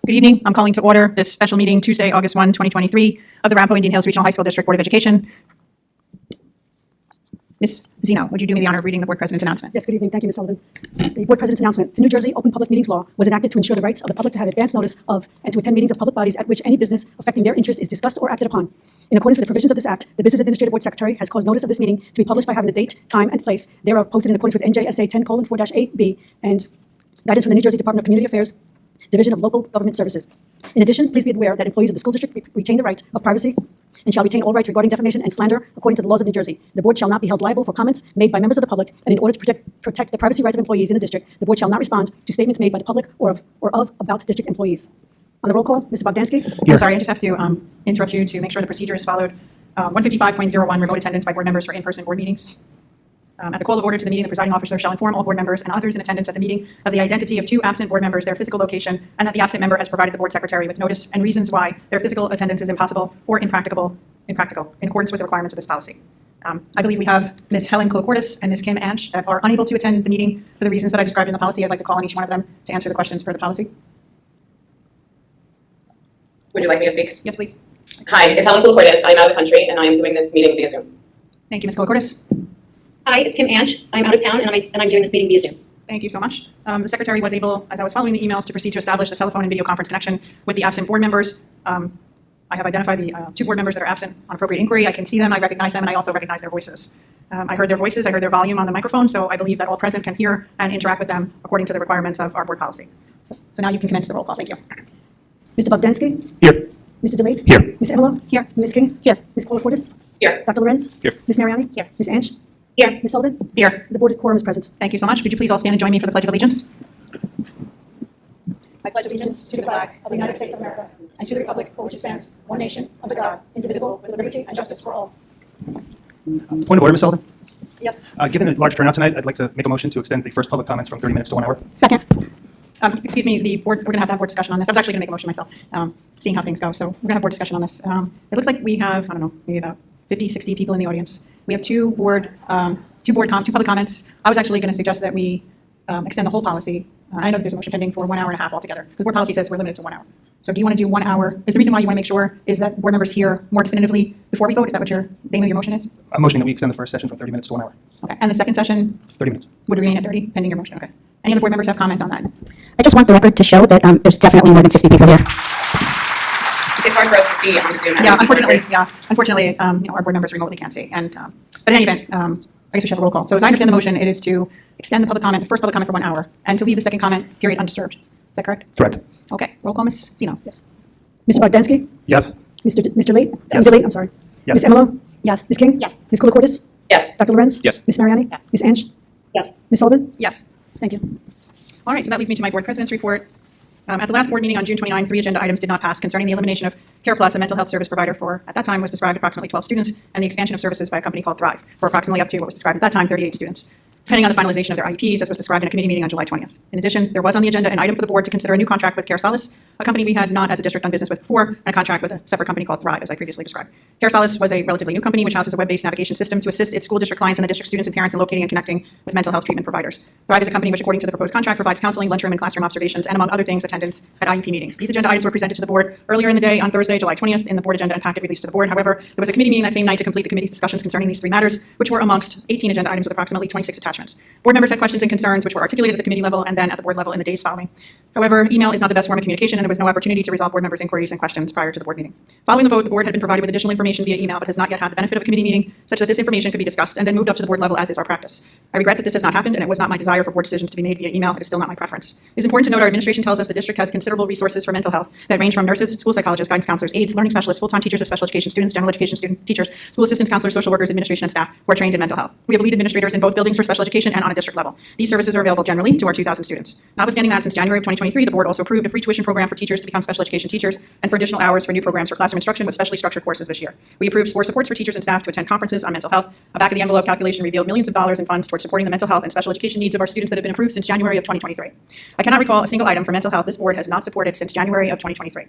Good evening. I'm calling to order this special meeting Tuesday, August 1, 2023 of the Arapahoe Indian Hills Regional High School District Board of Education. Ms. Zeno, would you do me the honor of reading the board president's announcement? Yes, good evening. Thank you, Ms. Sullivan. The board president's announcement. The New Jersey Open Public Meetings Law was enacted to ensure the rights of the public to have advance notice of and to attend meetings of public bodies at which any business affecting their interest is discussed or acted upon. In accordance with the provisions of this Act, the Business Administrative Board Secretary has caused notice of this meeting to be published by having the date, time, and place thereof posted in accordance with NJSA 10:4-8B and guidance from the New Jersey Department of Community Affairs, Division of Local Government Services. In addition, please be aware that employees of the school district retain the right of privacy and shall retain all rights regarding defamation and slander according to the laws of New Jersey. The board shall not be held liable for comments made by members of the public, and in order to protect the privacy rights of employees in the district, the board shall not respond to statements made by the public or of about district employees. On the roll call, Mr. Bogdansky. I'm sorry, I just have to interrupt you to make sure the procedure is followed. 155.01, remote attendance by board members for in-person board meetings. At the call of order to the meeting, the presiding officer shall inform all board members and others in attendance at the meeting of the identity of two absent board members, their physical location, and that the absent member has provided the board secretary with notice and reasons why their physical attendance is impossible or impractical in accordance with the requirements of this policy. I believe we have Ms. Helen Koulikourdis and Ms. Kim Ansh that are unable to attend the meeting for the reasons that I described in the policy. I'd like to call on each one of them to answer the questions for the policy. Would you like me to speak? Yes, please. Hi, it's Helen Koulikourdis. I'm out of the country and I am doing this meeting via Zoom. Thank you, Ms. Koulikourdis. Hi, it's Kim Ansh. I'm out of town and I'm doing this meeting via Zoom. Thank you so much. The secretary was able, as I was following the emails, to proceed to establish the telephone and video conference connection with the absent board members. I have identified the two board members that are absent on appropriate inquiry. I can see them, I recognize them, and I also recognize their voices. I heard their voices, I heard their volume on the microphone, so I believe that all present can hear and interact with them according to the requirements of our board policy. So now you can commence the roll call. Thank you. Mr. Bogdansky. Here. Mr. DeLaite. Here. Ms. Emmolo. Here. Ms. King. Here. Ms. Koulikourdis. Here. Dr. Lorenz. Here. Ms. Mariani. Here. Ms. Ansh. Here. Ms. Sullivan. Here. The board quorum is present. Thank you so much. Would you please all stand and join me for the Pledge of Allegiance? I pledge allegiance to the flag of the United States of America and to the republic for which it stands, one nation, under God, indivisible, with liberty and justice for all. Point of order, Ms. Sullivan. Yes. Given the large turnout tonight, I'd like to make a motion to extend the first public comments from 30 minutes to 1 hour. Second. Excuse me, the board, we're going to have board discussion on this. I was actually going to make a motion myself, seeing how things go. So we're going to have board discussion on this. It looks like we have, I don't know, maybe about 50, 60 people in the audience. We have two public comments. I was actually going to suggest that we extend the whole policy. I know that there's a motion pending for 1 hour and a half altogether, because board policy says we're limited to 1 hour. So do you want to do 1 hour? Is the reason why you want to make sure is that board members hear more definitively before we vote? Is that what the name of your motion is? I'm motioning that we extend the first session from 30 minutes to 1 hour. Okay. And the second session 30 minutes. would remain at 30, pending your motion. Okay. Any other board members have comment on that? I just want the record to show that there's definitely more than 50 people here. It's hard for us to see on Zoom. Yeah, unfortunately, our board members remotely can't see. And but in any event, I guess we should have a roll call. So as I understand the motion, it is to extend the first public comment for 1 hour, and to leave the second comment period undisturbed. Is that correct? Correct. Okay. Roll call, Ms. Zeno. Yes. Mr. Bogdansky. Yes. Mr. Late. Yes. Mr. Late, I'm sorry. Yes. Ms. Emmolo. Yes. Ms. King. Yes. Ms. Koulikourdis. Yes. Dr. Lorenz. Yes. Ms. Mariani. Yes. Ms. Ansh. Yes. Ms. Sullivan. Yes. Thank you. All right. So that leads me to my board president's report. At the last board meeting on June 29, 3 agenda items did not pass concerning the elimination of Care Plus, a mental health service provider for, at that time, was described approximately 12 students, and the expansion of services by a company called Thrive for approximately up to what was described at that time, 38 students, depending on the finalization of their IEPs, as was described in a committee meeting on July 20th. In addition, there was on the agenda an item for the board to consider a new contract with Care Solace, a company we had not as a district done business with before, and a contract with a separate company called Thrive, as I previously described. Care Solace was a relatively new company which houses a web-based navigation system to assist its school district clients and the district students and parents in locating and connecting with mental health treatment providers. Thrive is a company which, according to the proposed contract, provides counseling, lunchroom, and classroom observations, and among other things, attendance at IEP meetings. These agenda items were presented to the board earlier in the day on Thursday, July 20th, in the board agenda and packet released to the board. However, there was a committee meeting that same night to complete the committee's discussions concerning these three matters, which were amongst 18 agenda items with approximately 26 attachments. Board members had questions and concerns which were articulated at the committee level and then at the board level in the days following. However, email is not the best form of communication, and there was no opportunity to resolve board members' inquiries and questions prior to the board meeting. Following the vote, the board had been provided with additional information via email, but has not yet had the benefit of a committee meeting, such that this information could be discussed and then moved up to the board level, as is our practice. I regret that this has not happened, and it was not my desire for board decisions to be made via email. It is still not my preference. It is important to note our administration tells us the district has considerable resources for mental health that range from nurses, school psychologists, guidance counselors, aides, learning specialists, full-time teachers of special education students, general education student teachers, school assistants, counselors, social workers, administration, and staff who are trained in mental health. We have lead administrators in both buildings for special education and on a district level. These services are available generally to our 2,000 students. Notwithstanding that, since January of 2023, the board also approved a free tuition program for teachers to become special education teachers and for additional hours for new programs for classroom instruction with specially structured courses this year. We approved supports for teachers and staff to attend conferences on mental health. A back of the envelope calculation revealed millions of dollars in funds towards supporting the mental health and special education needs of our students that have been approved since January of 2023. I cannot recall a single item for mental health this board has not supported since January of 2023.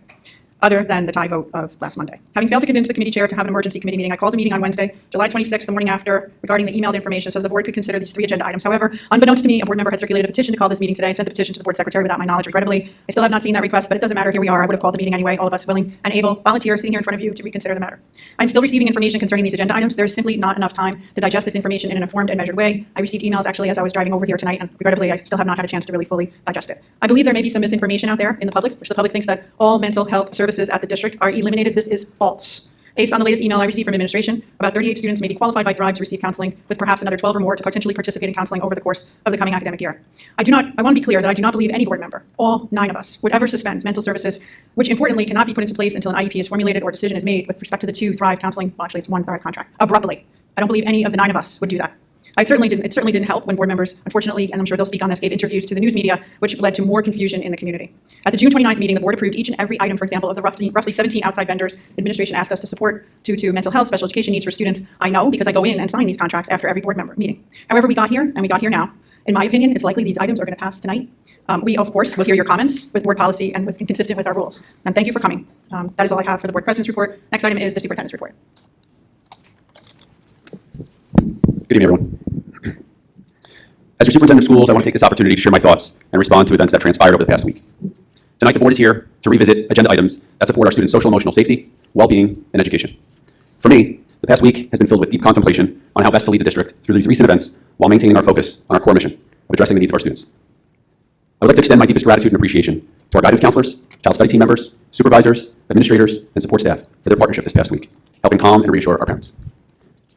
other than the tie vote of last Monday. Having failed to convince the committee chair to have an emergency committee meeting, I called a meeting on Wednesday, July 26th, the morning after, regarding the emailed information so the board could consider these 3 agenda items. However, unbeknownst to me, a board member had circulated a petition to call this meeting today and sent the petition to the board secretary without my knowledge. Regrettably, I still have not seen that request, but it doesn't matter. Here we are. I would have called the meeting anyway, all of us willing and able volunteers sitting here in front of you to reconsider the matter. I'm still receiving information concerning these agenda items. There is simply not enough time to digest this information in an informed and measured way. I received emails actually as I was driving over here tonight, and regrettably, I still have not had a chance to really fully digest it. I believe there may be some misinformation out there in the public, which the public thinks that all mental health services at the district are eliminated. This is false. Based on the latest email I received from administration, about 38 students may be qualified by Thrive to receive counseling, with perhaps another 12 or more to potentially participate in counseling over the course of the coming academic year. I want to be clear that I do not believe any board member, all 9 of us, would ever suspend mental services, which importantly cannot be put into place until an IEP is formulated or decision is made with respect to the 2 Thrive counseling, well, actually it's 1 Thrive contract, abruptly. I don't believe any of the 9 of us would do that. It certainly didn't help when board members, unfortunately, and I'm sure they'll speak on this, gave interviews to the news media, which led to more confusion in the community. At the June 29th meeting, the board approved each and every item, for example, of the roughly 17 outside vendors administration asked us to support due to mental health, special education needs for students. I know because I go in and sign these contracts after every board member meeting. However, we got here, and we got here now. In my opinion, it's likely these items are going to pass tonight. We, of course, will hear your comments with board policy and consistent with our rules. And thank you for coming. That is all I have for the board president's report. Next item is the superintendent's report. Good evening, everyone. As your superintendent of schools, I want to take this opportunity to share my thoughts and respond to events that transpired over the past week. Tonight, the board is here to revisit agenda items that support our students' social and emotional safety, well-being, and education. For me, the past week has been filled with deep contemplation on how best to lead the district through these recent events while maintaining our focus on our core mission of addressing the needs of our students. I would like to extend my deepest gratitude and appreciation to our guidance counselors, child study team members, supervisors, administrators, and support staff for their partnership this past week, helping calm and reassure our parents.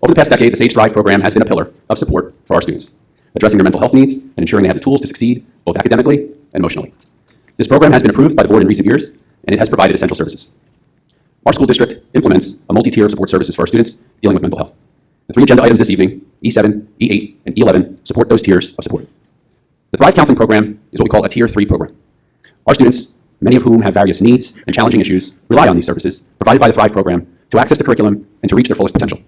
Over the past decade, the SAGE Thrive program has been a pillar of support for our students, addressing their mental health needs and ensuring they have the tools to succeed both academically and emotionally. This program has been approved by the board in recent years, and it has provided essential services. Our school district implements a multi-tier of support services for our students dealing with mental health. The 3 agenda items this evening, E7, E8, and E11, support those tiers of support. The Thrive Counseling Program is what we call a Tier 3 program. Our students, many of whom have various needs and challenging issues, rely on these services provided by the Thrive program to access the curriculum and to reach their fullest potential.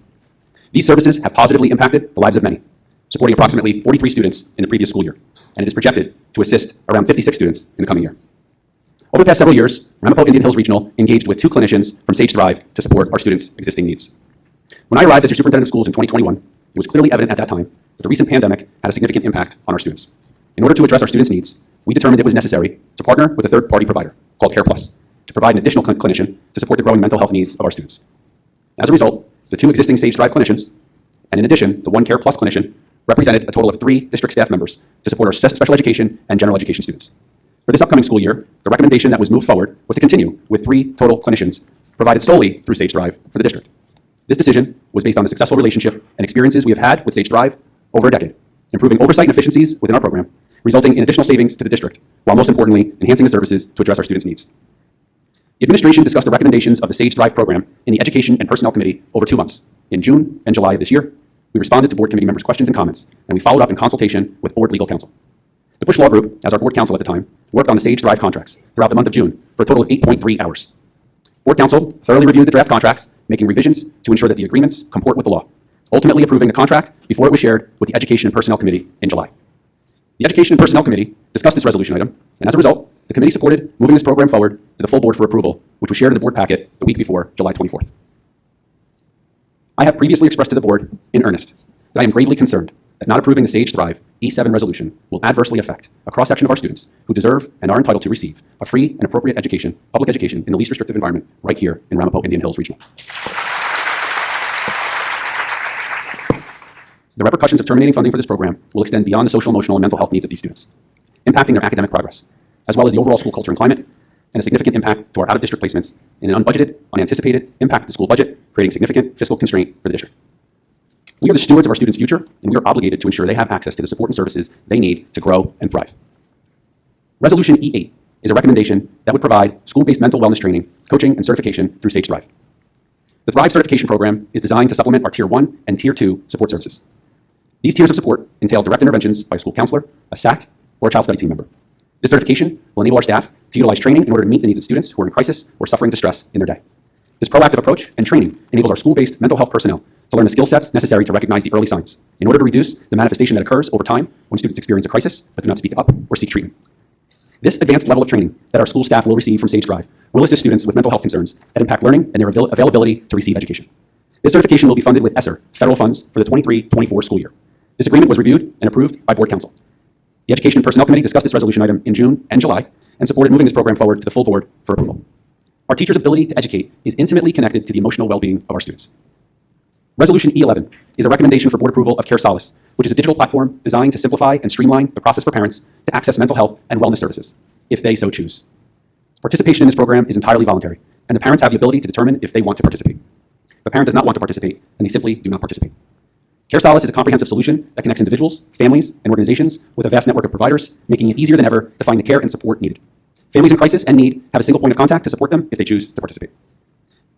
These services have positively impacted the lives of many, supporting approximately 43 students in the previous school year, and it is projected to assist around 56 students in the coming year. Over the past several years, Ramapo Indian Hills Regional engaged with 2 clinicians from SAGE Thrive to support our students' existing needs. When I arrived as your superintendent of schools in 2021, it was clearly evident at that time that the recent pandemic had a significant impact on our students. In order to address our students' needs, we determined it was necessary to partner with a third-party provider called Care Plus to provide an additional clinician to support the growing mental health needs of our students. As a result, the 2 existing SAGE Thrive clinicians, and in addition, the 1 Care Plus clinician, represented a total of 3 district staff members to support our special education and general education students. For this upcoming school year, the recommendation that was moved forward was to continue with 3 total clinicians provided solely through SAGE Thrive for the district. This decision was based on the successful relationship and experiences we have had with SAGE Thrive over a decade, improving oversight and efficiencies within our program, resulting in additional savings to the district, while most importantly, enhancing the services to address our students' needs. The administration discussed the recommendations of the SAGE Thrive program in the Education and Personnel Committee over 2 months, in June and July of this year. We responded to board committee members' questions and comments, and we followed up in consultation with board legal counsel. The Bush Law Group, as our board counsel at the time, worked on the SAGE Thrive contracts throughout the month of June for a total of 8.3 hours. Board counsel thoroughly reviewed the draft contracts, making revisions to ensure that the agreements comport with the law, ultimately approving the contract before it was shared with the Education and Personnel Committee in July. The Education and Personnel Committee discussed this resolution item, and as a result, the committee supported moving this program forward to the full board for approval, which was shared in the board packet the week before July 24th. I have previously expressed to the board, in earnest, that I am gravely concerned that not approving the SAGE Thrive E7 resolution will adversely affect a cross-section of our students who deserve and are entitled to receive a free and appropriate education, public education in the least restrictive environment right here in Ramapo Indian Hills Regional. The repercussions of terminating funding for this program will extend beyond the social, emotional, and mental health needs of these students, impacting their academic progress, as well as the overall school culture and climate, and a significant impact to our out-of-district placements in an unbudgeted, unanticipated impact to the school budget, creating significant fiscal constraint for the district. We are the stewards of our students' future, and we are obligated to ensure they have access to the support and services they need to grow and thrive. Resolution E8 is a recommendation that would provide school-based mental wellness training, coaching, and certification through SAGE Thrive. The Thrive certification program is designed to supplement our Tier 1 and Tier 2 support services. These tiers of support entail direct interventions by a school counselor, a SAC, or a child study team member. This certification will enable our staff to utilize training in order to meet the needs of students who are in crisis or suffering distress in their day. This proactive approach and training enables our school-based mental health personnel to learn the skill sets necessary to recognize the early signs in order to reduce the manifestation that occurs over time when students experience a crisis but do not speak up or seek treatment. This advanced level of training that our school staff will receive from Sage Drive will assist students with mental health concerns that impact learning and their availability to receive education. This certification will be funded with ESSER federal funds for the 23-24 school year. This agreement was reviewed and approved by Board Council. The Education and Personnel Committee discussed this resolution item in June and July and supported moving this program forward to the full board for approval. Our teachers' ability to educate is intimately connected to the emotional well-being of our students. Resolution E11 is a recommendation for board approval of Care Solace, which is a digital platform designed to simplify and streamline the process for parents to access mental health and wellness services, if they so choose. Participation in this program is entirely voluntary, and the parents have the ability to determine if they want to participate. If a parent does not want to participate, then they simply do not participate. Care Solace is a comprehensive solution that connects individuals, families, and organizations with a vast network of providers, making it easier than ever to find the care and support needed. Families in crisis and need have a single point of contact to support them if they choose to participate.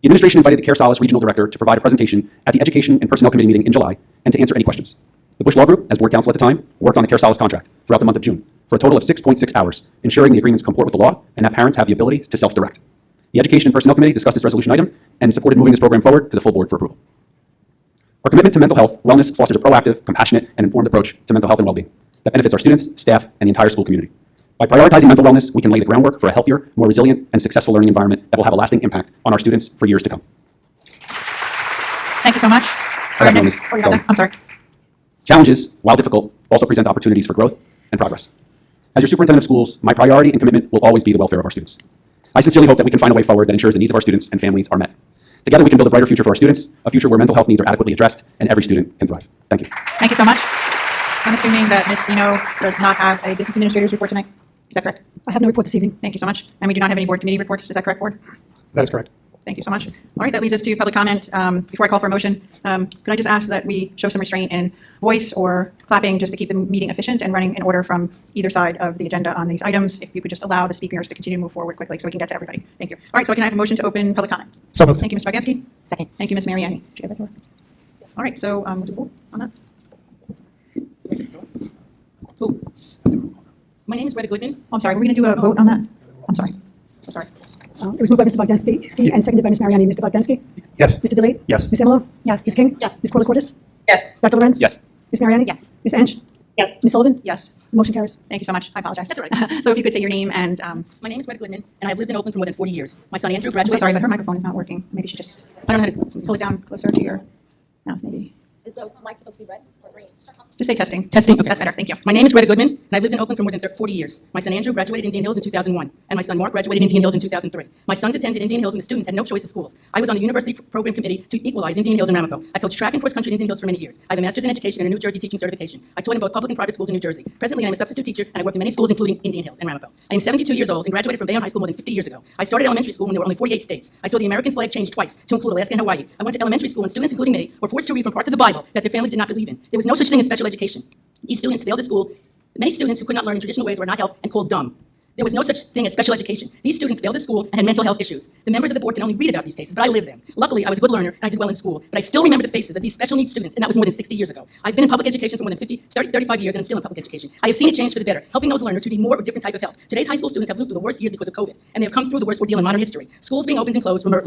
The administration invited the Care Solace Regional Director to provide a presentation at the Education and Personnel Committee meeting in July and to answer any questions. The Bush Law Group, as board counsel at the time, worked on the Care Solace contract throughout the month of June for a total of 6.6 hours, ensuring the agreements comport with the law and that parents have the ability to self-direct. The Education and Personnel Committee discussed this resolution item and supported moving this program forward to the full board for approval. Our commitment to mental health wellness fosters a proactive, compassionate, and informed approach to mental health and well-being that benefits our students, staff, and the entire school community. By prioritizing mental wellness, we can lay the groundwork for a healthier, more resilient, and successful learning environment that will have a lasting impact on our students for years to come. Thank you so much. I have no news. Oh, you have that? I'm sorry. Challenges, while difficult, also present opportunities for growth and progress. As your superintendent of schools, my priority and commitment will always be the welfare of our students. I sincerely hope that we can find a way forward that ensures the needs of our students and families are met. Together, we can build a brighter future for our students, a future where mental health needs are adequately addressed and every student can thrive. Thank you. Thank you so much. I'm assuming that Ms. Zeno does not have a business administrator's report tonight. Is that correct? I have no report this evening. Thank you so much. And we do not have any board committee reports. Is that correct, board? That is correct. Thank you so much. All right, that leads us to public comment. Before I call for a motion, could I just ask that we show some restraint in voice or clapping just to keep the meeting efficient and running in order from either side of the agenda on these items? If you could just allow the speakers to continue to move forward quickly so we can get to everybody. Thank you. All right, so can I have a motion to open public comment? So moved. Thank you, Ms. Bogdansky. Second. Thank you, Ms. Mariani. Did you get that door? All right, so we'll do roll on that. Who? My name is Greta Goodman. Oh, I'm sorry, we're going to do a vote on that? I'm sorry. So sorry. It was moved by Mr. Bogdansky and seconded by Ms. Mariani. Mr. Bogdansky? Yes. Mr. DeLaite? Yes. Ms. Emmolo? Yes. Ms. King? Yes. Ms. Koulikourdis? Yes. Dr. Lorenz? Yes. Ms. Mariani? Yes. Ms. Ansh? Yes. Ms. Sullivan? Yes. The motion carries. Thank you so much. I apologize. That's all right. So if you could say your name and, My name is Greta Goodman, and I've lived in Oakland for more than 40 years. My son Andrew I'm so graduated. sorry, but her microphone is not working. Maybe she just I don't know how to pull it down closer to your mouth, maybe. Is the mic supposed to be red or green? Just say testing. Testing. Okay. That's better. Thank you. My name is Greta Goodman, and I've lived in Oakland for more than 40 years. My son Andrew graduated Indian Hills in 2001, and my son Mark graduated Indian Hills in 2003. My sons attended Indian Hills, and the students had no choice of schools. I was on the university program committee to equalize Indian Hills and Ramapo. I coached track and cross country in Indian Hills for many years. I have a master's in education and a New Jersey teaching certification. I taught in both public and private schools in New Jersey. Presently, I'm a substitute teacher, and I worked in many schools, including Indian Hills and Ramapo. I am 72 years old and graduated from Bayonne High School more than 50 years ago. I started elementary school when there were only 48 states. I saw the American flag change twice to include Alaska and Hawaii. I went to elementary school, and students, including me, were forced to read from parts of the Bible that their families did not believe in. There was no such thing as special education. These students failed at school. Many students who could not learn in traditional ways were not helped and called dumb. There was no such thing as special education. These students failed at school and had mental health issues. The members of the board can only read about these cases, but I lived them. Luckily, I was a good learner and I did well in school, but I still remember the faces of these special needs students, and that was more than 60 years ago. I've been in public education for more than 35 years, and I'm still in public education. I have seen it change for the better, helping those learners who need more or different type of help. Today's high school students have lived through the worst years because of COVID, and they have come through the worst ordeal in modern history. Schools being opened and closed, remote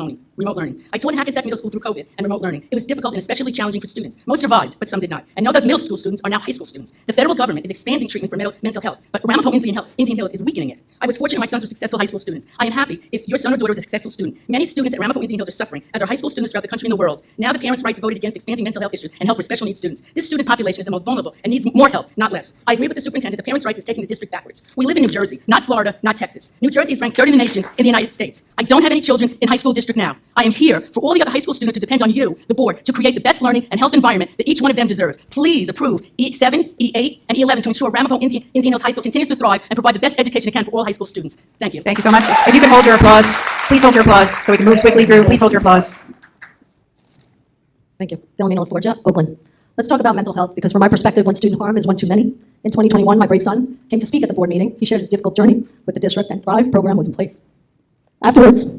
learning. I taught in Hackensack Middle School through COVID and remote learning. It was difficult and especially challenging for students. Most survived, but some did not. And now those middle school students are now high school students. The federal government is expanding treatment for mental health, but Ramapo Indian Hills is weakening it. I was fortunate my sons were successful high school students. I am happy if your son or daughter is a successful student. Many students at Ramapo Indian Hills are suffering, as are high school students throughout the country and the world. Now the parents' rights voted against expanding mental health issues and help for special needs students. This student population is the most vulnerable and needs more help, not less. I agree with the superintendent. The parents' rights is taking the district backwards. We live in New Jersey, not Florida, not Texas. New Jersey is ranked third in the nation in the United States. I don't have any children in high school district now. I am here for all the other high school students who depend on you, the board, to create the best learning and health environment that each one of them deserves. Please approve E7, E8, and E11 to ensure Ramapo Indian Hills High School continues to thrive and provide the best education it can for all high school students. Thank you. Thank you so much. If you can hold your applause, please hold your applause so we can move swiftly through. Please hold your applause. Thank you. Dionisio, Oakland. Let's talk about mental health, because from my perspective, one student harm is one too many. In 2021, my brave son came to speak at the board meeting. He shared his difficult journey with the district, and Thrive program was in place. Afterwards,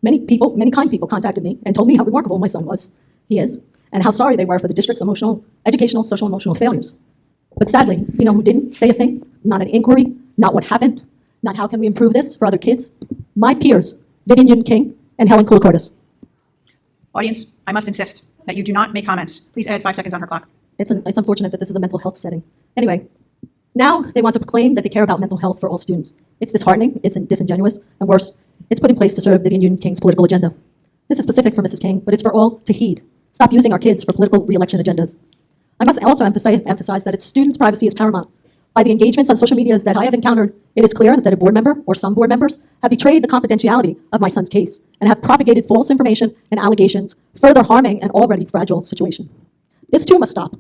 many kind people contacted me and told me how remarkable my son was. He is, and how sorry they were for the district's educational, social, emotional failures. But sadly, you know who didn't say a thing? Not an inquiry, not what happened, not how can we improve this for other kids? My peers, Vivian and Helen Koulikourdis. Audience, I must insist that you do not make comments. Please add 5 seconds on her clock. It's unfortunate that this is a mental health setting. Anyway, Now they want to proclaim that they care about mental health for all students. It's disheartening, it's disingenuous, and worse, it's put in place to serve Vivian King's political agenda. This is specific for Mrs. King, but it's for all to heed. Stop using our kids for political re-election agendas. I must also emphasize that its students' privacy is paramount. By the engagements on social medias that I have encountered, it is clear that a board member, or some board members, have betrayed the confidentiality of my son's case and have propagated false information and allegations, further harming an already fragile situation. This too must stop.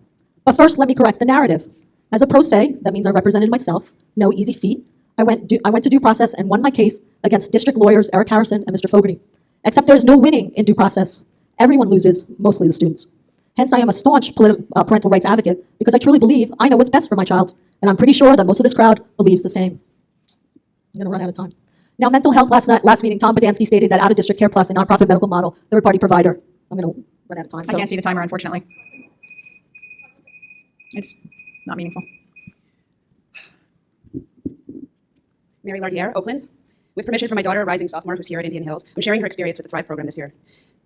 But first, let me correct the narrative. As a pro se, that means I represented myself, no easy feat. I went to due process and won my case against district lawyers Eric Harrison and Mr. Fogarty. Except there is no winning in due process. Everyone loses, mostly the students. Hence, I am a staunch parental rights advocate because I truly believe I know what's best for my child, and I'm pretty sure that most of this crowd believes the same. I'm going to run out of time. Now, mental health last meeting, Tom Bogdansky stated that out-of-district care plus a nonprofit medical model, third-party provider. I'm going to run out of time. I can't see the timer, unfortunately. It's not meaningful. Mary Lardiere, Oakland. With permission from my daughter, a rising sophomore who's here at Indian Hills, I'm sharing her experience with the Thrive program this year.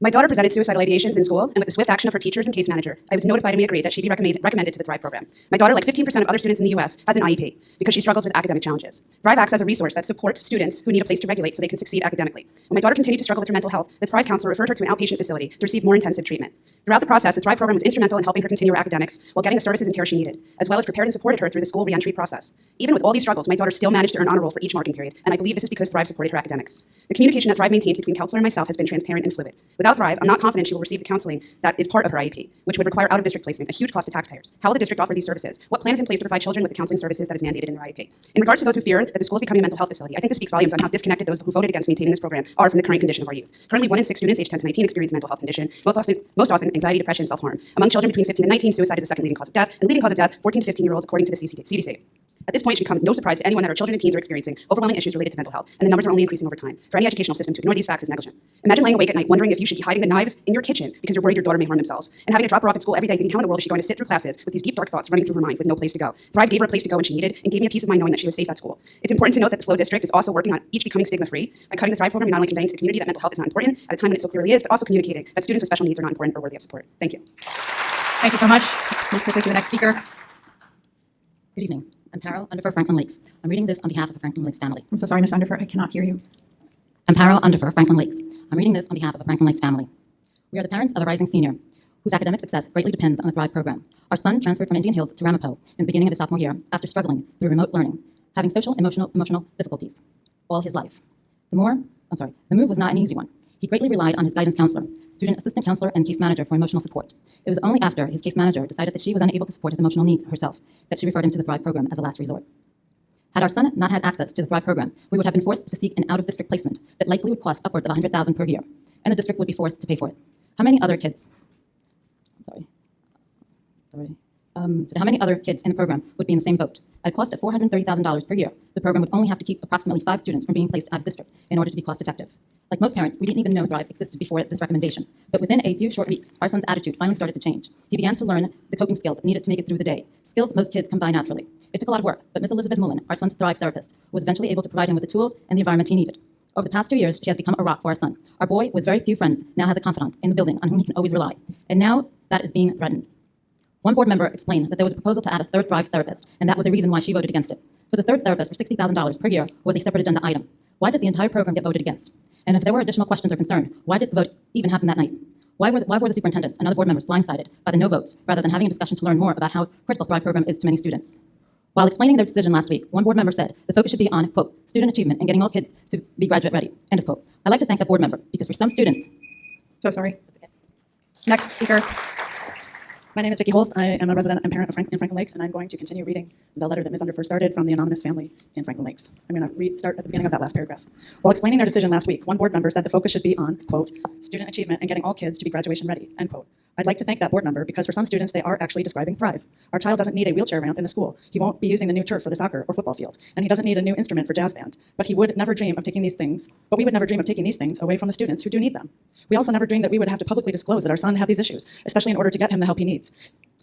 My daughter presented suicidal ideations in school, and with the swift action of her teachers and case manager, I was notified and we agreed that she'd be recommended to the Thrive program. My daughter, like 15% of other students in the U.S., has an IEP because she struggles with academic challenges. Thrive acts as a resource that supports students who need a place to regulate so they can succeed academically. When my daughter continued to struggle with her mental health, the Thrive counselor referred her to an outpatient facility to receive more intensive treatment. Throughout the process, the Thrive program was instrumental in helping her continue her academics while getting the services and care she needed, as well as prepared and supported her through the school reentry process. Even with all these struggles, my daughter still managed to earn honor roll for each marking period, and I believe this is because Thrive supported her academics. The communication that Thrive maintained between counselor and myself has been transparent and fluid. Without Thrive, I'm not confident she will receive the counseling that is part of her IEP, which would require out-of-district placement, a huge cost to taxpayers. How will the district offer these services? What plan is in place to provide children with the counseling services that is mandated in their IEP? In regards to those who fear that the school is becoming a mental health facility, I think this speaks volumes on how disconnected those who voted against maintaining this program are from the current condition of our youth. Currently, 1 in 6 students aged 10 to 19 experience mental health condition, most often anxiety, depression, self-harm. Among children between 15 and 19, suicide is the second leading cause of death, and leading cause of death, 14 to 15-year-olds, according to the CDC. At this point, it should come no surprise to anyone that our children and teens are experiencing overwhelming issues related to mental health, and the numbers are only increasing over time. For any educational system to ignore these facts is negligent. Imagine laying awake at night wondering if you should be hiding the knives in your kitchen because you're worried your daughter may harm themselves, and having to drop her off at school every day thinking how in the world is she going to sit through classes with these deep, dark thoughts running through her mind with no place to go. Thrive gave her a place to go when she needed, and gave me a peace of mind knowing that she was safe at school. It's important to note that the Flow District is also working on each becoming stigma-free. By cutting the Thrive program, you're not only conveying to the community that mental health is not important at a time when it so clearly is, but also communicating that students with special needs are not important or worthy of support. Thank you. Thank you so much. Move quickly to the next speaker. Good evening. I'm Paro Underfer Franklin Lakes. I'm reading this on behalf of a Franklin Lakes family. I'm so sorry, Ms. Underfer, I cannot hear you. I'm Paro Underfer Franklin Lakes. I'm reading this on behalf of a Franklin Lakes family. We are the parents of a rising senior whose academic success greatly depends on the Thrive program. Our son transferred from Indian Hills to Ramapo in the beginning of his sophomore year after struggling through remote learning, having social, emotional difficulties all his life. The move was not an easy one. He greatly relied on his guidance counselor, student assistant counselor, and case manager for emotional support. It was only after his case manager decided that she was unable to support his emotional needs herself that she referred him to the Thrive program as a last resort. Had our son not had access to the Thrive program, we would have been forced to seek an out-of-district placement that likely would cost upwards of $100,000 per year, and the district would be forced to pay for it. How many other kids in the program would be in the same boat? At a cost of $430,000 per year, the program would only have to keep approximately 5 students from being placed out of district in order to be cost-effective. Like most parents, we didn't even know Thrive existed before this recommendation. But within a few short weeks, our son's attitude finally started to change. He began to learn the coping skills needed to make it through the day, skills most kids come by naturally. It took a lot of work, but Ms. Elizabeth Mullen, our son's Thrive therapist, was eventually able to provide him with the tools and the environment he needed. Over the past 2 years, she has become a rock for our son. Our boy, with very few friends, now has a confidant in the building on whom he can always rely. And now that is being threatened. One board member explained that there was a proposal to add a third Thrive therapist, and that was the reason why she voted against it. For the third therapist for $60,000 per year was a separate agenda item. Why did the entire program get voted against? And if there were additional questions or concern, why did the vote even happen that night? Why were the superintendents and other board members blindsided by the no votes rather than having a discussion to learn more about how critical the Thrive program is to many students? While explaining their decision last week, one board member said the focus should be on, quote, student achievement and getting all kids to be graduate ready, end of quote. I'd like to thank that board member because for some students... So sorry. Next speaker. My name is Vicki Holst. I am a resident and parent of Franklin Lakes, and I'm going to continue reading the letter that Ms. Underfer started from the anonymous family in Franklin Lakes. I'm going to start at the beginning of that last paragraph. While explaining their decision last week, one board member said the focus should be on, quote, student achievement and getting all kids to be graduation ready, end quote. I'd like to thank that board member because for some students, they are actually describing Thrive. Our child doesn't need a wheelchair ramp in the school. He won't be using the new turf for the soccer or football field, and he doesn't need a new instrument for jazz band. But we would never dream of taking these things away from the students who do need them. We also never dreamed that we would have to publicly disclose that our son had these issues, especially in order to get him the help he needs.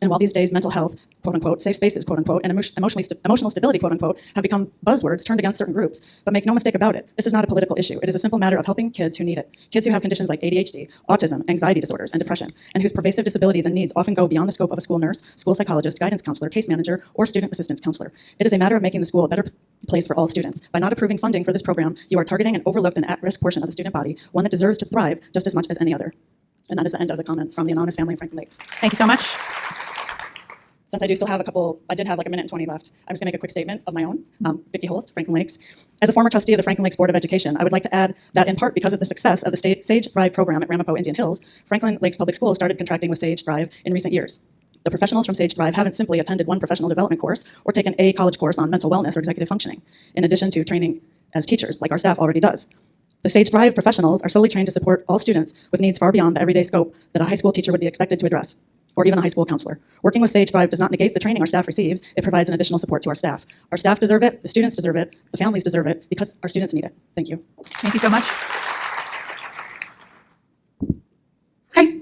And while these days mental health, quote unquote, safe spaces, quote unquote, and emotional stability, quote unquote, have become buzzwords turned against certain groups, but make no mistake about it, this is not a political issue. It is a simple matter of helping kids who need it. Kids who have conditions like ADHD, autism, anxiety disorders, and depression, and whose pervasive disabilities and needs often go beyond the scope of a school nurse, school psychologist, guidance counselor, case manager, or student assistance counselor. It is a matter of making the school a better place for all students. By not approving funding for this program, you are targeting an overlooked and at-risk portion of the student body, one that deserves to thrive just as much as any other. And that is the end of the comments from the anonymous family in Franklin Lakes. Thank you so much. Since I do still have I did have like a minute and 20 left, I'm just gonna make a quick statement of my own. Vicky Holst, Franklin Lakes. As a former trustee of the Franklin Lakes Board of Education, I would like to add that in part because of the success of the Sage Thrive program at Ramapo Indian Hills, Franklin Lakes Public Schools started contracting with Sage Thrive in recent years. The professionals from Sage Thrive haven't simply attended one professional development course or taken a college course on mental wellness or executive functioning, in addition to training as teachers, like our staff already does. The Sage Thrive professionals are solely trained to support all students with needs far beyond the everyday scope that a high school teacher would be expected to address, or even a high school counselor. Working with Sage Thrive does not negate the training our staff receives, it provides an additional support to our staff. Our staff deserve it, the students deserve it, the families deserve it, because our students need it. Thank you. Thank you so much. Hi.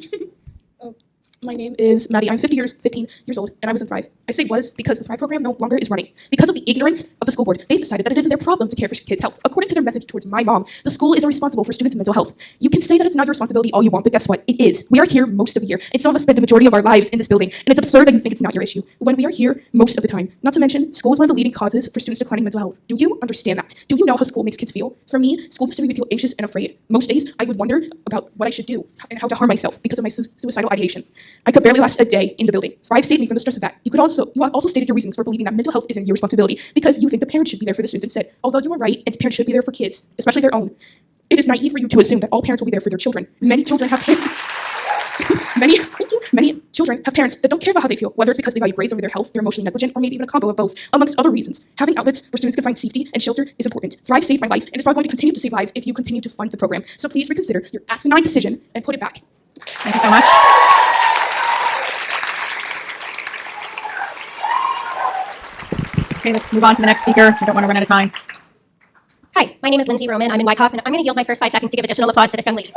My name is Maddie. I'm 15 years old, and I was in Thrive. I say was because the Thrive program no longer is running. Because of the ignorance of the school board, they've decided that it isn't their problem to care for kids' health. According to their message towards my mom, the school isn't responsible for students' mental health. You can say that it's not your responsibility all you want, but guess what? It is. We are here most of the year, and some of us spend the majority of our lives in this building, and it's absurd that you think it's not your issue when we are here most of the time. Not to mention, school is one of the leading causes for students declining mental health. Do you understand that? Do you know how school makes kids feel? For me, school just made me feel anxious and afraid. Most days, I would wonder about what I should do and how to harm myself because of my suicidal ideation. I could barely last a day in the building. Thrive saved me from the stress of that. You also stated your reasons for believing that mental health isn't your responsibility because you think the parents should be there for the students instead. Although you are right, and parents should be there for kids, especially their own. It is naive for you to assume that all parents will be there for their children. Many children have many children have parents that don't care about how they feel, whether it's because they value grades over their health, they're emotionally negligent, or maybe even a combo of both, amongst other reasons. Having outlets where students can find safety and shelter is important. Thrive saved my life, and it's probably going to continue to save lives if you continue to fund the program. So please reconsider your asinine decision and put it back. Thank you so much. Okay, let's move on to the next speaker. I don't want to run out of time. Hi, my name is Lindsay Roman. I'm in Wyckoff, and I'm going to yield my first 5 seconds to give additional applause to this young lady.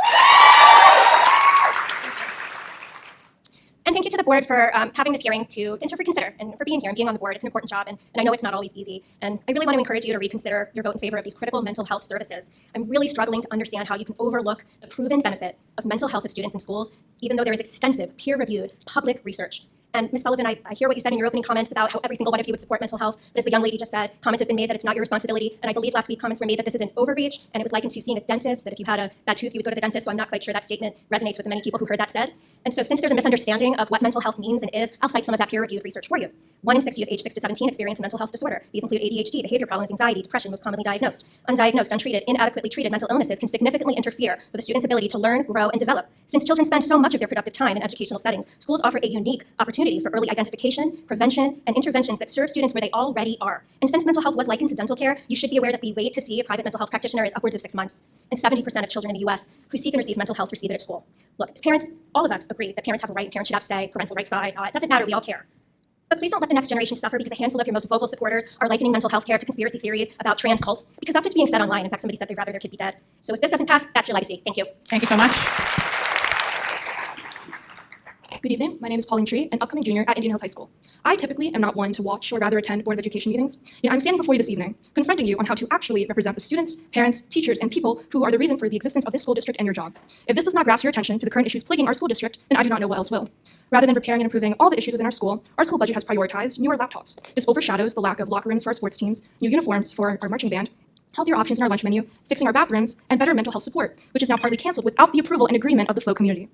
And thank you to the board for having this hearing to reconsider and for being here and being on the board. It's an important job, and I know it's not always easy. And I really want to encourage you to reconsider your vote in favor of these critical mental health services. I'm really struggling to understand how you can overlook the proven benefit of mental health of students in schools, even though there is extensive, peer-reviewed, public research. And Ms. Sullivan, I hear what you said in your opening comments about how every single one of you would support mental health, but as the young lady just said, comments have been made that it's not your responsibility, and I believe last week comments were made that this is an overreach, and it was likened to seeing a dentist, that if you had a bad tooth, you would go to the dentist, so I'm not quite sure that statement resonates with the many people who heard that said. And so since there's a misunderstanding of what mental health means and is, I'll cite some of that peer-reviewed research for you. 1 in 6 youth aged 6 to 17 experience a mental health disorder. These include ADHD, behavior problems, anxiety, depression, most commonly diagnosed. Undiagnosed, untreated, inadequately treated mental illnesses can significantly interfere with a student's ability to learn, grow, and develop. Since children spend so much of their productive time in educational settings, schools offer a unique opportunity for early identification, prevention, and interventions that serve students where they already are. And since mental health was likened to dental care, you should be aware that the wait to see a private mental health practitioner is upwards of 6 months. And 70% of children in the US who seek and receive mental health receive it at school. Look, as parents, all of us agree that parents have a right, parents should have say, parental rights side. It doesn't matter, we all care. But please don't let the next generation suffer because a handful of your most vocal supporters are likening mental health care to conspiracy theories about trans cults, because that's what's being said online. In fact, somebody said they'd rather their kid be dead. So if this doesn't pass, that's your legacy. Thank you. Thank you so much. Good evening. My name is Pauline Tree, an upcoming junior at Indian Hills High School. I typically am not one to watch or rather attend Board of Education meetings, yet I'm standing before you this evening, confronting you on how to actually represent the students, parents, teachers, and people who are the reason for the existence of this school district and your job. If this does not grasp your attention to the current issues plaguing our school district, then I do not know what else will. Rather than repairing and improving all the issues within our school budget has prioritized newer laptops. This overshadows the lack of locker rooms for our sports teams, new uniforms for our marching band, healthier options in our lunch menu, fixing our bathrooms, and better mental health support, which is now partly canceled without the approval and agreement of the FLO community.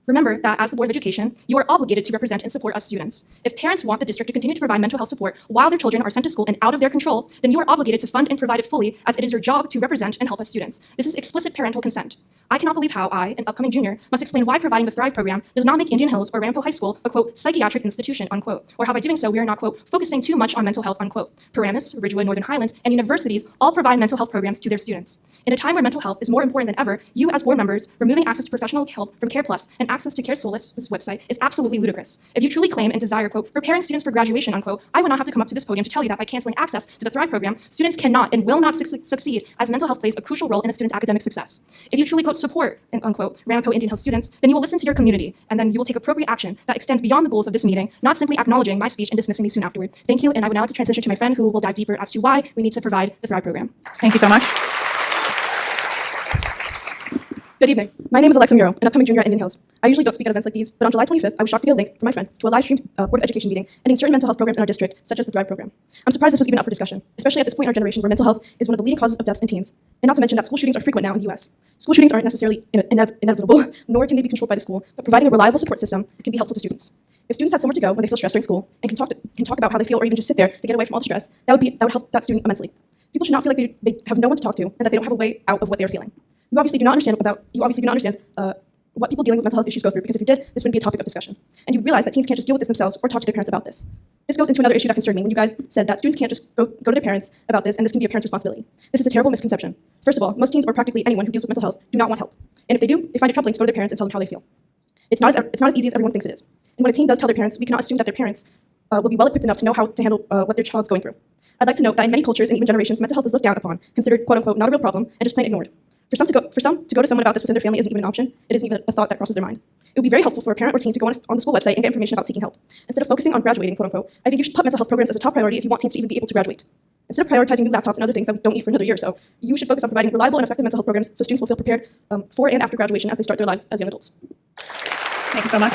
Remember that as the Board of Education, you are obligated to represent and support us students. If parents want the district to continue to provide mental health support while their children are sent to school and out of their control, then you are obligated to fund and provide it fully, as it is your job to represent and help us students. This is explicit parental consent. I cannot believe how I, an upcoming junior, must explain why providing the Thrive program does not make Indian Hills or Ramapo High School a, quote, psychiatric institution, unquote, or how by doing so we are not, quote, focusing too much on mental health, unquote. Paramus, Ridgewood, Northern Highlands, and universities all provide mental health programs to their students. In a time where mental health is more important than ever, you as board members, removing access to professional help from Care Plus and access to Care Solace's website is absolutely ludicrous. If you truly claim and desire, quote, preparing students for graduation, unquote, I would not have to come up to this podium to tell you that by canceling access to the Thrive program, students cannot and will not succeed, as mental health plays a crucial role in a student's academic success. If you truly, quote, support, unquote, Ramapo Indian Health students, then you will listen to your community, and then you will take appropriate action that extends beyond the goals of this meeting, not simply acknowledging my speech and dismissing me soon afterward. Thank you, and I would now like to transition to my friend who will dive deeper as to why we need to provide the Thrive program. Thank you so much. Good evening. My name is Alexa Muro, an upcoming junior at Indian Hills. I usually don't speak at events like these, but on July 25th, I was shocked to get a link from my friend to a live-streamed Board of Education meeting ending certain mental health programs in our district, such as the Thrive program. I'm surprised this was even up for discussion, especially at this point in our generation where mental health is one of the leading causes of deaths in teens. And not to mention that school shootings are frequent now in the U.S. School shootings aren't necessarily inevitable, nor can they be controlled by the school, but providing a reliable support system can be helpful to students. If students had somewhere to go when they feel stressed during school and can talk about how they feel or even just sit there to get away from all the stress, that would help that student immensely. People should not feel like they have no one to talk to and that they don't have a way out of what they're feeling. You obviously do not understand what people dealing with mental health issues go through, because if you did, this wouldn't be a topic of discussion. And you realize that teens can't just deal with this themselves or talk to their parents about this. This goes into another issue that concerned me when you guys said that students can't just go to their parents about this and this can be a parent's responsibility. This is a terrible misconception. First of all, most teens or practically anyone who deals with mental health do not want help. And if they do, they find it troubling to go to their parents and tell them how they feel. It's not as easy as everyone thinks it is. And when a teen does tell their parents, we cannot assume that their parents will be well equipped enough to know how to handle what their child's going through. I'd like to note that in many cultures and even generations, mental health is looked down upon, considered quote unquote not a real problem, and just plain ignored. For some to go to someone about this within their family isn't even an option. It isn't even a thought that crosses their mind. It would be very helpful for a parent or teen to go on the school website and get information about seeking help. Instead of focusing on graduating, quote unquote, I think you should put mental health programs as a top priority if you want teens to even be able to graduate. Instead of prioritizing new laptops and other things that we don't need for another year or so, you should focus on providing reliable and effective mental health programs so students will feel prepared for and after graduation as they start their lives as young adults. Thank you so much.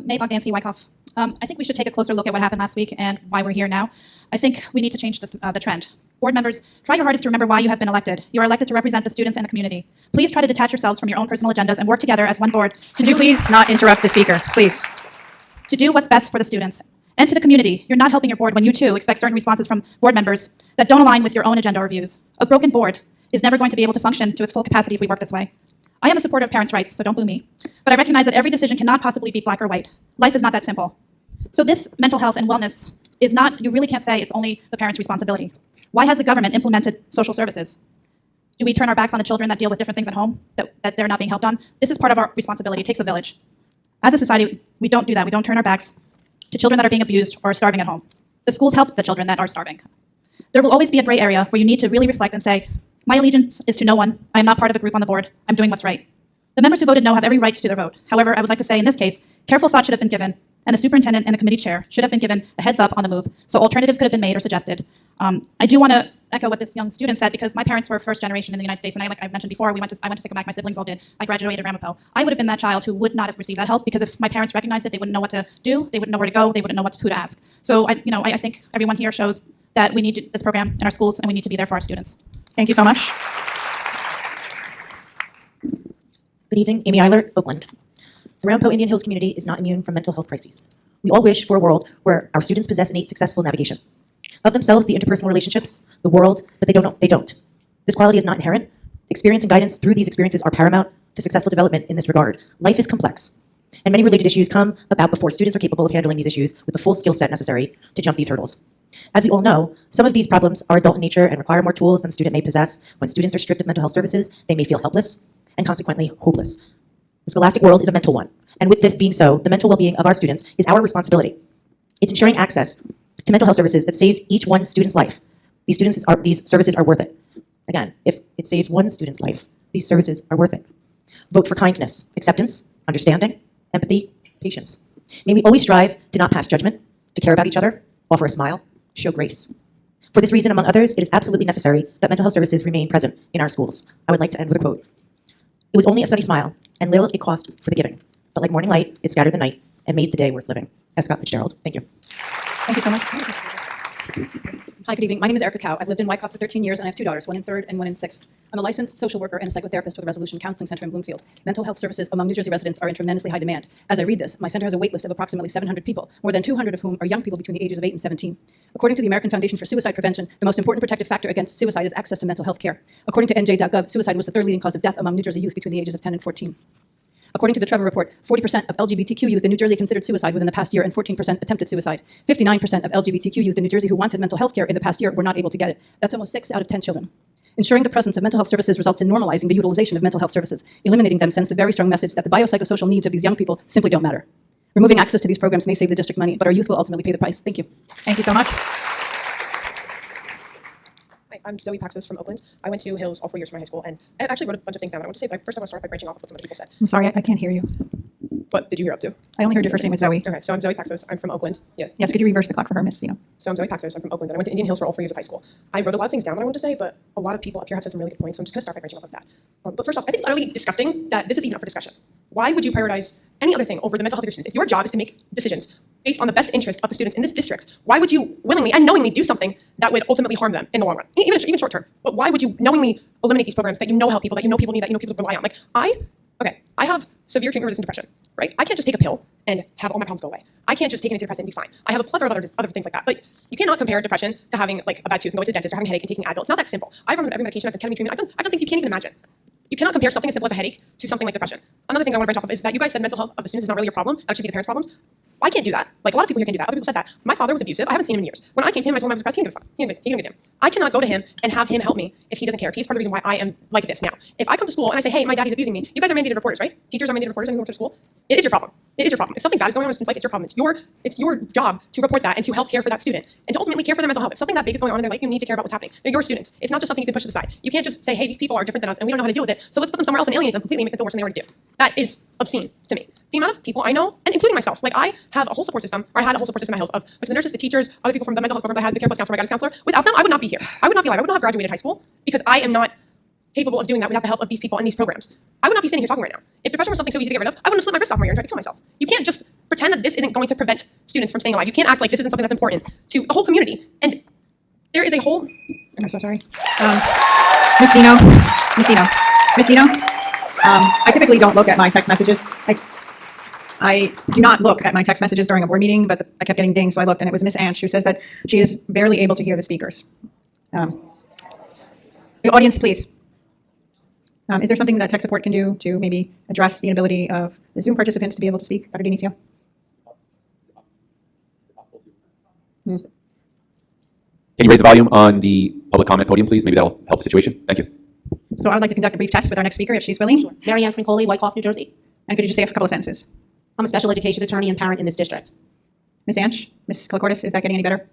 May Bogdansky, Wyckoff. I think we should take a closer look at what happened last week and why we're here now. I think we need to change the trend. Board members, try your hardest to remember why you have been elected. You are elected to represent the students and the community. Please try to detach yourselves from your own personal agendas and work together as one board to Could you please not interrupt the speaker, please? to do what's best for the students and to the community. You're not helping your board when you too expect certain responses from board members that don't align with your own agenda or views. A broken board is never going to be able to function to its full capacity if we work this way. I am a supporter of parents' rights, so don't boo me. But I recognize that every decision cannot possibly be black or white. Life is not that simple. So this mental health and wellness is not, you really can't say it's only the parents' responsibility. Why has the government implemented social services? Do we turn our backs on the children that deal with different things at home that they're not being helped on? This is part of our responsibility. It takes a village. As a society, we don't do that. We don't turn our backs to children that are being abused or starving at home. The schools help the children that are starving. There will always be a gray area where you need to really reflect and say, my allegiance is to no one. I am not part of a group on the board. I'm doing what's right. The members who voted no have every right to do their vote. However, I would like to say in this case, careful thought should have been given, and the superintendent and the committee chair should have been given a heads up on the move, so alternatives could have been made or suggested. I do want to echo what this young student said, because my parents were first generation in the United States, and like I've mentioned before, I went to Sycamore, my siblings all did. I graduated Ramapo. I would have been that child who would not have received that help, because if my parents recognized it, they wouldn't know what to do, they wouldn't know where to go, they wouldn't know who to ask. So I think everyone here shows that we need this program in our schools, and we need to be there for our students. Thank you so much. Good evening, Amy Eiler, Oakland. The Ramapo Indian Hills community is not immune from mental health crises. We all wish for a world where our students possess innate successful navigation of themselves, the interpersonal relationships, the world, but they don't. This quality is not inherent. Experience and guidance through these experiences are paramount to successful development in this regard. Life is complex, and many related issues come about before students are capable of handling these issues with the full skill set necessary to jump these hurdles. As we all know, some of these problems are adult in nature and require more tools than the student may possess. When students are stripped of mental health services, they may feel helpless and consequently hopeless. The scholastic world is a mental one, and with this being so, the mental well-being of our students is our responsibility. It's ensuring access to mental health services that saves each one student's life. These services are worth it. Again, if it saves one student's life, these services are worth it. Vote for kindness, acceptance, understanding, empathy, patience. May we always strive to not pass judgment, to care about each other, offer a smile, show grace. For this reason, among others, it is absolutely necessary that mental health services remain present in our schools. I would like to end with a quote. It was only a sunny smile, and little it cost for the giving. But like morning light, it scattered the night and made the day worth living. S. Scott Fitzgerald. Thank you. Thank you so much. Hi, good evening. My name is Erica Cow. I've lived in Wyckoff for 13 years, and I have two daughters, one in third and one in sixth. I'm a licensed social worker and a psychotherapist with a Resolution Counseling Center in Bloomfield. Mental health services among New Jersey residents are in tremendously high demand. As I read this, my center has a wait list of approximately 700 people, more than 200 of whom are young people between the ages of 8 and 17. According to the American Foundation for Suicide Prevention, the most important protective factor against suicide is access to mental health care. According to NJ.gov, suicide was the third leading cause of death among New Jersey youth between the ages of 10 and 14. According to the Trevor Report, 40% of LGBTQ youth in New Jersey considered suicide within the past year, and 14% attempted suicide. 59% of LGBTQ youth in New Jersey who wanted mental health care in the past year were not able to get it. That's almost 6 out of 10 children. Ensuring the presence of mental health services results in normalizing the utilization of mental health services. Eliminating them sends the very strong message that the biopsychosocial needs of these young people simply don't matter. Removing access to these programs may save the district money, but our youth will ultimately pay the price. Thank you. Thank you so much. Hi, I'm Zoe Paxos from Oakland. I went to Hills all 4 years from my high school, and I actually wrote a bunch of things down that I want to say, but first I want to start by branching off of what some of the people said. I'm sorry, I can't hear you. What did you hear up to? I only heard your first name was Zoe. Okay, so I'm Zoe Paxos. I'm from Oakland. Yeah. Yes, could you reverse the clock for her, Miss Zeno? So I'm Zoe Paxos. I'm from Oakland, and I went to Indian Hills for all 4 years of high school. I wrote a lot of things down that I wanted to say, but a lot of people up here have said some really good points, so I'm just going to start by branching off of that. But first off, I think it's utterly disgusting that this is even up for discussion. Why would you prioritize any other thing over the mental health of your students? If your job is to make decisions based on the best interest of the students in this district, why would you willingly and knowingly do something that would ultimately harm them in the long run, even short term? But why would you knowingly eliminate these programs that you know help people, that you know people need, that you know people rely on? Like I have severe treatment-resistant depression, right? I can't just take a pill and have all my problems go away. I can't just take an antidepressant and be fine. I have a plethora of other things like that. But you cannot compare depression to having like a bad tooth and going to the dentist or having a headache and taking Advil. It's not that simple. I've run every medication, I've done ketamine treatment, I've done things you can't even imagine. You cannot compare something as simple as a headache to something like depression. Another thing I want to branch off of is that you guys said mental health of the students is not really your problem. That should be the parents' problems. I can't do that. Like a lot of people here can do that. Other people said that. My father was abusive. I haven't seen him in years. When I came to him, I told him I was depressed. He didn't give a fuck. He didn't give a damn. I cannot go to him and have him help me if he doesn't care. If he's part of the reason why I am like this now. If I come to school and I say, hey, my daddy's abusing me, you guys are mandated reporters, right? Teachers are mandated reporters and you go to school. It is your problem. It is your problem. If something bad is going on in a student's life, it's your problem. It's your job to report that and to help care for that student and to ultimately care for their mental health. If something that big is going on in their life, you need to care about what's happening. They're your students. It's not just something you can push to the side. You can't just say, hey, these people are different than us and we don't know how to deal with it, so let's put them somewhere else and alienate them completely and make them feel worse than they already do. That is obscene to me. The amount of people I know, and including myself, like I have a whole support system, or I had a whole support system at Hills of the nurses, the teachers, other people from the mental health program I had, the Care Plus counselor, my guidance counselor. Without them, I would not be here. I would not be alive. I would not have graduated high school because I am not capable of doing that without the help of these people and these programs. I would not be sitting here talking right now. If depression was something so easy to get rid of, I wouldn't have slit my wrist sophomore year and tried to kill myself. You can't just pretend that this isn't going to prevent students from staying alive. You can't act like this isn't something that's important to the whole community. And there is a whole... I'm so sorry. Miss Zeno. I typically don't look at my text messages. I do not look at my text messages during a board meeting, but I kept getting dinged, so I looked, and it was Miss Ansh who says that she is barely able to hear the speakers. The audience, please. Is there something that tech support can do to maybe address the inability of the Zoom participants to be able to speak? Dr. Dionisio? Can you raise the volume on the public comment podium, please? Maybe that'll help the situation. Thank you. So I would like to conduct a brief test with our next speaker, if she's willing. Sure. Marianna, Wyckoff, New Jersey. And could you just say a couple of sentences? I'm a special education attorney and parent in this district. Miss Ansh, Miss Koulikourdis, is that getting any better?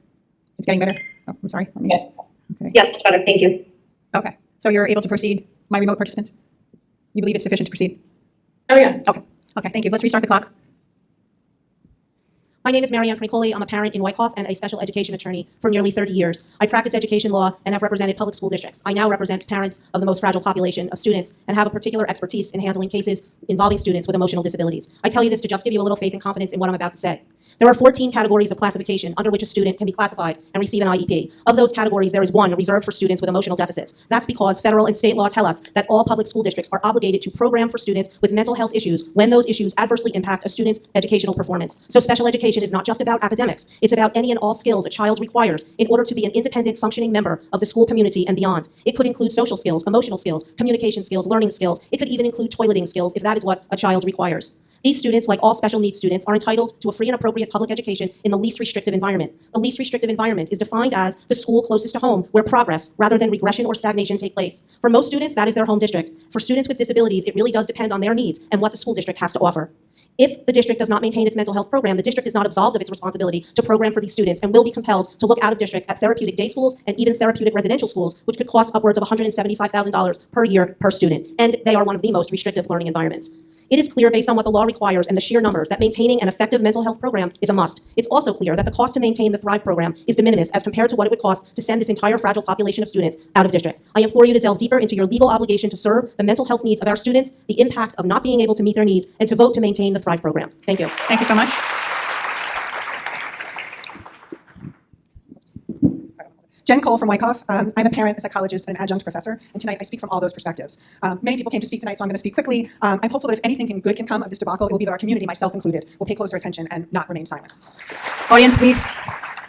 It's getting better? Oh, I'm sorry. Let me Yes. Okay. Yes, much better. Thank you. Okay. So you're able to proceed, my remote participants? You believe it's sufficient to proceed? Oh, yeah. Okay. Okay, thank you. Let's restart the clock. My name is Marianna. I'm a parent in Wyckoff and a special education attorney for nearly 30 years. I practice education law and have represented public school districts. I now represent parents of the most fragile population of students and have a particular expertise in handling cases involving students with emotional disabilities. I tell you this to just give you a little faith and confidence in what I'm about to say. There are 14 categories of classification under which a student can be classified and receive an IEP. Of those categories, there is one reserved for students with emotional deficits. That's because federal and state law tell us that all public school districts are obligated to program for students with mental health issues when those issues adversely impact a student's educational performance. So special education is not just about academics. It's about any and all skills a child requires in order to be an independent, functioning member of the school community and beyond. It could include social skills, emotional skills, communication skills, learning skills. It could even include toileting skills if that is what a child requires. These students, like all special needs students, are entitled to a free and appropriate public education in the least restrictive environment. The least restrictive environment is defined as the school closest to home, where progress, rather than regression or stagnation, take place. For most students, that is their home district. For students with disabilities, it really does depend on their needs and what the school district has to offer. If the district does not maintain its mental health program, the district is not absolved of its responsibility to program for these students and will be compelled to look out of districts at therapeutic day schools and even therapeutic residential schools, which could cost upwards of $175,000 per year per student. And they are one of the most restrictive learning environments. It is clear based on what the law requires and the sheer numbers that maintaining an effective mental health program is a must. It's also clear that the cost to maintain the Thrive program is de minimis as compared to what it would cost to send this entire fragile population of students out of district. I implore you to delve deeper into your legal obligation to serve the mental health needs of our students, the impact of not being able to meet their needs, and to vote to maintain the Thrive program. Thank you. Thank you so much. Jen Cole from Wyckoff. I'm a parent, a psychologist, and an adjunct professor, and tonight I speak from all those perspectives. Many people came to speak tonight, so I'm going to speak quickly. I'm hopeful that if anything good can come of this debacle, it will be that our community, myself included, will pay closer attention and not remain silent. Audience, please.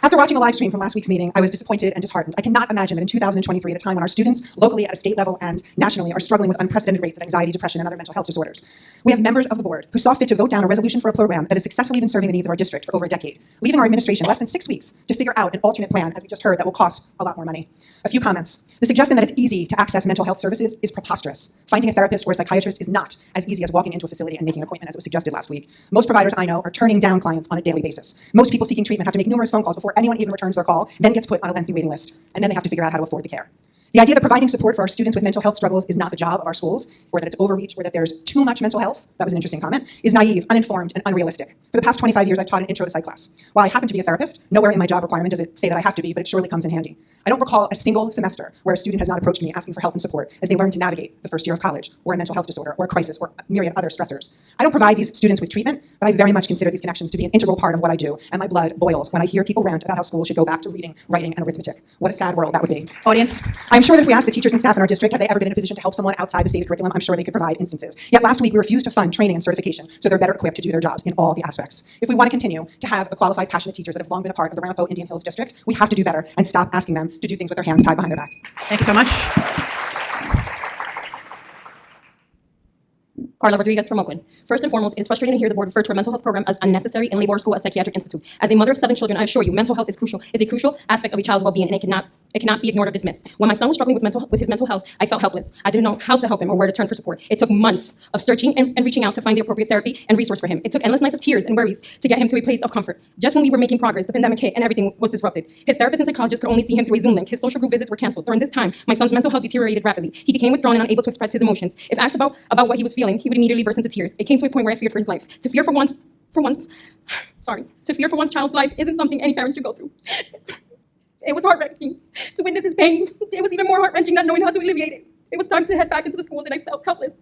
After watching a live stream from last week's meeting, I was disappointed and disheartened. I cannot imagine that in 2023, at a time when our students, locally at a state level and nationally, are struggling with unprecedented rates of anxiety, depression, and other mental health disorders. We have members of the board who saw fit to vote down a resolution for a program that has successfully been serving the needs of our district for over a decade, leaving our administration less than 6 weeks to figure out an alternate plan, as we just heard, that will cost a lot more money. A few comments. The suggestion that it's easy to access mental health services is preposterous. Finding a therapist or a psychiatrist is not as easy as walking into a facility and making an appointment, as was suggested last week. Most providers I know are turning down clients on a daily basis. Most people seeking treatment have to make numerous phone calls before anyone even returns their call, then gets put on a lengthy waiting list, and then they have to figure out how to afford the care. The idea that providing support for our students with mental health struggles is not the job of our schools, or that it's overreach, or that there's too much mental health, that was an interesting comment, is naive, uninformed, and unrealistic. For the past 25 years, I've taught an intro to psych class. While I happen to be a therapist, nowhere in my job requirement does it say that I have to be, but it surely comes in handy. I don't recall a single semester where a student has not approached me asking for help and support as they learn to navigate the first year of college, or a mental health disorder, or a crisis, or a myriad other stressors. I don't provide these students with treatment, but I very much consider these connections to be an integral part of what I do, and my blood boils when I hear people rant about how schools should go back to reading, writing, and arithmetic. What a sad world that would be. Audience. I'm sure that if we ask the teachers and staff in our district, have they ever been in a position to help someone outside the stated curriculum, I'm sure they could provide instances. Yet last week we refused to fund training and certification so they're better equipped to do their jobs in all the aspects. If we want to continue to have the qualified, passionate teachers that have long been a part of the Ramapo Indian Hills district, we have to do better and stop asking them to do things with their hands tied behind their backs. Thank you so much. Carla Rodriguez from Oakland. First and foremost, it is frustrating to hear the board refer to a mental health program as unnecessary and label our school as psychiatric institute. As a mother of 7 children, I assure you, mental health is a crucial aspect of a child's well-being, and it cannot be ignored or dismissed. When my son was struggling with his mental health, I felt helpless. I didn't know how to help him or where to turn for support. It took months of searching and reaching out to find the appropriate therapy and resource for him. It took endless nights of tears and worries to get him to a place of comfort. Just when we were making progress, the pandemic hit and everything was disrupted. His therapist and psychologist could only see him through a Zoom link. His social group visits were canceled. During this time, my son's mental health deteriorated rapidly. He became withdrawn and unable to express his emotions. If asked about what he was feeling, he would immediately burst into tears. It came to a point where I feared for his life. To fear for one's child's life isn't something any parent should go through. It was heart-wrenching to witness his pain. It was even more heart-wrenching not knowing how to alleviate it. It was time to head back into the schools and I felt helpless.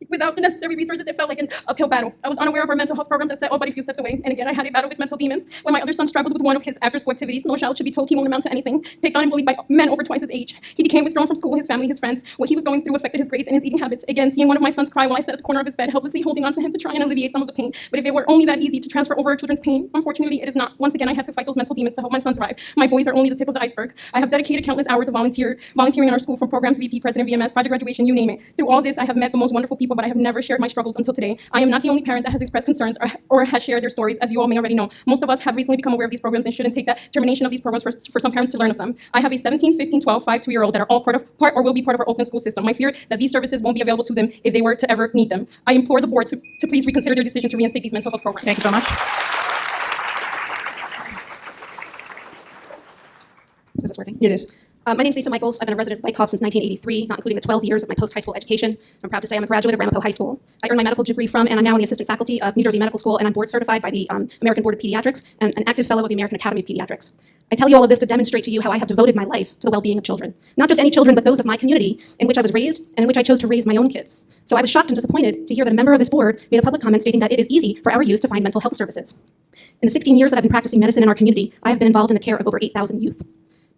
Without the necessary resources, it felt like an uphill battle. I was unaware of our mental health program that set all but a few steps away. And again, I had a battle with mental demons. When my other son struggled with one of his after-school activities, no child should be told he won't amount to anything. Picked on and bullied by men over twice his age. He became withdrawn from school, his family, his friends. What he was going through affected his grades and his eating habits. Again, seeing one of my sons cry while I sat at the corner of his bed, helplessly holding on to him to try and alleviate some of the pain. But if it were only that easy to transfer over our children's pain, unfortunately, it is not. Once again, I had to fight those mental demons to help my son thrive. My boys are only the tip of the iceberg. I have dedicated countless hours of volunteering in our school, from programs, VP, president, VMS, project graduation, you name it. Through all this, I have met the most wonderful people, but I have never shared my struggles until today. I am not the only parent that has expressed concerns or has shared their stories, as you all may already know. Most of us have recently become aware of these programs and shouldn't take that termination of these programs for some parents to learn of them. I have a 17, 15, 12, 5, 2-year-old that are all part or will be part of our Oakland school system. My fear that these services won't be available to them if they were to ever need them. I implore the board to please reconsider their decision to reinstate these mental health programs. Thank you so much. Is this working? It is. My name is Lisa Michaels. I've been a resident of Wyckoff since 1983, not including the 12 years of my post-high school education. I'm proud to say I'm a graduate of Ramapo High School. I earned my medical degree from, and I'm now in the assistant faculty of New Jersey Medical School, and I'm board certified by the American Board of Pediatrics and an active fellow of the American Academy of Pediatrics. I tell you all of this to demonstrate to you how I have devoted my life to the well-being of children. Not just any children, but those of my community in which I was raised and in which I chose to raise my own kids. So I was shocked and disappointed to hear that a member of this board made a public comment stating that it is easy for our youth to find mental health services. In the 16 years that I've been practicing medicine in our community, I have been involved in the care of over 8,000 youth.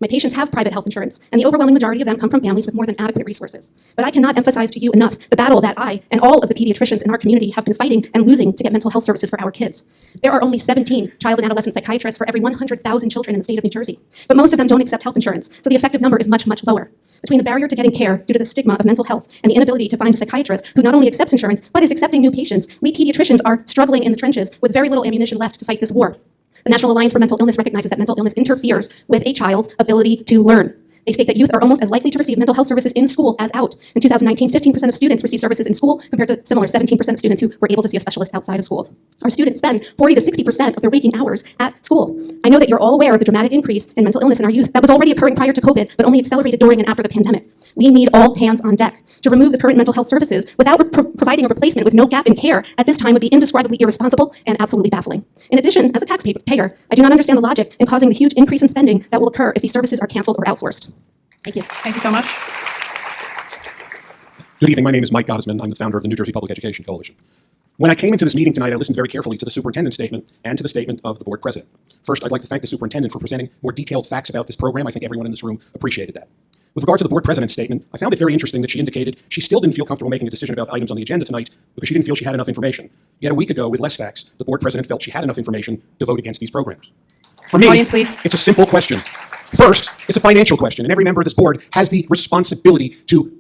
My patients have private health insurance, and the overwhelming majority of them come from families with more than adequate resources. But I cannot emphasize to you enough the battle that I and all of the pediatricians in our community have been fighting and losing to get mental health services for our kids. There are only 17 child and adolescent psychiatrists for every 100,000 children in the state of New Jersey, but most of them don't accept health insurance, so the effective number is much, much lower. Between the barrier to getting care due to the stigma of mental health and the inability to find a psychiatrist who not only accepts insurance, but is accepting new patients, we pediatricians are struggling in the trenches with very little ammunition left to fight this war. The National Alliance for Mental Illness recognizes that mental illness interferes with a child's ability to learn. They state that youth are almost as likely to receive mental health services in school as out. In 2019, 15% of students received services in school compared to similar 17% of students who were able to see a specialist outside of school. Our students spend 40 to 60% of their waking hours at school. I know that you're all aware of the dramatic increase in mental illness in our youth that was already occurring prior to COVID, but only accelerated during and after the pandemic. We need all hands on deck. To remove the current mental health services without providing a replacement with no gap in care at this time would be indescribably irresponsible and absolutely baffling. In addition, as a taxpayer, I do not understand the logic in causing the huge increase in spending that will occur if these services are canceled or outsourced. Thank you. Thank you so much. Good evening. My name is Mike Gottesman. I'm the founder of the New Jersey Public Education Coalition. When I came into this meeting tonight, I listened very carefully to the superintendent's statement and to the statement of the board president. First, I'd like to thank the superintendent for presenting more detailed facts about this program. I think everyone in this room appreciated that. With regard to the board president's statement, I found it very interesting that she indicated she still didn't feel comfortable making a decision about items on the agenda tonight because she didn't feel she had enough information. Yet a week ago, with less facts, the board president felt she had enough information to vote against these programs. For me, Audience, please. It's a simple question. First, it's a financial question, and every member of this board has the responsibility to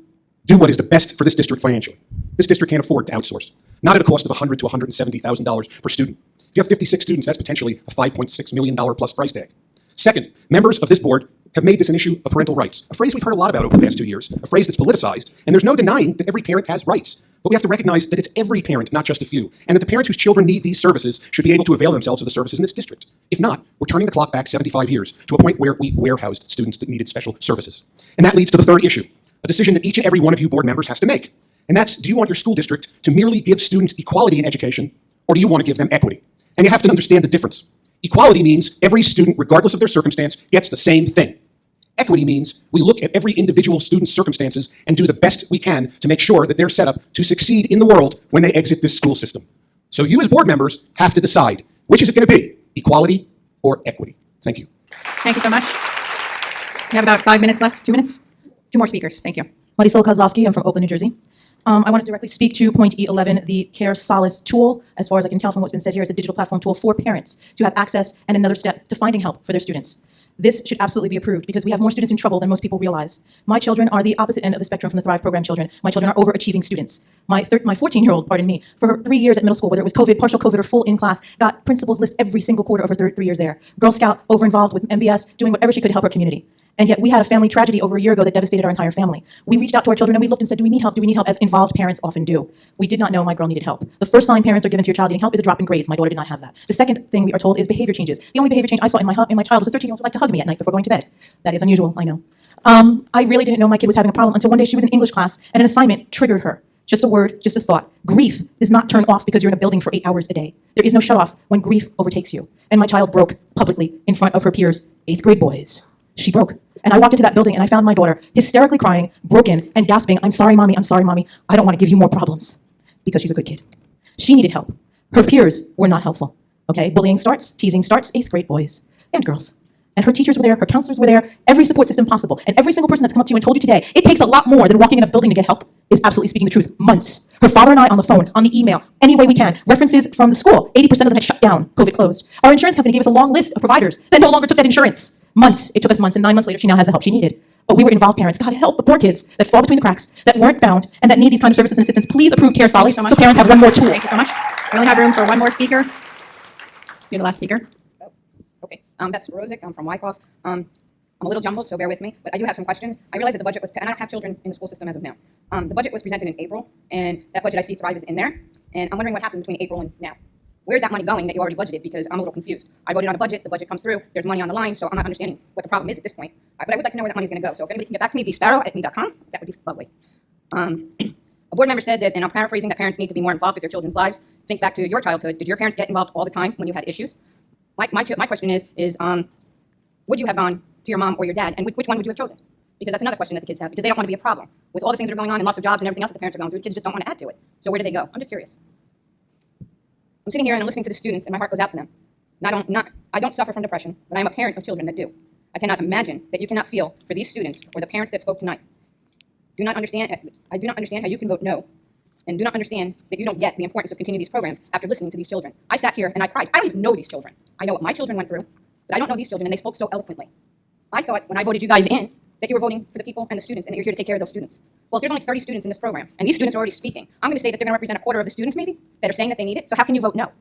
Do what is the best for this district financially. This district can't afford to outsource, not at a cost of $100,000 to $170,000 per student. If you have 56 students, that's potentially a $5.6 million plus price tag. Second, members of this board have made this an issue of parental rights, a phrase we've heard a lot about over the past 2 years, a phrase that's politicized, and there's no denying that every parent has rights. But we have to recognize that it's every parent, not just a few, and that the parents whose children need these services should be able to avail themselves of the services in this district. If not, we're turning the clock back 75 years to a point where we warehoused students that needed special services. And that leads to the third issue, a decision that each and every one of you board members has to make. And that's, do you want your school district to merely give students equality in education, or do you want to give them equity? And you have to understand the difference. Equality means every student, regardless of their circumstance, gets the same thing. Equity means we look at every individual student's circumstances and do the best we can to make sure that they're set up to succeed in the world when they exit this school system. So you as board members have to decide, which is it going to be, equality or equity? Thank you. Thank you so much. We have about 5 minutes left, 2 minutes. 2 more speakers, thank you. Marisol Kozlowski, I'm from Oakland, New Jersey. I want to directly speak to point E11, the Care Solace tool. As far as I can tell from what's been said here, it's a digital platform tool for parents to have access and another step to finding help for their students. This should absolutely be approved because we have more students in trouble than most people realize. My children are the opposite end of the spectrum from the Thrive program children. My children are overachieving students. My 14-year-old, for her 3 years at middle school, whether it was COVID, partial COVID, or full in class, got principal's list every single quarter of her 3 years there. Girl Scout, over-involved with MBS, doing whatever she could to help her community. And yet we had a family tragedy over a year ago that devastated our entire family. We reached out to our children and we looked and said, do we need help? Do we need help? As involved parents often do. We did not know my girl needed help. The first sign parents are given to your child needing help is a drop in grades. My daughter did not have that. The second thing we are told is behavior changes. The only behavior change I saw in my child was a 13-year-old who liked to hug me at night before going to bed. That is unusual, I know. I really didn't know my kid was having a problem until one day she was in English class and an assignment triggered her. Just a word, just a thought. Grief does not turn off because you're in a building for 8 hours a day. There is no shut off when grief overtakes you. And my child broke publicly in front of her peers, 8th grade boys. She broke. And I walked into that building and I found my daughter hysterically crying, broken, and gasping, I'm sorry, mommy, I don't want to give you more problems. Because she's a good kid. She needed help. Her peers were not helpful. Okay? Bullying starts, teasing starts, 8th grade boys and girls. And her teachers were there, her counselors were there, every support system possible. And every single person that's come up to you and told you today, it takes a lot more than walking in a building to get help, is absolutely speaking the truth. Months. Her father and I on the phone, on the email, any way we can. References from the school. 80% of them had shut down. COVID closed. Our insurance company gave us a long list of providers that no longer took that insurance. Months. It took us months, and 9 months later, she now has the help she needed. But we were involved parents. God help the poor kids that fall between the cracks, that weren't found, and that need these kind of services and assistance. Please approve Care Solace so parents have one more tool. Thank you so much. We only have room for one more speaker. You're the last speaker. Okay, that's Rosick. I'm from Wyckoff. I'm a little jumbled, so bear with me, but I do have some questions. I realize that the budget was, and I don't have children in the school system as of now. The budget was presented in April, and that budget I see Thrive is in there, and I'm wondering what happened between April and now. Where's that money going that you already budgeted? Because I'm a little confused. I voted on a budget, the budget comes through, there's money on the line, so I'm not understanding what the problem is at this point. But I would like to know where that money's gonna go. So if anybody can get back to me, bsparrow@me.com, that would be lovely. A board member said that, and I'm paraphrasing, that parents need to be more involved with their children's lives. Think back to your childhood. Did your parents get involved all the time when you had issues? My question is would you have gone to your mom or your dad, and which one would you have chosen? Because that's another question that the kids have, because they don't want to be a problem. With all the things that are going on and loss of jobs and everything else that the parents are going through, the kids just don't want to add to it. So where do they go? I'm just curious. I'm sitting here and I'm listening to the students, and my heart goes out to them. I don't suffer from depression, but I'm a parent of children that do. I cannot imagine that you cannot feel for these students or the parents that spoke tonight. I do not understand how you can vote no, and do not understand that you don't get the importance of continuing these programs after listening to these children. I sat here and I cried. I don't even know these children. I know what my children went through, but I don't know these children, and they spoke so eloquently. I thought when I voted you guys in that you were voting for the people and the students, and that you're here to take care of those students. Well, if there's only 30 students in this program, and these students are already speaking, I'm going to say that they're going to represent a quarter of the students, maybe, that are saying that they need it. So how can you vote no?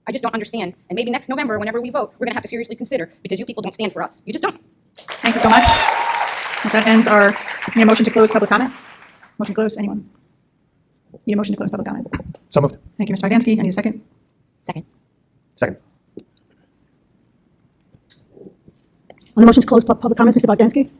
I just don't understand. And maybe next November, whenever we vote, we're going to have to seriously consider, because you people don't stand for us. You just don't. Thank you so much. That ends our need a motion to close public comment. Motion to close. Anyone? Need a motion to close public comment. So moved. Thank you, Mr. Bogdansky. I need a second. Second. Second. On the motion to close public comments, Mr. Bogdansky?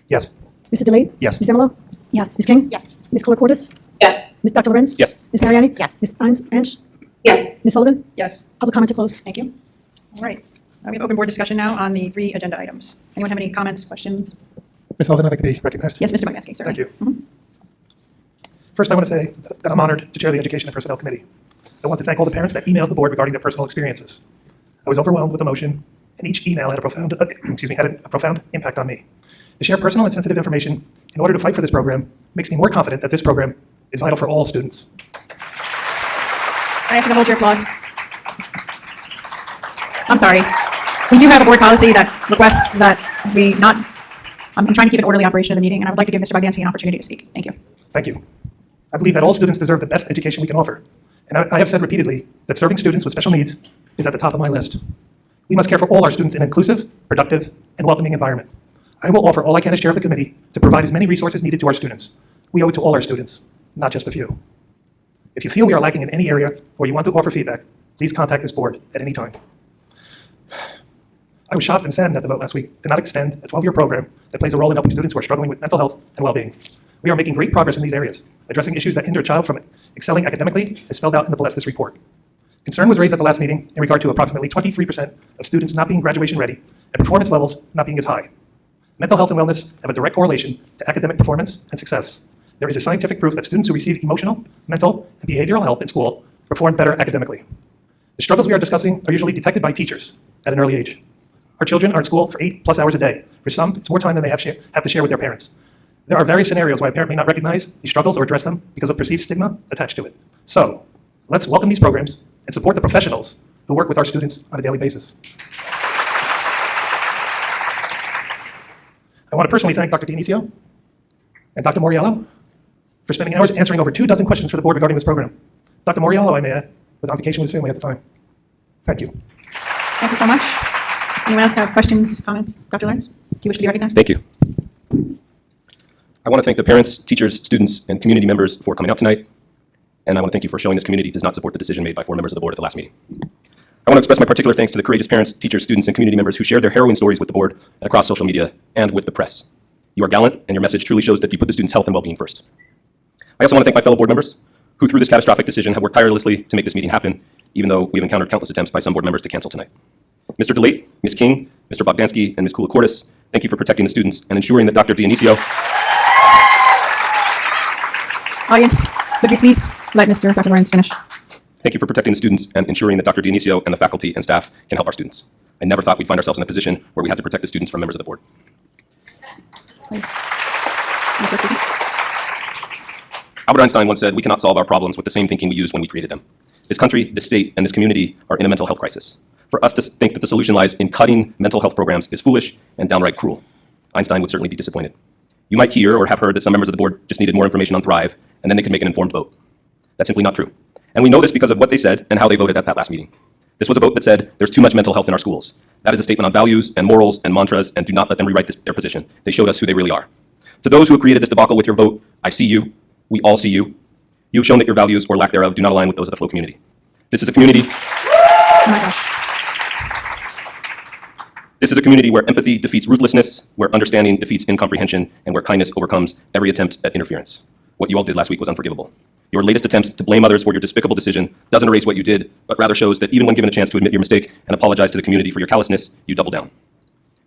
Yes. Mr. DeLaite? Yes. Ms. Emmolo? Yes. Ms. King? Yes. Ms. Koulikourdis? Yes. Ms. Dr. Lorenz? Yes. Ms. Mariani? Yes. Ms. Ansh? Yes. Ms. Sullivan? Yes. Public comments are closed. Thank you. All right. We have open board discussion now on the 3 agenda items. Anyone have any comments, questions? Ms. Sullivan, I'd like to be recognized. Yes, Mr. Bogdansky, sorry. Thank you. First, I want to say that I'm honored to chair the Education and Personnel Committee. I want to thank all the parents that emailed the board regarding their personal experiences. I was overwhelmed with emotion, and each email had a profound impact on me. To share personal and sensitive information in order to fight for this program makes me more confident that this program is vital for all students. I ask you to hold your applause. I'm sorry. We do have a board policy that requests that we not I'm trying to keep an orderly operation of the meeting, and I would like to give Mr. Bogdansky an opportunity to speak. Thank you. Thank you. I believe that all students deserve the best education we can offer. And I have said repeatedly that serving students with special needs is at the top of my list. We must care for all our students in an inclusive, productive, and welcoming environment. I will offer all I can as chair of the committee to provide as many resources needed to our students. We owe it to all our students, not just a few. If you feel we are lacking in any area or you want to offer feedback, please contact this board at any time. I was shocked and saddened that the vote last week did not extend a 12-year program that plays a role in helping students who are struggling with mental health and well-being. We are making great progress in these areas, addressing issues that hinder a child from excelling academically, as spelled out in the Bogdansky report. Concern was raised at the last meeting in regard to approximately 23% of students not being graduation ready and performance levels not being as high. Mental health and wellness have a direct correlation to academic performance and success. There is a scientific proof that students who receive emotional, mental, and behavioral help in school perform better academically. The struggles we are discussing are usually detected by teachers at an early age. Our children are in school for 8+ hours a day. For some, it's more time than they have to share with their parents. There are various scenarios why a parent may not recognize these struggles or address them because of perceived stigma attached to it. So, let's welcome these programs and support the professionals who work with our students on a daily basis. I want to personally thank Dr. Dionisio and Dr. Moriello for spending hours answering over 24 questions for the board regarding this program. Dr. Moriello, I may add, was on vacation with his family at the time. Thank you. Thank you so much. Anyone else have questions, comments? Dr. Lorenz, do you wish to be recognized? Thank you. I want to thank the parents, teachers, students, and community members for coming out tonight. And I want to thank you for showing this community does not support the decision made by 4 members of the board at the last meeting. I want to express my particular thanks to the courageous parents, teachers, students, and community members who shared their harrowing stories with the board and across social media and with the press. You are gallant, and your message truly shows that you put the students' health and well-being first. I also want to thank my fellow board members who, through this catastrophic decision, have worked tirelessly to make this meeting happen, even though we've encountered countless attempts by some board members to cancel tonight. Mr. DeLaite, Ms. King, Mr. Bogdansky, and Ms. Koulikourdis, thank you for protecting the students and ensuring that Dr. Dionisio. Audience, would you please let Dr. Lorenz finish? Thank you for protecting the students and ensuring that Dr. Dionisio and the faculty and staff can help our students. I never thought we'd find ourselves in a position where we had to protect the students from members of the board. Albert Einstein once said, "We cannot solve our problems with the same thinking we used when we created them." This country, this state, and this community are in a mental health crisis. For us to think that the solution lies in cutting mental health programs is foolish and downright cruel. Einstein would certainly be disappointed. You might hear or have heard that some members of the board just needed more information on Thrive, and then they could make an informed vote. That's simply not true. And we know this because of what they said and how they voted at that last meeting. This was a vote that said, there's too much mental health in our schools. That is a statement on values and morals and mantras, and do not let them rewrite their position. They showed us who they really are. To those who have created this debacle with your vote, I see you. We all see you. You have shown that your values or lack thereof do not align with those of the Flow community. This is a community. Oh my gosh. This is a community where empathy defeats ruthlessness, where understanding defeats incomprehension, and where kindness overcomes every attempt at interference. What you all did last week was unforgivable. Your latest attempts to blame others for your despicable decision doesn't erase what you did, but rather shows that even when given a chance to admit your mistake and apologize to the community for your callousness, you double down.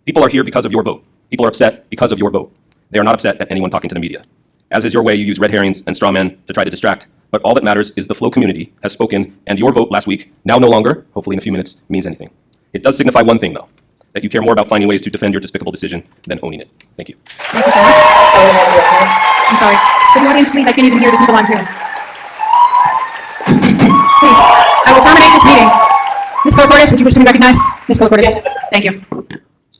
People are here because of your vote. People are upset because of your vote. They are not upset at anyone talking to the media. As is your way, you use red herrings and straw men to try to distract, but all that matters is the Flow community has spoken, and your vote last week, now no longer, hopefully in a few minutes, means anything. It does signify one thing, though, that you care more about finding ways to defend your despicable decision than owning it. Thank you. Thank you so much. I'm sorry. For the audience, please, I can't even hear the people on Zoom. Please, I will terminate this meeting. Ms. Koulikourdis, would you wish to be recognized? Ms. Koulikourdis, Yes. thank you.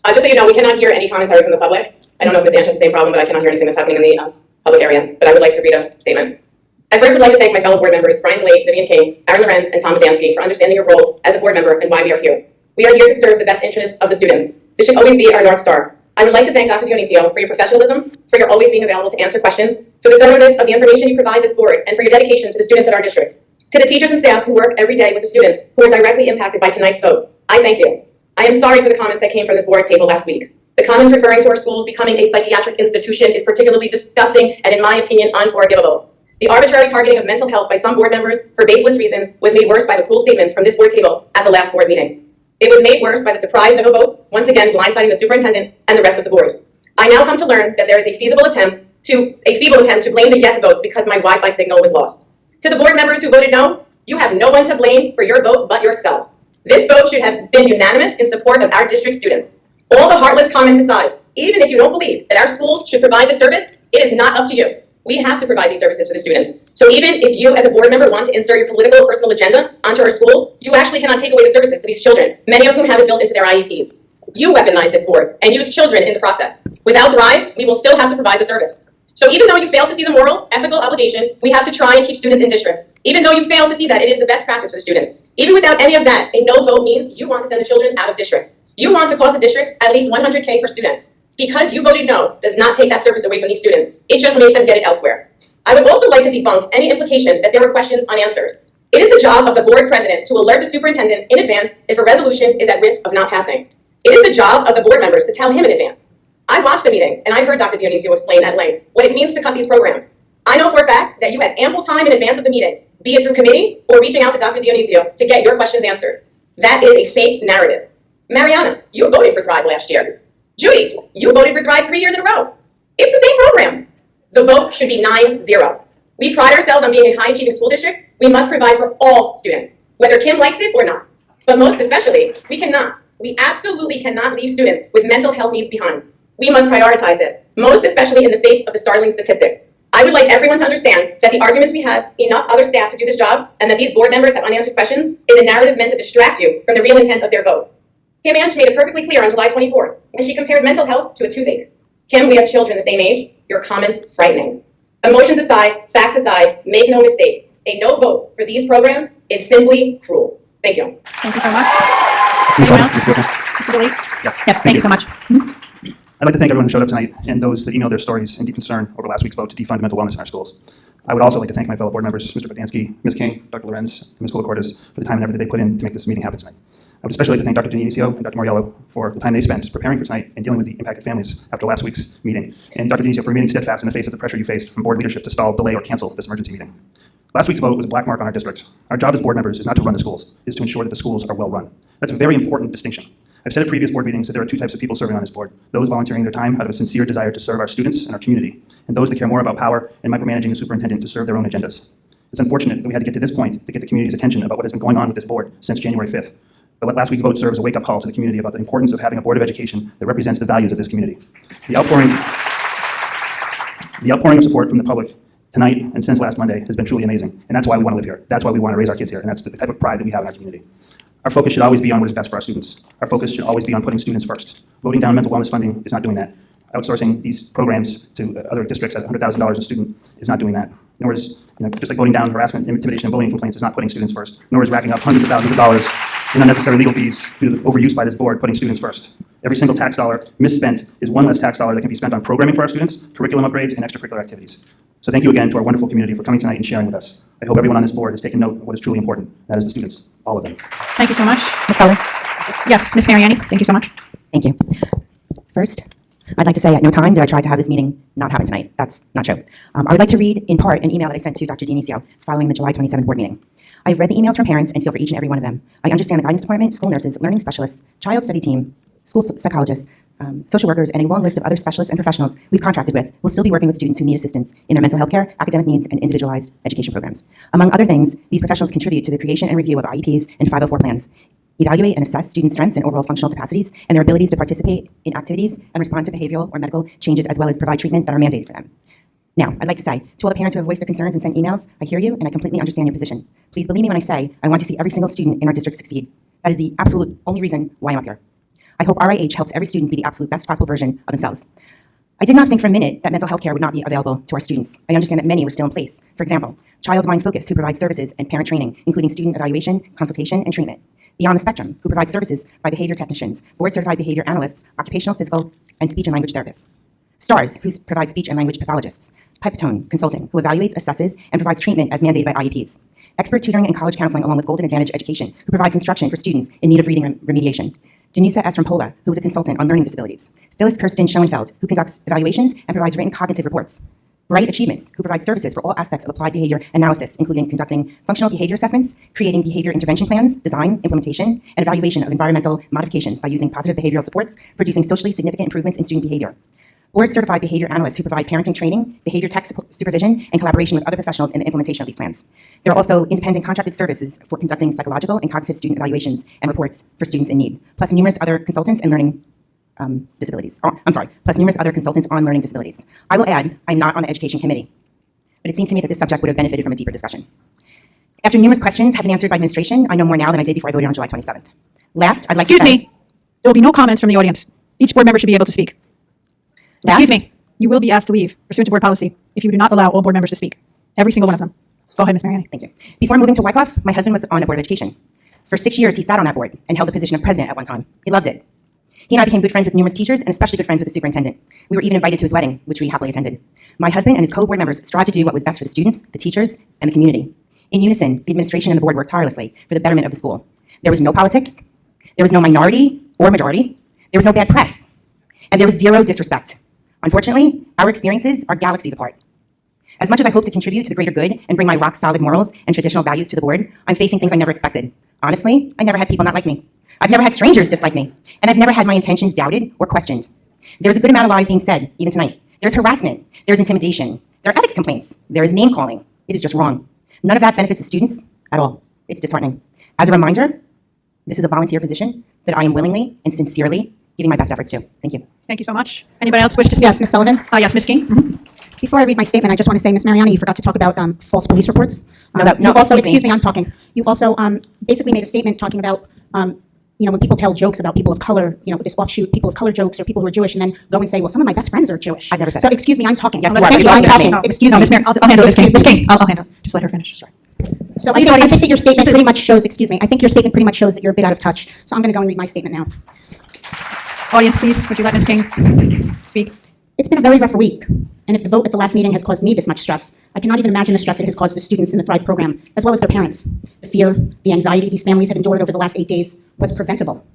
Just so you know, we cannot hear any commentary from the public. I don't know if Ms. Ansh has the same problem, but I cannot hear anything that's happening in the public area. But I would like to read a statement. I first would like to thank my fellow board members, Brian DeLaite, Vivian King, Aaron Lorenz, and Tom Bogdansky, for understanding your role as a board member and why we are here. We are here to serve the best interests of the students. This should always be our North Star. I would like to thank Dr. Dionisio for your professionalism, for your always being available to answer questions, for the thoroughness of the information you provide this board, and for your dedication to the students of our district. To the teachers and staff who work every day with the students who are directly impacted by tonight's vote, I thank you. I am sorry for the comments that came from this board table last week. The comments referring to our schools becoming a psychiatric institution is particularly disgusting and, in my opinion, unforgivable. The arbitrary targeting of mental health by some board members for baseless reasons was made worse by the cruel statements from this board table at the last board meeting. It was made worse by the surprise no votes, once again blindsiding the superintendent and the rest of the board. I now come to learn that there is a feeble attempt to blame the yes votes because my Wi-Fi signal was lost. To the board members who voted no, you have no one to blame for your vote but yourselves. This vote should have been unanimous in support of our district students. All the heartless comments aside, even if you don't believe that our schools should provide the service, it is not up to you. We have to provide these services for the students. So even if you as a board member want to insert your political or personal agenda onto our schools, you actually cannot take away the services to these children, many of whom have it built into their IEPs. You weaponize this board and use children in the process. Without Thrive, we will still have to provide the service. So even though you fail to see the moral, ethical obligation, we have to try and keep students in district. Even though you fail to see that it is the best practice for the students. Even without any of that, a no vote means you want to send the children out of district. You want to cost the district at least $100K per student. Because you voted no does not take that service away from these students. It just makes them get it elsewhere. I would also like to debunk any implication that there were questions unanswered. It is the job of the board president to alert the superintendent in advance if a resolution is at risk of not passing. It is the job of the board members to tell him in advance. I watched the meeting, and I heard Dr. Dionisio explain at length what it means to cut these programs. I know for a fact that you had ample time in advance of the meeting, be it through committee or reaching out to Dr. Dionisio to get your questions answered. That is a fake narrative. Marianna, you voted for Thrive last year. Judy, you voted for Thrive 3 years in a row. It's the same program. The vote should be 9-0. We pride ourselves on being a high-achieving school district. We must provide for all students, whether Kim likes it or not. But most especially, we absolutely cannot leave students with mental health needs behind. We must prioritize this, most especially in the face of the startling statistics. I would like everyone to understand that the arguments we have enough other staff to do this job and that these board members have unanswered questions is a narrative meant to distract you from the real intent of their vote. Kim Ansh made it perfectly clear on July 24th when she compared mental health to a toothache. Kim, we have children the same age. Your comments frightening. Emotions aside, facts aside, make no mistake. A no vote for these programs is simply cruel. Thank you. Thank you so much. Anyone else? Mr. DeLaite? Yes, thank you so much. I'd like to thank everyone who showed up tonight and those that emailed their stories and deep concern over last week's vote to defund mental wellness in our schools. I would also like to thank my fellow board members, Mr. Bogdansky, Ms. King, Dr. Lorenz, and Ms. Koulikourdis for the time and effort that they put in to make this meeting happen tonight. I would especially like to thank Dr. Dionisio and Dr. Mariello for the time they spent preparing for tonight and dealing with the impacted families after last week's meeting, and Dr. Dionisio for remaining steadfast in the face of the pressure you faced from board leadership to stall, delay, or cancel this emergency meeting. Last week's vote was a black mark on our district. Our job as board members is not to run the schools, it is to ensure that the schools are well run. That's a very important distinction. I've said at previous board meetings that there are two types of people serving on this board, those volunteering their time out of a sincere desire to serve our students and our community, and those that care more about power and micromanaging the superintendent to serve their own agendas. It's unfortunate that we had to get to this point to get the community's attention about what has been going on with this board since January 5th. But last week's vote serves as a wake-up call to the community about the importance of having a board of education that represents the values of this community. The outpouring of support from the public tonight and since last Monday has been truly amazing, and that's why we want to live here. That's why we want to raise our kids here, and that's the type of pride that we have in our community. Our focus should always be on what is best for our students. Our focus should always be on putting students first. Voting down mental wellness funding is not doing that. Outsourcing these programs to other districts at $100,000 a student is not doing that. Nor is, just like voting down harassment, intimidation, and bullying complaints is not putting students first. Nor is racking up hundreds of thousands of dollars in unnecessary legal fees due to the overuse by this board putting students first. Every single tax dollar misspent is one less tax dollar that can be spent on programming for our students, curriculum upgrades, and extracurricular activities. So thank you again to our wonderful community for coming tonight and sharing with us. I hope everyone on this board has taken note of what is truly important. That is the students, all of them. Thank you so much. Ms. Sullivan? Yes, Ms. Mariani, thank you so much. Thank you. First, I'd like to say at no time did I try to have this meeting not happen tonight. That's not true. I would like to read in part an email that I sent to Dr. Dionisio following the July 27th board meeting. I've read the emails from parents and feel for each and every one of them. I understand the guidance department, school nurses, learning specialists, child study team, school psychologists, social workers, and a long list of other specialists and professionals we've contracted with will still be working with students who need assistance in their mental health care, academic needs, and individualized education programs. Among other things, these professionals contribute to the creation and review of IEPs and 504 plans, evaluate and assess student strengths and overall functional capacities, and their abilities to participate in activities and respond to behavioral or medical changes, as well as provide treatment that are mandated for them. Now, I'd like to say, to all the parents who have voiced their concerns and sent emails, I hear you and I completely understand your position. Please believe me when I say I want to see every single student in our district succeed. That is the absolute only reason why I'm up here. I hope RIH helps every student be the absolute best possible version of themselves. I did not think for a minute that mental health care would not be available to our students. I understand that many were still in place. For example, Child Mind Focus, who provides services and parent training, including student evaluation, consultation, and treatment. Beyond the Spectrum, who provides services by behavior technicians, board-certified behavior analysts, occupational, physical, and speech and language therapists. STARS, who provides speech and language pathologists. Pipetone Consulting, who evaluates, assesses, and provides treatment as mandated by IEPs. Expert Tutoring and College Counseling, along with Golden Advantage Education, who provides instruction for students in need of reading remediation. Denisa S. Rampola, who is a consultant on learning disabilities. Phyllis Kirsten Schoenfeld, who conducts evaluations and provides written cognitive reports. Bright Achievements, who provides services for all aspects of applied behavior analysis, including conducting functional behavior assessments, creating behavior intervention plans, design, implementation, and evaluation of environmental modifications by using positive behavioral supports, producing socially significant improvements in student behavior. Board-certified behavior analysts who provide parenting training, behavior tech supervision, and collaboration with other professionals in the implementation of these plans. There are also independent contracted services for conducting psychological and cognitive student evaluations and reports for students in need, plus numerous other consultants and learning disabilities. Plus numerous other consultants on learning disabilities. I will add, I'm not on the education committee, but it seems to me that this subject would have benefited from a deeper discussion. After numerous questions have been answered by administration, I know more now than I did before I voted on July 27th. Last, I'd like to say... There will be no comments from the audience. Each board member should be able to speak. Excuse me, you will be asked to leave pursuant to board policy if you do not allow all board members to speak. Every single one of them. Go ahead, Ms. Mariani. Thank you. Before moving to Wyckoff, my husband was on the Board of Education. For 6 years, he sat on that board and held the position of president at one time. He loved it. He and I became good friends with numerous teachers and especially good friends with the superintendent. We were even invited to his wedding, which we happily attended. My husband and his co-board members strived to do what was best for the students, the teachers, and the community. In unison, the administration and the board worked tirelessly for the betterment of the school. There was no politics, there was no minority or majority, there was no bad press, and there was zero disrespect. Unfortunately, our experiences are galaxies apart. As much as I hope to contribute to the greater good and bring my rock-solid morals and traditional values to the board, I'm facing things I never expected. Honestly, I never had people not like me. I've never had strangers dislike me, and I've never had my intentions doubted or questioned. There's a good amount of lies being said, even tonight. There's harassment, there's intimidation, there are ethics complaints, there is name-calling. It is just wrong. None of that benefits the students at all. It's disheartening. As a reminder, this is a volunteer position that I am willingly and sincerely giving my best efforts to. Thank you. Thank you so much. Anybody else wish to speak? Yes, Ms. Sullivan? Yes, Ms. King? Before I read my statement, I just want to say, Ms. Mariani, you forgot to talk about false police reports. No, You also, excuse me. excuse me, I'm talking. You also basically made a statement talking about, when people tell jokes about people of color, this offshoot people of color jokes or people who are Jewish, and then go and say, well, some of my best friends are Jewish. I've never said So, that. excuse me, I'm talking. Yes, So you are. thank You're I'm talking. talking. Excuse me. Ms. Mary, I'll handle this, Ms. King. I'll handle it. Just let her finish. So Please, I audience. think that your statement pretty much shows, excuse me, I think your statement pretty much shows that you're a bit out of touch. So I'm going to go and read my statement now. Audience, please, would you let Ms. King speak? It's been a very rough week, and if the vote at the last meeting has caused me this much stress, I cannot even imagine the stress it has caused the students in the Thrive program, as well as their parents. The fear, the anxiety these families have endured over the last 8 days was preventable.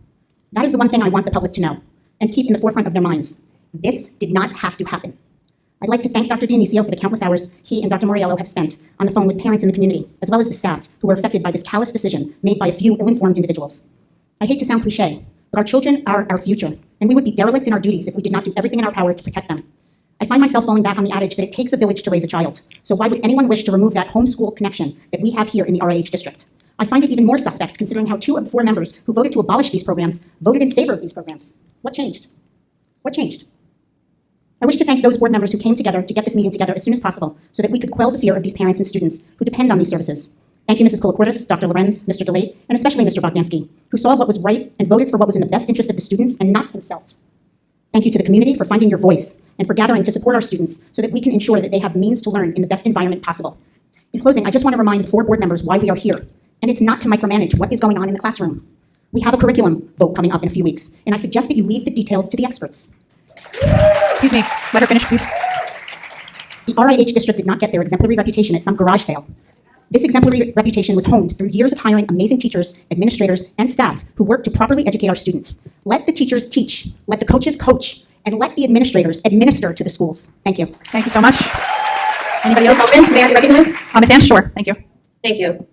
That is the one thing I want the public to know, and keep in the forefront of their minds. This did not have to happen. I'd like to thank Dr. Dionisio for the countless hours he and Dr. Moriello have spent on the phone with parents in the community, as well as the staff who were affected by this callous decision made by a few ill-informed individuals. I hate to sound cliche, but our children are our future, and we would be derelict in our duties if we did not do everything in our power to protect them. I find myself falling back on the adage that it takes a village to raise a child, so why would anyone wish to remove that homeschool connection that we have here in the RIH district? I find it even more suspect considering how 2 of the 4 members who voted to abolish these programs voted in favor of these programs. What changed? What changed? I wish to thank those board members who came together to get this meeting together as soon as possible so that we could quell the fear of these parents and students who depend on these services. Thank you, Mrs. Koulikourdis, Dr. Lorenz, Mr. DeLaite, and especially Mr. Bogdansky, who saw what was right and voted for what was in the best interest of the students and not himself. Thank you to the community for finding your voice and for gathering to support our students so that we can ensure that they have the means to learn in the best environment possible. In closing, I just want to remind the 4 board members why we are here, and it's not to micromanage what is going on in the classroom. We have a curriculum vote coming up in a few weeks, and I suggest that you leave the details to the experts. Excuse me, let her finish, please. The RIH district did not get their exemplary reputation at some garage sale. This exemplary reputation was honed through years of hiring amazing teachers, administrators, and staff who work to properly educate our students. Let the teachers teach, let the coaches coach, and let the administrators administer to the schools. Thank you. Thank you so much. Anybody else? Ms. Sullivan, may I be recognized? Ms. Ansh, sure, thank you. Thank you.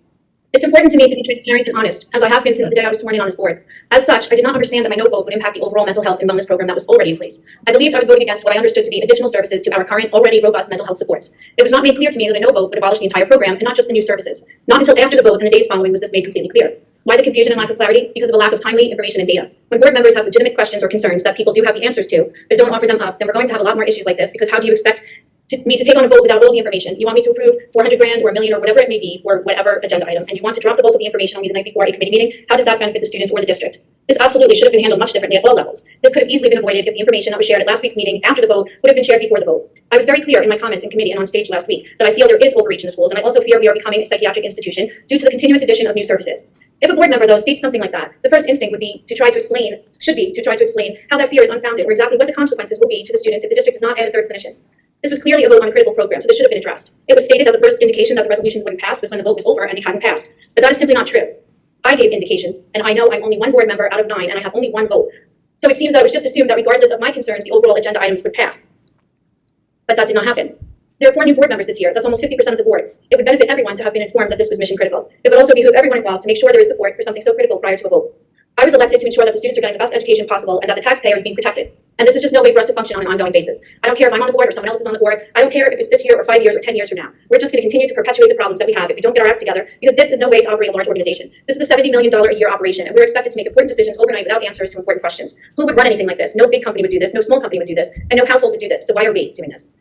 It's important to me to be transparent and honest, as I have been since the day I was sworn in on this board. As such, I did not understand that my no vote would impact the overall mental health and wellness program that was already in place. I believed I was voting against what I understood to be additional services to our current, already robust mental health supports. It was not made clear to me that a no vote would abolish the entire program and not just the new services. Not until after the vote and the days following was this made completely clear. Why the confusion and lack of clarity? Because of a lack of timely information and data. When board members have legitimate questions or concerns that people do have the answers to, but don't offer them up, then we're going to have a lot more issues like this, because how do you expect me to take on a vote without all the information? You want me to approve 400 grand or $1 million or whatever it may be for whatever agenda item, and you want to drop the bulk of the information on me the night before a committee meeting? How does that benefit the students or the district? This absolutely should have been handled much differently at all levels. This could have easily been avoided if the information that was shared at last week's meeting after the vote would have been shared before the vote. I was very clear in my comments in committee and on stage last week that I feel there is overreach in the schools, and I also fear we are becoming a psychiatric institution due to the continuous addition of new services. If a board member, though, states something like that, the first instinct should be to try to explain how that fear is unfounded or exactly what the consequences will be to the students if the district does not add a 3rd clinician. This was clearly a vote on a critical program, so this should have been addressed. It was stated that the first indication that the resolutions wouldn't pass was when the vote was over and they hadn't passed. But that is simply not true. I gave indications, and I know I'm only 1 board member out of 9, and I have only 1 vote. So it seems that it was just assumed that regardless of my concerns, the overall agenda items would pass. But that did not happen. There are 4 new board members this year. That's almost 50% of the board. It would benefit everyone to have been informed that this was mission critical. It would also behoove everyone involved to make sure there is support for something so critical prior to a vote. I was elected to ensure that the students are getting the best education possible and that the taxpayer is being protected. And this is just no way for us to function on an ongoing basis. I don't care if I'm on the board or someone else is on the board. I don't care if it's this year or 5 years or 10 years from now. We're just going to continue to perpetuate the problems that we have if we don't get our act together, because this is no way to operate a large organization. This is a $70 million a year operation, and we're expected to make important decisions overnight without answers to important questions. Who would run anything like this? No big company would do this, no small company would do this, and no household would do this. So why are we doing this?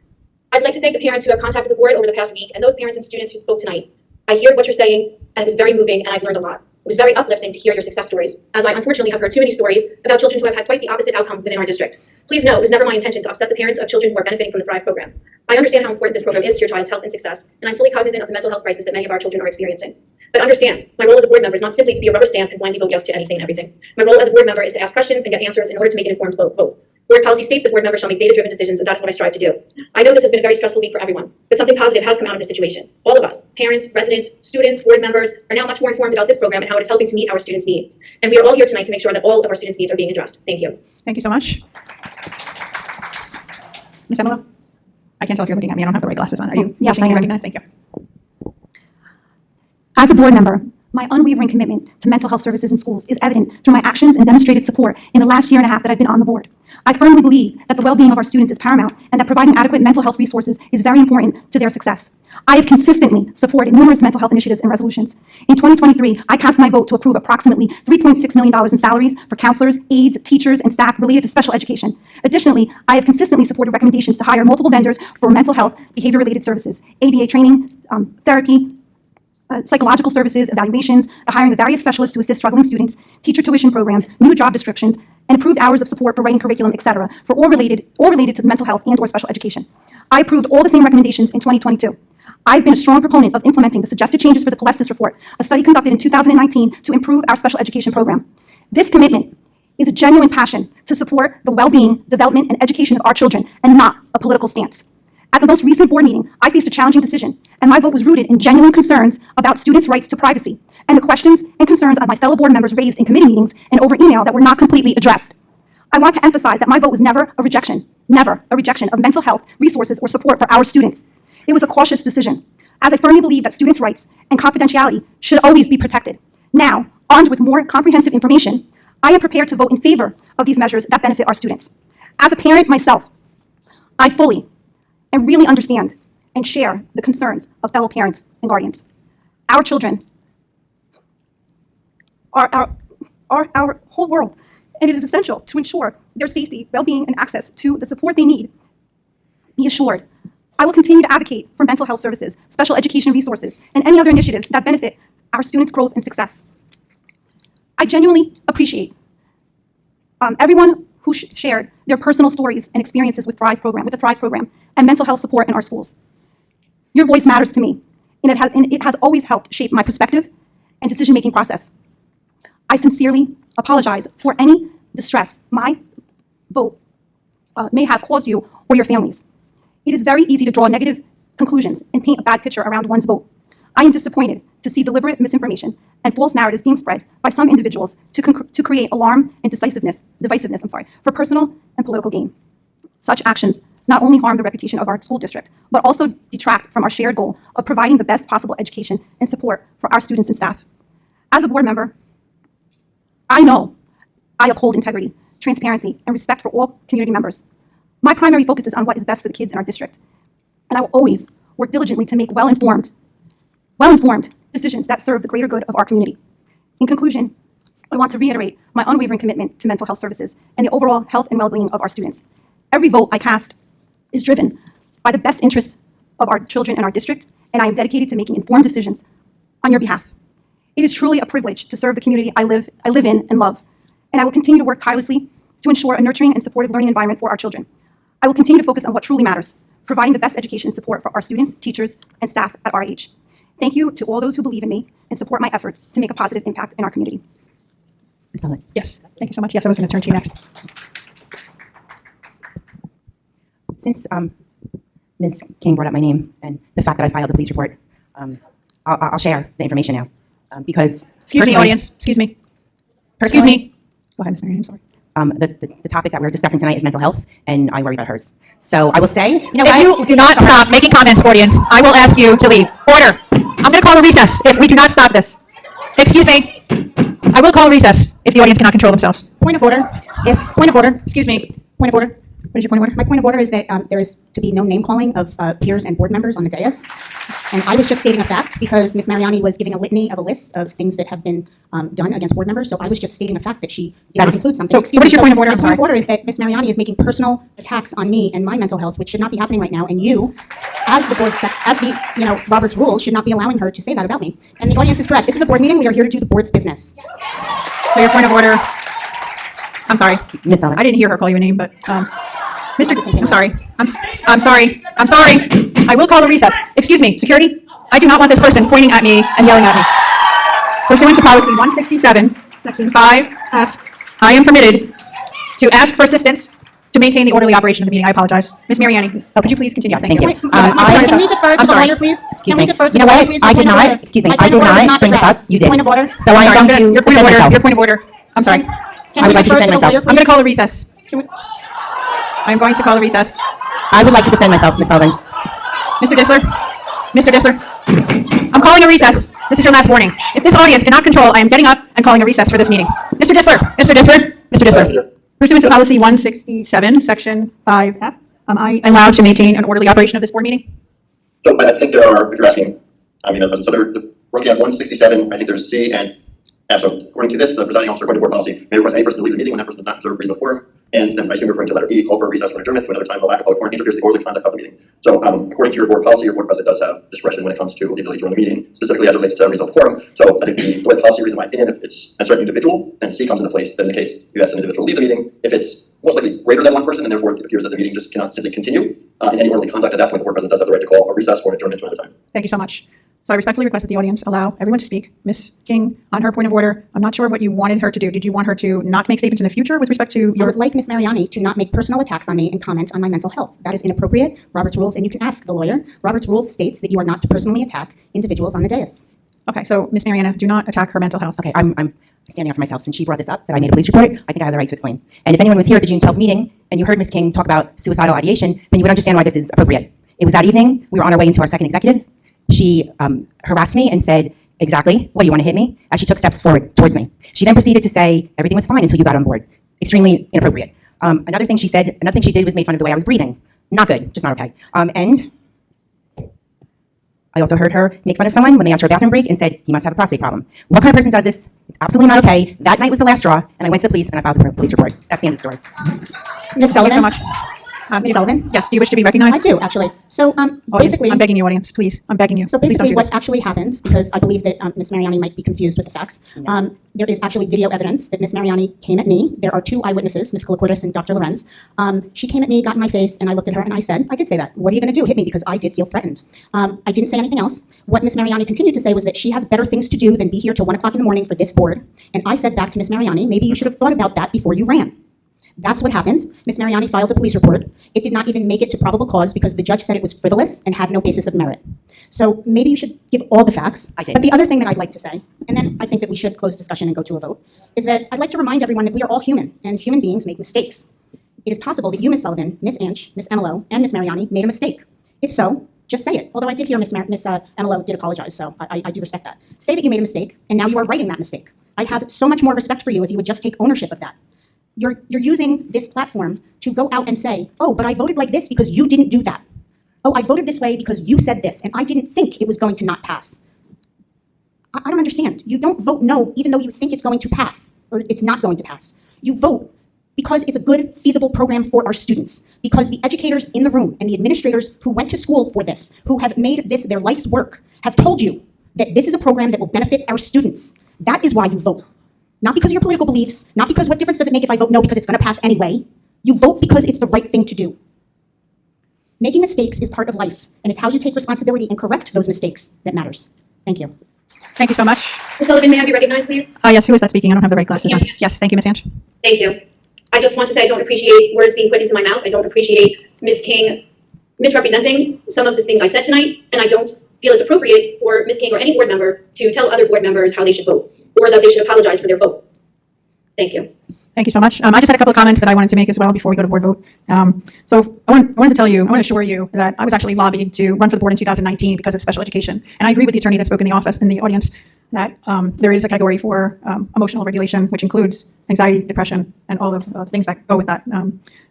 I'd like to thank the parents who have contacted the board over the past week and those parents and students who spoke tonight. I hear what you're saying, and it was very moving, and I've learned a lot. It was very uplifting to hear your success stories, as I unfortunately have heard too many stories about children who have had quite the opposite outcome within our district. Please know it was never my intention to upset the parents of children who are benefiting from the Thrive program. I understand how important this program is to your child's health and success, and I'm fully cognizant of the mental health crisis that many of our children are experiencing. But understand, my role as a board member is not simply to be a rubber stamp and blindly vote yes to anything and everything. My role as a board member is to ask questions and get answers in order to make an informed vote. Board policy states that board members shall make data-driven decisions, and that is what I strive to do. I know this has been a very stressful week for everyone, but something positive has come out of this situation. All of us, parents, residents, students, board members, are now much more informed about this program and how it is helping to meet our students' needs. And we are all here tonight to make sure that all of our students' needs are being addressed. Thank you. Thank you so much. Ms. Emmolo? I can't tell if you're looking at me. I don't have the right glasses on. Are you Yes, wishing I to be am. recognized? Thank you. As a board member, my unwavering commitment to mental health services in schools is evident through my actions and demonstrated support in the last year and a half that I've been on the board. I firmly believe that the well-being of our students is paramount and that providing adequate mental health resources is very important to their success. I have consistently supported numerous mental health initiatives and resolutions. In 2023, I cast my vote to approve approximately $3.6 million in salaries for counselors, aides, teachers, and staff related to special education. Additionally, I have consistently supported recommendations to hire multiple vendors for mental health, behavior-related services, ABA training, therapy, psychological services, evaluations, the hiring of various specialists to assist struggling students, teacher tuition programs, new job descriptions, and approved hours of support for writing curriculum, etc., for all related to mental health and/or special education. I approved all the same recommendations in 2022. I've been a strong proponent of implementing the suggested changes for the Koulikourdis report, a study conducted in 2019 to improve our special education program. This commitment is a genuine passion to support the well-being, development, and education of our children, and not a political stance. At the most recent board meeting, I faced a challenging decision, and my vote was rooted in genuine concerns about students' rights to privacy, and the questions and concerns of my fellow board members raised in committee meetings and over email that were not completely addressed. I want to emphasize that my vote was never a rejection of mental health resources or support for our students. It was a cautious decision, as I firmly believe that students' rights and confidentiality should always be protected. Now, armed with more comprehensive information, I am prepared to vote in favor of these measures that benefit our students. As a parent myself, I fully and really understand and share the concerns of fellow parents and guardians. Our children are our whole world, and it is essential to ensure their safety, well-being, and access to the support they need be assured. I will continue to advocate for mental health services, special education resources, and any other initiatives that benefit our students' growth and success. I genuinely appreciate everyone who shared their personal stories and experiences with the Thrive program, and mental health support in our schools. Your voice matters to me, and it has always helped shape my perspective and decision-making process. I sincerely apologize for any distress my vote may have caused you or your families. It is very easy to draw negative conclusions and paint a bad picture around one's vote. I am disappointed to see deliberate misinformation and false narratives being spread by some individuals to create alarm and divisiveness for personal and political gain. Such actions not only harm the reputation of our school district, but also detract from our shared goal of providing the best possible education and support for our students and staff. As a board member, I know I uphold integrity, transparency, and respect for all community members. My primary focus is on what is best for the kids in our district, and I will always work diligently to make well-informed decisions that serve the greater good of our community. In conclusion, I want to reiterate my unwavering commitment to mental health services and the overall health and well-being of our students. Every vote I cast is driven by the best interests of our children and our district, and I am dedicated to making informed decisions on your behalf. It is truly a privilege to serve the community I live in and love, and I will continue to work tirelessly to ensure a nurturing and supportive learning environment for our children. I will continue to focus on what truly matters, providing the best education and support for our students, teachers, and staff at RIH. Thank you to all those who believe in me and support my efforts to make a positive impact in our community. Ms. Helen. Yes, thank you so much. Yes, I was going to turn to you next. Since Ms. King brought up my name and the fact that I filed the police report, I'll share the information now. Because Excuse me, audience. Excuse me. Excuse me. Go ahead, Ms. Mariani. I'm sorry. The topic that we're discussing tonight is mental health, and I worry about hers. So I will say, if you do not stop making comments, audience, I will ask you to leave. Order. I'm going to call a recess if we do not stop this. Excuse me. I will call a recess if the audience cannot control themselves. Point of order. Point of order. Excuse me. Point of order. What is your point of order? My point of order is that there is to be no name calling of peers and board members on the dais. And I was just stating a fact because Ms. Mariani was giving a litany of a list of things that have been done against board members. So I was just stating a fact that she did not include something. So what is your point of order? My point of order is that Ms. Mariani is making personal attacks on me and my mental health, which should not be happening right now. And you as the board, as the, Robert's rules should not be allowing her to say that about me. And the audience is correct. This is a board meeting. We are here to do the board's business. So your point of order. I'm sorry. Miss Sullivan. I didn't hear her call you a name, but, Mr. I'm sorry. I'm sorry. I'm sorry. I will call a recess. Excuse me, security. I do not want this person pointing at me and yelling at me. Pursuant to policy 167, section 5F, I am permitted to ask for assistance to maintain the orderly operation of the meeting. I apologize. Ms. Mariani, could you please continue? Yes, thank you. Can we defer to the lawyer, please? Excuse Can we me. defer to You know the lawyer, what? please? I did Point of order. not, excuse me, My I point did of order was not bring this addressed. up. You did. Point of order. So I am going to Your point defend of order. myself. Your point of order. I'm sorry. Can I would we like to defer defend the lawyer, myself. I'm going to please? call a recess. I'm going to call a recess. I would like to defend myself, Ms. Sullivan. Mr. Dissler? Mr. Dissler? I'm calling a recess. This is your last warning. If this audience cannot control, I am getting up and calling a recess for this meeting. Mr. Dissler? Mr. Dissler? Mr. Dissler? Pursuant to policy 167, section 5F, am I allowed to maintain an orderly operation of this board meeting? So I think there are, if you're asking, so we're looking at 167, I think there's C and F. So according to this, the presiding officer, according to board policy, may request any person to leave the meeting when that person does not observe reasonable quorum. And then I assume you're referring to letter E, call for a recess or adjournment to another time. The lack of public quorum interferes with the orderly conduct of the meeting. So according to your board policy, your board president does have discretion when it comes to the ability to run the meeting, specifically as it relates to reasonable quorum. So I think the way the policy reads, in my opinion, if it's a certain individual, then C comes into place. Then in the case you ask an individual to leave the meeting, if it's most likely greater than one person, and therefore it appears that the meeting just cannot simply continue in any orderly conduct, at that point the board president does have the right to call a recess or an adjournment to another time. Thank you so much. So I respectfully request that the audience allow everyone to speak. Ms. King, on her point of order, I'm not sure what you wanted her to do. Did you want her to not make statements in the future with respect to I your... would like Ms. Mariani to not make personal attacks on me and comment on my mental health. That is inappropriate. Robert's rules, and you can ask the lawyer. Robert's rules states that you are not to personally attack individuals on the dais. Okay, so Ms. Mariana, do not attack her mental health. Okay, I'm standing up for myself. Since she brought this up, that I made a police report, I think I have the right to explain. And if anyone was here at the June 12th meeting and you heard Ms. King talk about suicidal ideation, then you would understand why this is appropriate. It was that evening, we were on our way into our second executive. She harassed me and said, exactly, what do you want to hit me? As she took steps forward towards me. She then proceeded to say, everything was fine until you got on board. Extremely inappropriate. Another thing she did was make fun of the way I was breathing. Not good, just not okay. And I also heard her make fun of someone when they asked for a bathroom break and said, he must have a prostate problem. What kind of person does this? It's absolutely not okay. That night was the last straw, and I went to the police and I filed a police report. That's the end of the story. Ms. Sullivan? Thank you so much. Ms. Sullivan? Yes, do you wish to be recognized? I do, actually. So Audience, basically... I'm begging you, audience, please. I'm begging you. So Please don't basically do what this. actually happened, because I believe that Ms. Mariani might be confused with the facts, there is actually video evidence that Ms. Mariani came at me. There are two eyewitnesses, Ms. Koulikourdis and Dr. Lorenz. She came at me, got in my face, and I looked at her and I said, I did say that. What are you going to do? Hit me, because I did feel threatened. I didn't say anything else. What Ms. Mariani continued to say was that she has better things to do than be here till 1 o'clock in the morning for this board. And I said back to Ms. Mariani, maybe you should have thought about that before you ran. That's what happened. Ms. Mariani filed a police report. It did not even make it to probable cause because the judge said it was frivolous and had no basis of merit. So maybe you should give all the facts. I did. But the other thing that I'd like to say, and then I think that we should close discussion and go to a vote, is that I'd like to remind everyone that we are all human, and human beings make mistakes. It is possible that you, Ms. Sullivan, Ms. Ansh, Ms. Emmolo, and Ms. Mariani made a mistake. If so, just say it. Although I did hear Ms. Emmolo did apologize, so I do respect that. Say that you made a mistake, and now you are righting that mistake. I have so much more respect for you if you would just take ownership of that. You're using this platform to go out and say, oh, but I voted like this because you didn't do that. Oh, I voted this way because you said this, and I didn't think it was going to not pass. I don't understand. You don't vote no even though you think it's going to pass, or it's not going to pass. You vote because it's a good, feasible program for our students, because the educators in the room and the administrators who went to school for this, who have made this their life's work, have told you that this is a program that will benefit our students. That is why you vote. Not because of your political beliefs, not because what difference does it make if I vote no because it's going to pass anyway. You vote because it's the right thing to do. Making mistakes is part of life, and it's how you take responsibility and correct those mistakes that matters. Thank you. Thank you so much. Ms. Sullivan, may I be recognized, please? Yes, who is that speaking? I don't have the right glasses on. Yes, thank you, Ms. Ansh. Thank you. I just want to say I don't appreciate words being put into my mouth. I don't appreciate Ms. King misrepresenting some of the things I said tonight, and I don't feel it's appropriate for Ms. King or any board member to tell other board members how they should vote, or that they should apologize for their vote. Thank you. Thank you so much. I just had a couple of comments that I wanted to make as well before we go to board vote. So I wanted to tell you, I want to assure you that I was actually lobbied to run for the board in 2019 because of special education. And I agree with the attorney that spoke in the office, in the audience. that there is a category for emotional regulation, which includes anxiety, depression, and all of the things that go with that.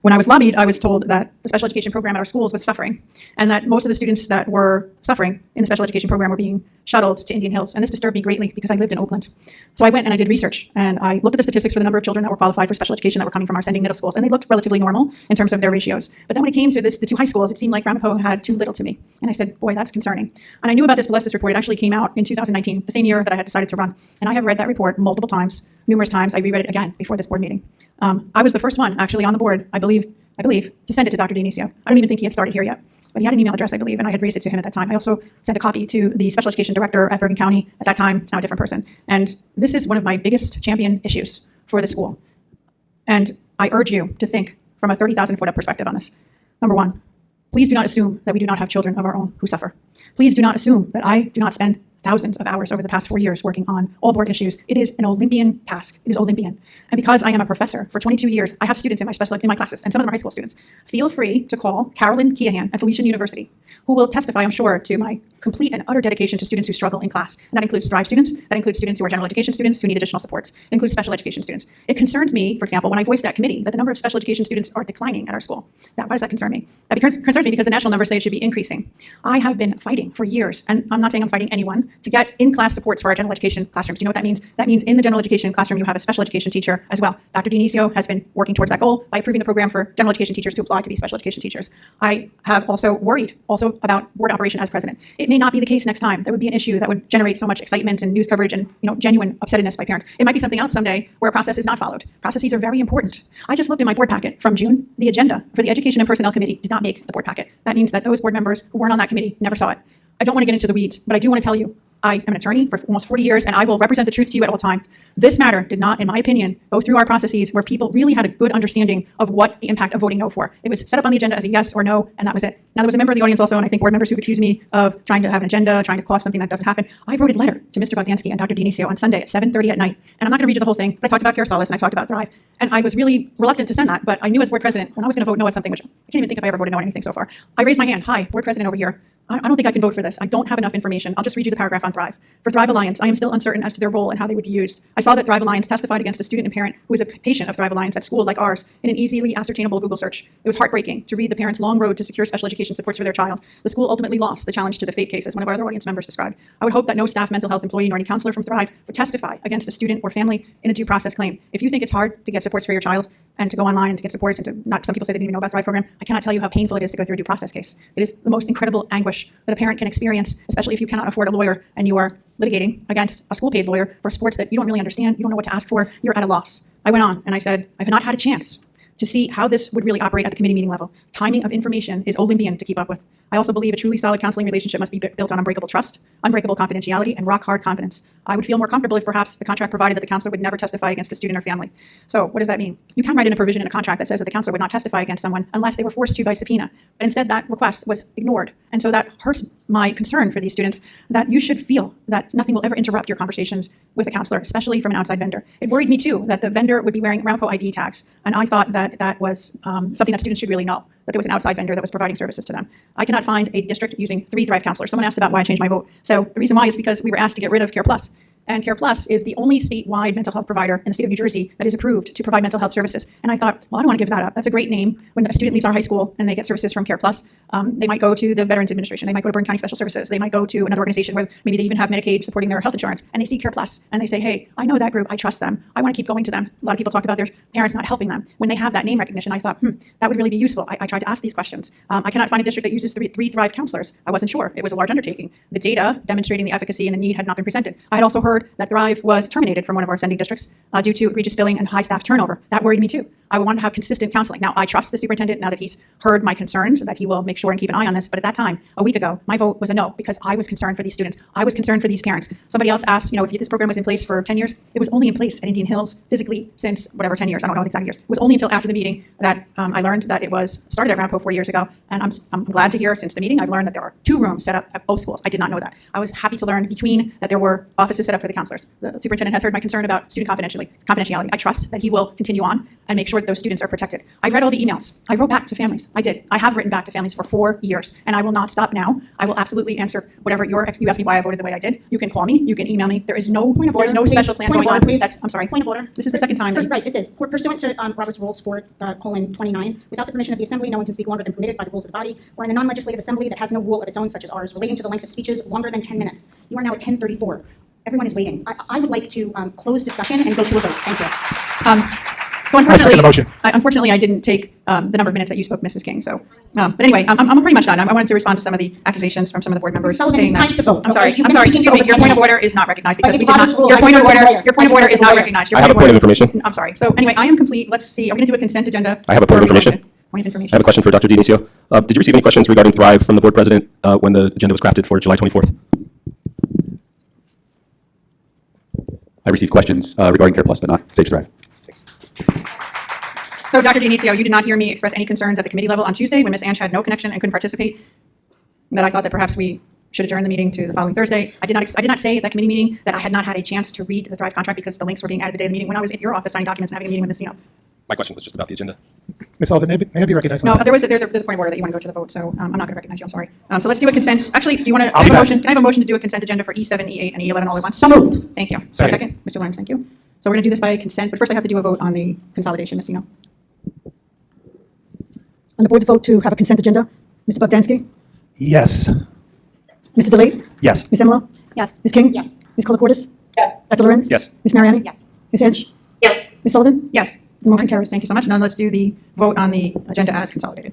When I was lobbied, I was told that the special education program at our schools was suffering, and that most of the students that were suffering in the special education program were being shuttled to Indian Hills. And this disturbed me greatly because I lived in Oakland. So I went and I did research, and I looked at the statistics for the number of children that were qualified for special education that were coming from our sending middle schools, and they looked relatively normal in terms of their ratios. But then when it came to the two high schools, it seemed like Ramapo had too little to me. And I said, boy, that's concerning. And I knew about this Molestus report. It actually came out in 2019, the same year that I had decided to run. And I have read that report multiple times, numerous times. I reread it again before this board meeting. I was the first one actually on the board, I believe, to send it to Dr. Dionisio. I don't even think he had started here yet, but he had an email address, I believe, and I had raised it to him at that time. I also sent a copy to the special education director at Bergen County at that time. It's now a different person. And this is one of my biggest champion issues for the school. And I urge you to think from a 30,000-foot up perspective on this. Number one, please do not assume that we do not have children of our own who suffer. Please do not assume that I do not spend thousands of hours over the past 4 years working on all board issues. It is an Olympian task. It is Olympian. And because I am a professor for 22 years, I have students in my classes, and some of them are high school students. Feel free to call Carolyn Keahan at Felician University, who will testify, I'm sure, to my complete and utter dedication to students who struggle in class. And that includes Thrive students, that includes students who are general education students who need additional supports. It includes special education students. It concerns me, for example, when I voiced at committee that the number of special education students are declining at our school. Why does that concern me? That concerns me because the national numbers say it should be increasing. I have been fighting for years, and I'm not saying I'm fighting anyone, to get in-class supports for our general education classrooms. Do you know what that means? That means in the general education classroom, you have a special education teacher as well. Dr. Dionisio has been working towards that goal by approving the program for general education teachers to apply to be special education teachers. I have also worried about board operation as president. It may not be the case next time. That would be an issue that would generate so much excitement and news coverage and genuine upsetness by parents. It might be something else someday where a process is not followed. Processes are very important. I just looked in my board packet from June. The agenda for the Education and Personnel Committee did not make the board packet. That means that those board members who weren't on that committee never saw it. I don't want to get into the weeds, but I do want to tell you, I am an attorney for almost 40 years, and I will represent the truth to you at all times. This matter did not, in my opinion, go through our processes where people really had a good understanding of what the impact of voting no for. It was set up on the agenda as a yes or no, and that was it. Now, there was a member of the audience also, and I think board members who've accused me of trying to have an agenda, trying to cause something that doesn't happen. I wrote a letter to Mr. Bogdansky and Dr. Dionisio on Sunday at 7:30 at night, and I'm not going to read you the whole thing, but I talked about Koulikourdis and I talked about Thrive, and I was really reluctant to send that, but I knew as board president when I was going to vote no on something, which I can't even think if I ever voted no on anything so far. I raised my hand. Hi, board president over here. I don't think I can vote for this. I don't have enough information. I'll just read you the paragraph on Thrive. For Thrive Alliance, I am still uncertain as to their role and how they would be used. I saw that Thrive Alliance testified against a student and parent who is a patient of Thrive Alliance at school like ours in an easily ascertainable Google search. It was heartbreaking to read the parent's long road to secure special education supports for their child. The school ultimately lost the challenge to the fate case, as one of our other audience members described. I would hope that no staff, mental health employee, nor any counselor from Thrive would testify against a student or family in a due process claim. If you think it's hard to get supports for your child, and to go online and to get supports and to not, some people say they didn't even know about the Thrive program, I cannot tell you how painful it is to go through a due process case. It is the most incredible anguish that a parent can experience, especially if you cannot afford a lawyer and you are litigating against a school-paid lawyer for sports that you don't really understand, you don't know what to ask for, you're at a loss. I went on and I said, I've not had a chance to see how this would really operate at the committee meeting level. Timing of information is Olympian to keep up with. I also believe a truly solid counseling relationship must be built on unbreakable trust, unbreakable confidentiality, and rock-hard confidence. I would feel more comfortable if perhaps the contract provided that the counselor would never testify against a student or family. So what does that mean? You can write in a provision in a contract that says that the counselor would not testify against someone unless they were forced to by subpoena. But instead that request was ignored. And so that hurts my concern for these students, that you should feel that nothing will ever interrupt your conversations with a counselor, especially from an outside vendor. It worried me too that the vendor would be wearing Ramapo ID tags. And I thought that that was something that students should really know, that there was an outside vendor that was providing services to them. I cannot find a district using 3 Thrive counselors. Someone asked about why I changed my vote. So the reason why is because we were asked to get rid of Care Plus. And Care Plus is the only statewide mental health provider in the state of New Jersey that is approved to provide mental health services. And I thought, well, I don't want to give that up. That's a great name. When a student leaves our high school and they get services from Care Plus, they might go to the Veterans Administration. They might go to Bergen County Special Services. They might go to another organization where maybe they even have Medicaid supporting their health insurance. And they see Care Plus and they say, hey, I know that group. I trust them. I want to keep going to them. A lot of people talk about their parents not helping them. When they have that name recognition, I thought, that would really be useful. I tried to ask these questions. I cannot find a district that uses three Thrive counselors. I wasn't sure. It was a large undertaking. The data demonstrating the efficacy and the need had not been presented. I had also heard that Thrive was terminated from one of our sending districts due to egregious billing and high staff turnover. That worried me too. I wanted to have consistent counseling. Now, I trust the superintendent now that he's heard my concerns, that he will make sure and keep an eye on this. But at that time, a week ago, my vote was a no because I was concerned for these students. I was concerned for these parents. Somebody else asked, if this program was in place for 10 years, it was only in place at Indian Hills physically since whatever 10 years. I don't know the exact years. It was only until after the meeting that I learned that it was started at Ramapo 4 years ago. And I'm glad to hear since the meeting, I've learned that there are 2 rooms set up at both schools. I did not know that. I was happy to learn between that there were offices set up for the counselors. The superintendent has heard my concern about student confidentiality. I trust that he will continue on and make sure that those students are protected. I read all the emails. I wrote back to families. I did. I have written back to families for 4 years, and I will not stop now. I will absolutely answer whatever you ask me why I voted the way I did. You can call me. You can email me. There is no special plan going on. I'm sorry. Point of order. This is the second time. Right, this is. Pursuant to Robert's Rules 4:29, without the permission of the assembly, no one can speak longer than permitted by the rules of the body, or in a non-legislative assembly that has no rule of its own, such as ours, relating to the length of speeches longer than 10 minutes. You are now at 10:34. Everyone is waiting. I would like to close discussion and go to a vote. Thank you. So unfortunately, I didn't take the number of minutes that you spoke, Mrs. King. So, but anyway, I'm pretty much done. I wanted to respond to some of the accusations from some of the board members. Sullivan, saying it's time to vote. I'm sorry. Okay? I'm sorry. Excuse me. Your point of order is not recognized because we did not. Your point of order is not recognized. I have a point of information. I'm sorry. So anyway, I am complete. Let's see. Are we going to do a consent agenda? I have a point of information. Point of information. I have a question for Dr. Dionisio. Did you receive any questions regarding Thrive from the board president when the agenda was crafted for July 24th? I received questions regarding Care Plus, but not Sage Thrive. So, Dr. Dionisio, you did not hear me express any concerns at the committee level on Tuesday when Ms. Ansh had no connection and couldn't participate, that I thought that perhaps we should adjourn the meeting to the following Thursday. I did not say at that committee meeting that I had not had a chance to read the Thrive contract because the links were being added the day of the meeting when I was at your office signing documents and having a meeting with Ms. Zeno. My question was just about the agenda. Ms. Sullivan, may I be recognized? No, there's a point of order that you want to go to the vote, so I'm not going to recognize you. I'm sorry. So let's do a consent. Actually, do you want to have a motion? Can I have a motion to do a consent agenda for E7, E8, and E11 all at once? So moved. Thank you. Second. Mr. Lorenz, thank you. So we're going to do this by consent, but first I have to do a vote on the consolidation, Ms. Zeno. On the board's vote to have a consent agenda, Mr. Bogdansky? Yes. Mr. DeLaite? Yes. Ms. Emmolo? Yes. Ms. King? Yes. Ms. Koulikourdis? Yes. Dr. Lorenz? Yes. Ms. Mariani? Yes. Ms. Ansh? Yes. Ms. Sullivan? Yes. The motion carries. Thank you so much. Now let's do the vote on the agenda as consolidated.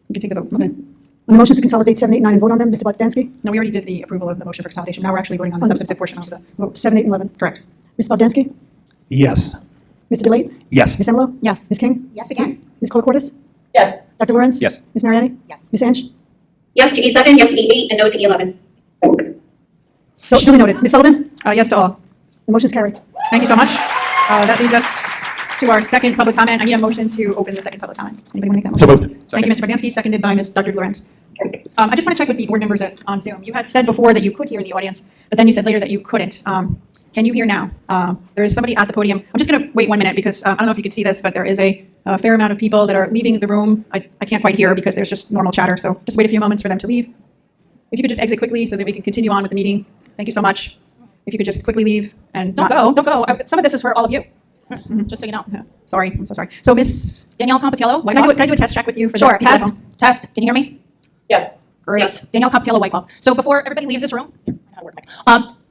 You can take the vote. Okay. On the motions to consolidate 7, 8, 9 and vote on them, Mr. Bogdansky? No, we already did the approval of the motion for consolidation. Now we're actually voting on the substantive portion of the vote. 7, 8, and 11. Correct. Mr. Bogdansky? Yes. Mr. DeLaite? Yes. Ms. Emmolo? Yes. Ms. King? Yes again. Ms. Koulikourdis? Yes. Dr. Lorenz? Yes. Ms. Mariani? Yes. Ms. Ansh? Yes to E7, yes to E8, and no to E11. So duly noted. Ms. Sullivan? Yes to all. The motion is carried. Thank you so much. That leads us to our second public comment. I need a motion to open the second public comment. Anybody want to make that So motion? moved. Thank you, Mr. Bogdansky, seconded by Dr. Lorenz. I just want to check with the board members on Zoom. You had said before that you could hear in the audience, but then you said later that you couldn't. Can you hear now? There is somebody at the podium. I'm just going to wait 1 minute because I don't know if you could see this, but there is a fair amount of people that are leaving the room. I can't quite hear because there's just normal chatter, so just wait a few moments for them to leave. If you could just exit quickly so that we can continue on with the meeting. Thank you so much. If you could just quickly leave and Don't go. Some of this is for all of you. Just so you know. Sorry, I'm so sorry. So Miss Danielle Compatiello, can I do a test check with you? For Sure, the people at home? test. Can you hear me? Yes. Great. Yes. Danielle Compatiello, Wyckoff. So before everybody leaves this room,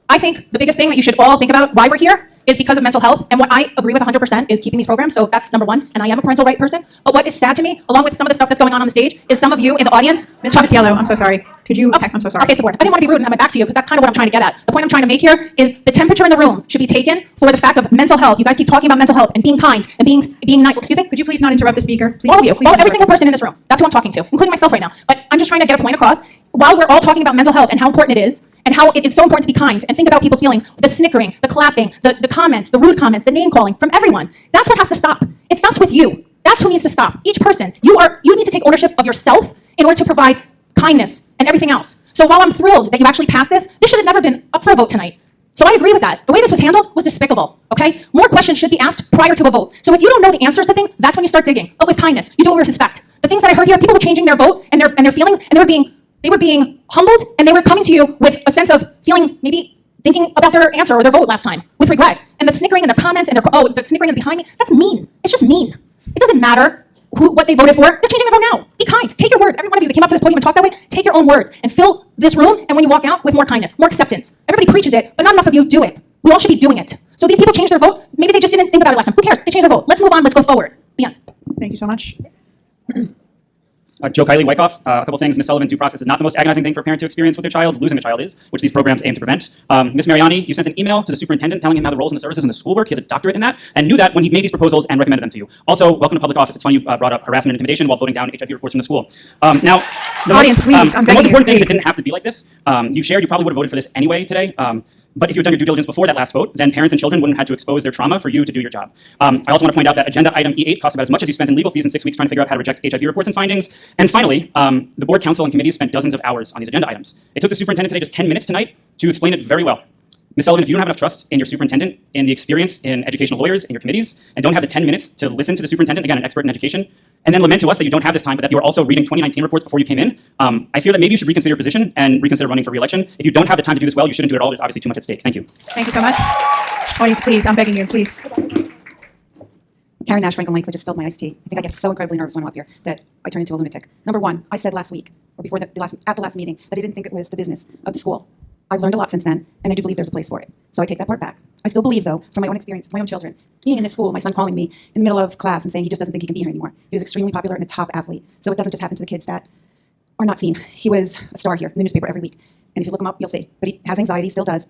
I think the biggest thing that you should all think about why we're here is because of mental health. And what I agree with 100% is keeping these programs. So that's number one. And I am a parental right person. But what is sad to me, along with some of the stuff that's going on the stage, is some of you in the audience. Ms. Compatiello, I'm so sorry. Could you? Okay, I'm so sorry. Okay, support. I didn't want to be rude and have my back to you because that's kind of what I'm trying to get at. The point I'm trying to make here is the temperature in the room should be taken for the fact of mental health. You guys keep talking about mental health and being kind and being nice. Excuse me? Could you please not interrupt the speaker? Please, all of you. please Every interrupt. single person in this room. That's who I'm talking to, including myself right now. But I'm just trying to get a point across. While we're all talking about mental health and how important it is, and how it is so important to be kind and think about people's feelings, the snickering, the clapping, the comments, the rude comments, the name calling from everyone, that's what has to stop. It stops with you. That's who needs to stop. Each person. You need to take ownership of yourself in order to provide kindness and everything else. So while I'm thrilled that you actually passed this should have never been up for a vote tonight. So I agree with that. The way this was handled was despicable, okay? More questions should be asked prior to a vote. So if you don't know the answers to things, that's when you start digging. But with kindness, you do it with respect. The things that I heard here, people were changing their vote and their feelings, and they were being humbled, and they were coming to you with a sense of feeling, maybe thinking about their answer or their vote last time with regret. And the snickering and their comments and the snickering and behind me, that's mean. It's just mean. It doesn't matter what they voted for. They're changing their vote now. Be kind. Take your words. Every one of you that came up to this podium and talked that way, take your own words and fill this room, and when you walk out, with more kindness, more acceptance. Everybody preaches it, but not enough of you do it. We all should be doing it. So these people changed their vote. Maybe they just didn't think about it last time. Who cares? They changed their vote. Let's move on. Let's go forward. The end. Thank you so much. Joe Kiley, Wyckoff. A couple things. Ms. Sullivan, due process is not the most agonizing thing for a parent to experience with their child. Losing a child is, which these programs aim to prevent. Ms. Mariani, you sent an email to the superintendent telling him how the roles and the services in the schoolwork. He has a doctorate in that and knew that when he made these proposals and recommended them to you. Also, welcome to public office. It's funny you brought up harassment and intimidation while voting down HIV reports from the school. Now, the most important thing is it didn't have to be like this. You shared you probably would have voted for this anyway today. But if you had done your due diligence before that last vote, then parents and children wouldn't have had to expose their trauma for you to do your job. I also want to point out that agenda item E8 costs about as much as you spent in legal fees in 6 weeks trying to figure out how to reject HIV reports and findings. And finally, the board council and committees spent dozens of hours on these agenda items. It took the superintendent today just 10 minutes tonight to explain it very well. Ms. Sullivan, if you don't have enough trust in your superintendent, in the experience in educational lawyers, in your committees, and don't have the 10 minutes to listen to the superintendent, again, an expert in education, and then lament to us that you don't have this time, but that you are also reading 2019 reports before you came in, I fear that maybe you should reconsider your position and reconsider running for re-election. If you don't have the time to do this well, you shouldn't do it at all. There's obviously too much at stake. Thank you. Thank you so much. Audience, please, I'm begging you, please. Karen Nash, Franklin Lakes. I just spilled my iced tea. I think I get so incredibly nervous when I'm up here that I turn into a lunatic. Number one, I said last week, or before at the last meeting, that I didn't think it was the business of the school. I've learned a lot since then, and I do believe there's a place for it. So I take that part back. I still believe, though, from my own experience, my own children, being in this school, my son calling me in the middle of class and saying he just doesn't think he can be here anymore. He was extremely popular and a top athlete. So it doesn't just happen to the kids that are not seen. He was a star here in the newspaper every week. And if you look him up, you'll see. But he has anxiety, still does.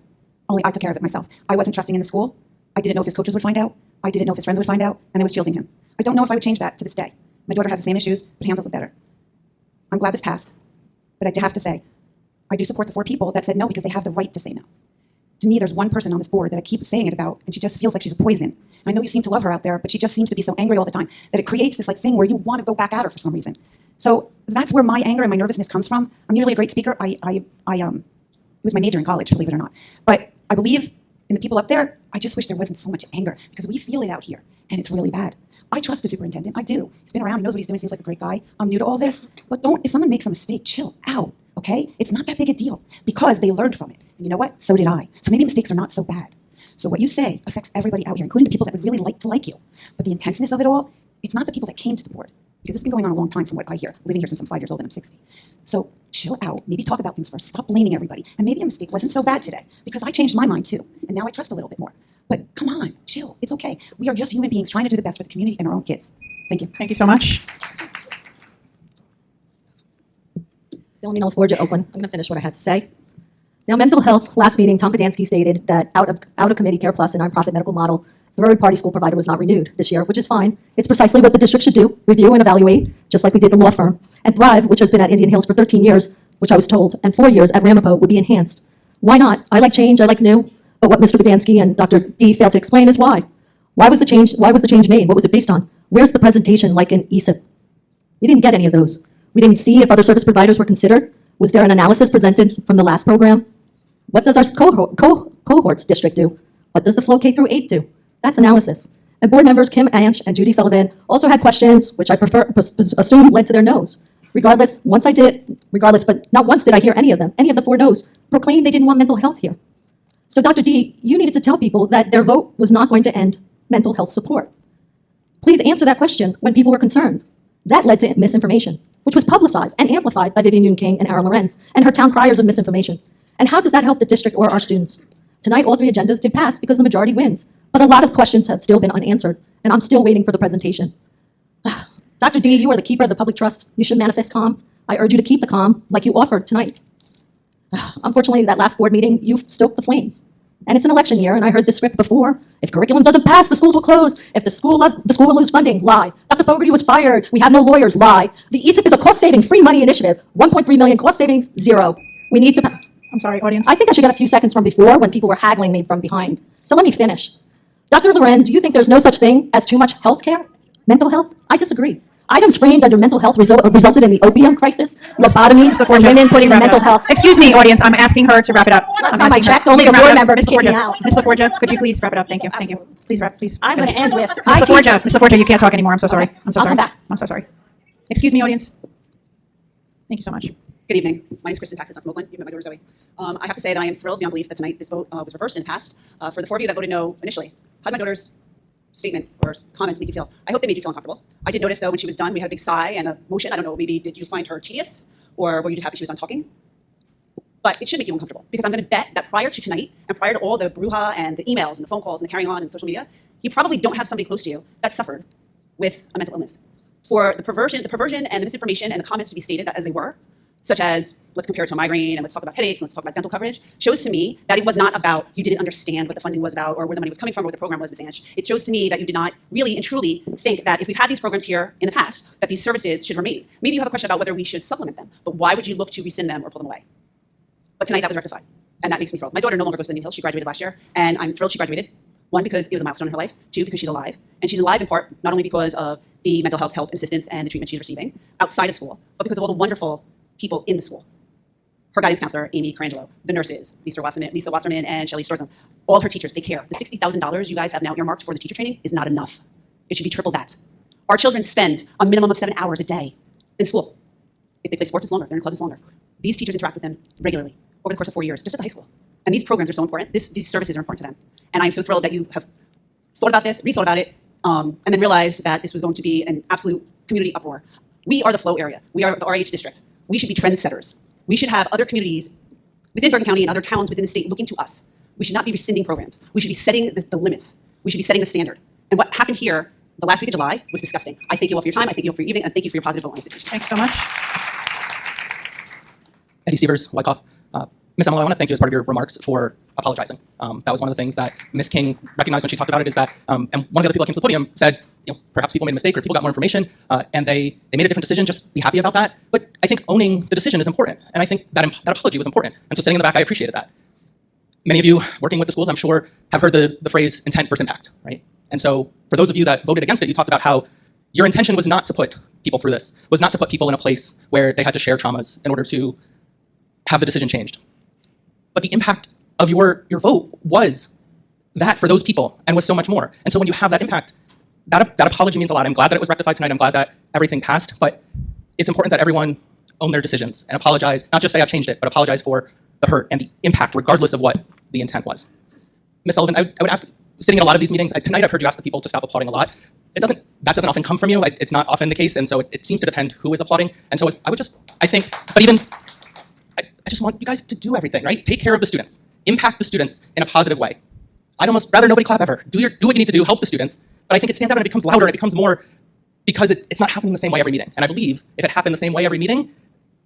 Only I took care of it myself. I wasn't trusting in the school. I didn't know if his coaches would find out. I didn't know if his friends would find out. And I was shielding him. I don't know if I would change that to this day. My daughter has the same issues, but handles it better. I'm glad this passed. But I do have to say, I do support the 4 people that said no because they have the right to say no. To me, there's one person on this board that I keep saying it about, and she just feels like she's a poison. I know you seem to love her out there, but she just seems to be so angry all the time that it creates this thing where you want to go back at her for some reason. So that's where my anger and my nervousness comes from. I'm usually a great speaker. It was my major in college, believe it or not. But I believe in the people up there. I just wish there wasn't so much anger because we feel it out here, and it's really bad. I trust the superintendent. I do. He's been around. He knows what he's doing. Seems like a great guy. I'm new to all this, but if someone makes a mistake, chill out. Okay? It's not that big a deal because they learned from it. And you know what? So did I. So maybe mistakes are not so bad. So what you say affects everybody out here, including the people that would really like to like you. But the intenseness of it all, it's not the people that came to the board. Because this has been going on a long time from what I hear, living here since I'm 5 years old and I'm 60. So chill out. Maybe talk about things first. Stop blaming everybody. And maybe a mistake wasn't so bad today because I changed my mind too. And now I trust a little bit more. But come on, chill. It's okay. We are just human beings trying to do the best for the community and our own kids. Thank you. Thank you so much. Dionisio, Forger, Oakland. I'm going to finish what I had to say. Now, mental health, last meeting, Tom Bogdansky stated that out of committee Care Plus, a nonprofit medical model, the third-party school provider was not renewed this year, which is fine. It's precisely what the district should do, review and evaluate, just like we did the law firm. And Thrive, which has been at Indian Hills for 13 years, which I was told, and 4 years at Ramapo would be enhanced. Why not? I like change, I like new, but what Mr. Bogdansky and Dr. D failed to explain is why. Why was the change made? What was it based on? Where's the presentation like in ESIP? We didn't get any of those. We didn't see if other service providers were considered. Was there an analysis presented from the last program? What does our cohorts district do? What does the Flow K-8 do? That's analysis. And board members Kim Ansh and Judy Sullivan also had questions, which I assumed led to their no's. Regardless, but not once did I hear any of them, any of the 4 no's, proclaim they didn't want mental health here. So Dr. D, you needed to tell people that their vote was not going to end mental health support. Please answer that question when people were concerned. That led to misinformation, which was publicized and amplified by Vivian King and Lorenz and her town criers of misinformation. And how does that help the district or our students? Tonight, all 3 agendas did pass because the majority wins, but a lot of questions have still been unanswered, and I'm still waiting for the presentation. Dr. D, you are the keeper of the public trust. You should manifest calm. I urge you to keep the calm like you offered tonight. Unfortunately, that last board meeting, you stoked the flames. And it's an election year, and I heard this script before. If curriculum doesn't pass, the schools will close. If the school will lose funding, lie. Dr. Fogarty was fired. We have no lawyers, lie. The ESIP is a cost-saving, free money initiative. 1.3 million cost savings, 0. We need to... I'm sorry, audience. I think I should get a few seconds from before when people were haggling me from behind. So let me finish. Dr. Lorenz, you think there's no such thing as too much health care? Mental health? I disagree. Items framed under mental health resulted in the opium crisis, lobotomies, and women putting their mental health. Excuse me, audience, I'm asking her to wrap it up. Last time I checked, only a board member to kick me out. Ms. LaForgia, could you please wrap it up? Thank you. Thank you. Please wrap, please. I'm going to end with... Ms. LaForgia, you can't talk anymore. I'm so sorry. I'm so I'll sorry. come back. I'm so sorry. Excuse me, audience. Thank you so much. Good evening. My name is Kristen Paxton. I'm from Oakland. You met my daughter Zoe. I have to say that I am thrilled beyond belief that tonight this vote was reversed and passed. For the 4 of you that voted no initially, how did my daughter's statement or comments make you feel? I hope they made you feel uncomfortable. I did notice, though, when she was done, we had a big sigh and a motion. I don't know, maybe did you find her tedious, or were you just happy she was done talking? But it should make you uncomfortable, because I'm going to bet that prior to tonight, and prior to all the brouhaha and the emails and the phone calls and the carrying on and social media, you probably don't have somebody close to you that suffered with a mental illness. For the perversion and the misinformation and the comments to be stated as they were, such as, let's compare it to a migraine, and let's talk about headaches, and let's talk about dental coverage, shows to me that it was not about you didn't understand what the funding was about or where the money was coming from or what the program was, Ms. Ansh. It shows to me that you did not really and truly think that if we've had these programs here in the past, that these services should remain. Maybe you have a question about whether we should supplement them, but why would you look to rescind them or pull them away? But tonight that was rectified, and that makes me thrilled. My daughter no longer goes to Indian Hills. She graduated last year, and I'm thrilled she graduated. 1, because it was a milestone in her life. 2, because she's alive. And she's alive in part, not only because of the mental health help and assistance and the treatment she's receiving outside of school, but because of all the wonderful people in the school. her guidance counselor, Amy Carangelo, the nurses, Lisa Wasserman and Shelley Storzan, all her teachers, they care. The $60,000 you guys have now earmarked for the teacher training is not enough. It should be triple that. Our children spend a minimum of 7 hours a day in school. If they play sports, it's longer. They're in clubs, it's longer. These teachers interact with them regularly over the course of 4 years, just at the high school. And these programs are so important. These services are important to them. And I'm so thrilled that you have thought about this, rethought about it, and then realized that this was going to be an absolute community uproar. We are the flow area. We are the RIH district. We should be trendsetters. We should have other communities within Bergen County and other towns within the state looking to us. We should not be rescinding programs. We should be setting the limits. We should be setting the standard. And what happened here the last week of July was disgusting. I thank you all for your time. I thank you all for your evening. And thank you for your positive vote on this situation. Thanks so much. Eddie Sievers, Wyckoff. Ms. Emmolo, I want to thank you as part of your remarks for apologizing. That was one of the things that Ms. King recognized when she talked about it, is that, and one of the other people that came to the podium said, perhaps people made a mistake or people got more information and they made a different decision, just be happy about that. But I think owning the decision is important. And I think that apology was important. And so sitting in the back, I appreciated that. Many of you working with the schools, I'm sure, have heard the phrase intent versus impact, right? And so for those of you that voted against it, you talked about how your intention was not to put people through this, was not to put people in a place where they had to share traumas in order to have the decision changed. But the impact of your vote was that for those people and was so much more. And so when you have that impact, that apology means a lot. I'm glad that it was rectified tonight. I'm glad that everything passed, but it's important that everyone own their decisions and apologize, not just say I've changed it, but apologize for the hurt and the impact, regardless of what the intent was. Ms. Sullivan, I would ask, sitting in a lot of these meetings, tonight I've heard you ask the people to stop applauding a lot. That doesn't often come from you. It's not often the case, and so it seems to depend who is applauding. And so I just want you guys to do everything, right? Take care of the students. Impact the students in a positive way. I'd almost rather nobody clap ever. Do what you need to do, help the students. But I think it stands out and it becomes louder and it becomes more because it's not happening the same way every meeting. And I believe if it happened the same way every meeting,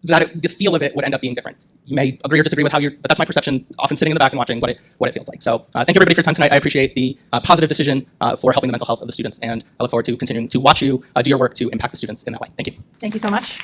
the feel of it would end up being different. You may agree or disagree with but that's my perception, often sitting in the back and watching what it feels like. So thank everybody for your time tonight. I appreciate the positive decision for helping the mental health of the students, and I look forward to continuing to watch you do your work to impact the students in that way. Thank you. Thank you so much.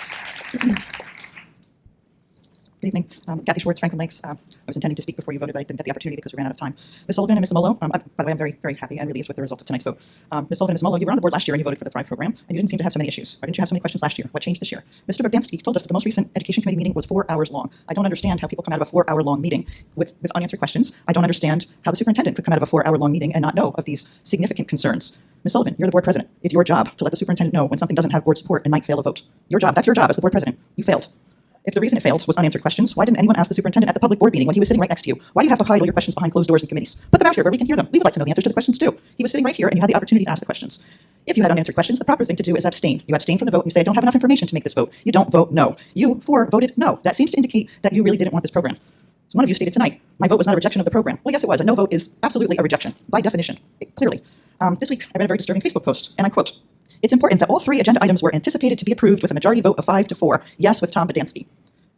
Good evening. Kathy Schwartz, Franklin Lakes. I was intending to speak before you voted, but I didn't get the opportunity because we ran out of time. Ms. Sullivan and Ms. Emmolo, by the way, I'm very, very happy and relieved with the result of tonight's vote. Ms. Sullivan and Ms. Emmolo, you were on the board last year and you voted for the Thrive program, and you didn't seem to have so many issues. Why didn't you have so many questions last year? What changed this year? Mr. Bogdansky told us that the most recent Education Committee meeting was 4 hours long. I don't understand how people come out of a 4-hour-long meeting with unanswered questions. I don't understand how the superintendent could come out of a 4-hour-long meeting and not know of these significant concerns. Ms. Sullivan, you're the board president. It's your job to let the superintendent know when something doesn't have board support and might fail a vote. Your job. That's your job as the board president. You failed. If the reason it failed was unanswered questions, why didn't anyone ask the superintendent at the public board meeting when he was sitting right next to you? Why do you have to hide all your questions behind closed doors in committees? Put them out here where we can hear them. We would like to know the answers to the questions too. He was sitting right here and you had the opportunity to ask the questions. If you had unanswered questions, the proper thing to do is abstain. You abstain from the vote and you say, I don't have enough information to make this vote. You don't vote no. You, voted no. That seems to indicate that you really didn't want this program. So one of you stated tonight, my vote was not a rejection of the program. Well, yes, it was. A no vote is absolutely a rejection, by definition, clearly. This week, I read a very disturbing Facebook post, and I quote, "It's important that all 3 agenda items were anticipated to be approved with a majority vote of 5-4, yes with Tom Bogdansky.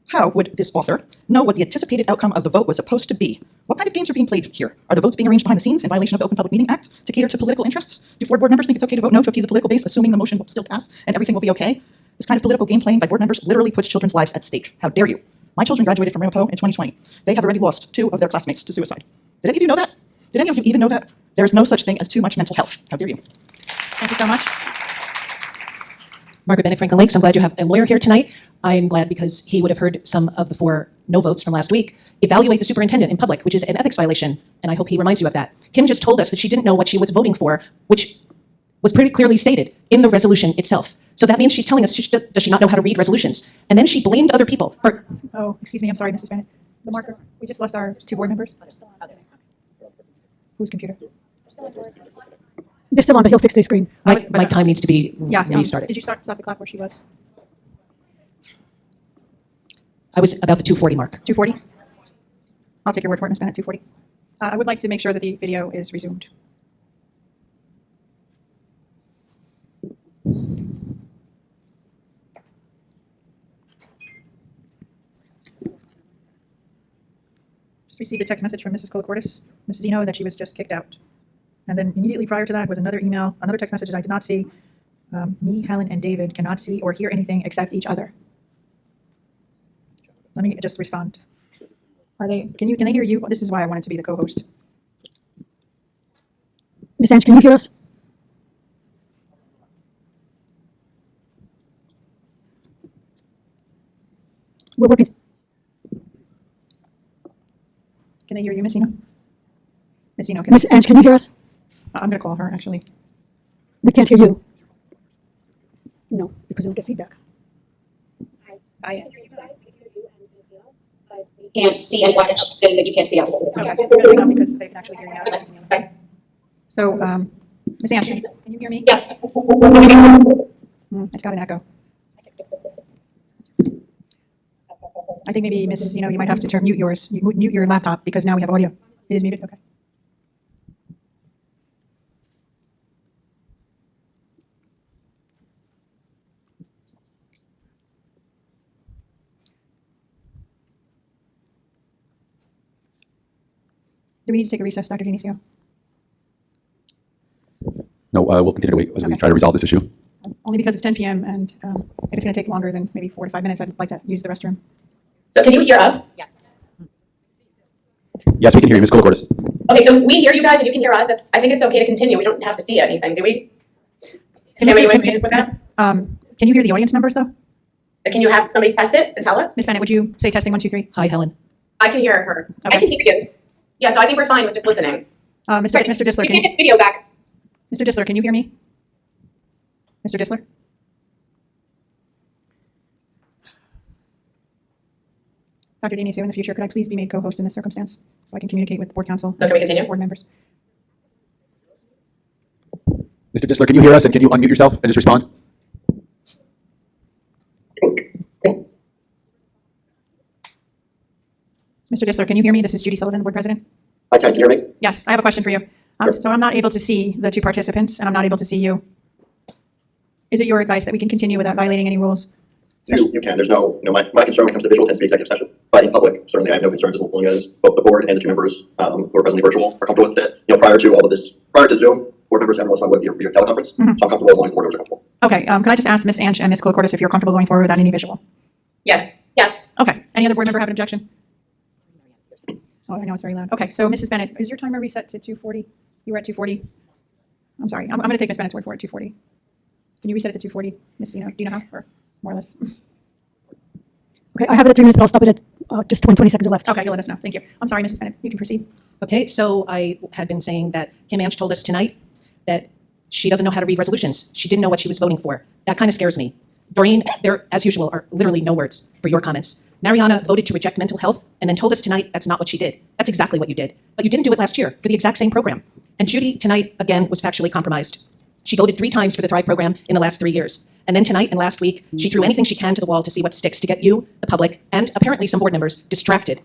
How would this author know what the anticipated outcome of the vote was supposed to be? What kind of games are being played here? Are the votes being arranged behind the scenes in violation of the Open Public Meeting Act to cater to political interests? Do 4 board members think it's okay to vote no to appease a political base, assuming the motion will still pass and everything will be okay? This kind of political game playing by board members literally puts children's lives at stake. How dare you? My children graduated from Ramapo in 2020. They have already lost 2 of their classmates to suicide. Did any of you know that? Did any of you even know that? There is no such thing as too much mental health. How dare you?" Thank you so much. Margaret Bennett, Franklin Lakes. I'm glad you have a lawyer here tonight. I'm glad because he would have heard some of the 4 no votes from last week. Evaluate the superintendent in public, which is an ethics violation, and I hope he reminds you of that. Kim just told us that she didn't know what she was voting for, which was pretty clearly stated in the resolution itself. So that means she's telling us, does she not know how to read resolutions? And then she blamed other people for... Oh, excuse me, I'm sorry, Mrs. Bennett. The marker, we just lost our 2 board members. Whose computer? They're still on, but he'll fix their screen. My time needs to be restarted. Did you stop the clock where she was? I was about the 2:40 mark. 2:40? I'll take your word for it, Ms. Bennett, 2:40. I would like to make sure that the video is resumed. Just received a text message from Mrs. Koulikourdis, Mrs. Zeno, that she was just kicked out. And then immediately prior to that was another email, another text message that I did not see. Me, Helen, and David cannot see or hear anything except each other. Let me just respond. Can they hear you? This is why I wanted to be the co-host. Ms. Ansh, can you hear us? We're working. Can they hear you, Miss Zeno? Miss Zeno, Miss Ansh, can you hear us? I'm going to call her, actually. We can't hear you. No, because it'll get feedback. You can't see anyone, and she said that you can't see us. Okay, I'm going to hang up because they can actually hear you now. Okay. So, Miss Ansh, can you hear me? Yes. It's got an echo. I think maybe, Miss Zeno, you might have to mute yours. Mute your laptop because now we have audio. It is muted, okay. Do we need to take a recess, Dr. Dionisio? No, we'll continue to wait as we try to resolve this issue. Only because it's 10 p.m. and if it's going to take longer than maybe 4 to 5 minutes, I'd like to use the restroom. So can you hear us? Yes. Yes, we can hear you, Ms. Koulikourdis. Okay, so we hear you guys and you can hear us. I think it's okay to continue. We don't have to see anything, do we? Can you hear the audience numbers, though? Can you have somebody test it and tell us? Ms. Bennett, would you say testing 1, 2, 3? Hi, Helen. I can hear her. Okay. I can hear you. Yeah, so I think we're fine with just listening. Mr. Disler, We can can get video back. Mr. Disler, can you hear me? Mr. Disler? Dr. Dionisio, in the future, could I please be made co-host in this circumstance so I can communicate with the board council? So can we continue? Board members. Mr. Disler, can you hear us and can you unmute yourself and just respond? Mr. Disler, can you hear me? This is Judy Sullivan, the board president. I can hear me. Yes, I have a question for you. So I'm not able to see the two participants and I'm not able to see you. Is it your advice that we can continue without violating any rules? You can. There's my concern when it comes to visual tends to be executive session. But in public, certainly I have no concerns as long as both the board and the two members who are presently virtual are comfortable with it. Prior to all of this, prior to Zoom, board members every once in a while would be a teleconference. So I'm comfortable as long as the board members are comfortable. Okay, could I just ask Ms. Ansh and Ms. Koulikourdis if you're comfortable going forward without any visual? Yes. Yes. Okay, any other board member have an objection? Oh, I know it's very loud. Okay, so Mrs. Bennett, is your timer reset to 2:40? You were at 2:40? I'm sorry, I'm going to take Ms. Bennett's word for it, 2:40. Can you reset it to 2:40, Ms. Zeno? Do you know how, or more or less? Okay, I have it at 3 minutes, but I'll stop it at just 20 seconds left. Okay, you'll let us know. Thank you. I'm sorry, Mrs. Bennett. You can proceed. Okay, so I had been saying that Kim Ansh told us tonight that she doesn't know how to read resolutions. She didn't know what she was voting for. That kind of scares me. Doreen, there, as usual, are literally no words for your comments. Marianna voted to reject mental health and then told us tonight that's not what she did. That's exactly what you did. But you didn't do it last year for the exact same program. And Judy tonight, again, was factually compromised. She voted 3 times for the Thrive program in the last 3 years. And then tonight and last week, she threw anything she can to the wall to see what sticks to get you, the public, and apparently some board members distracted.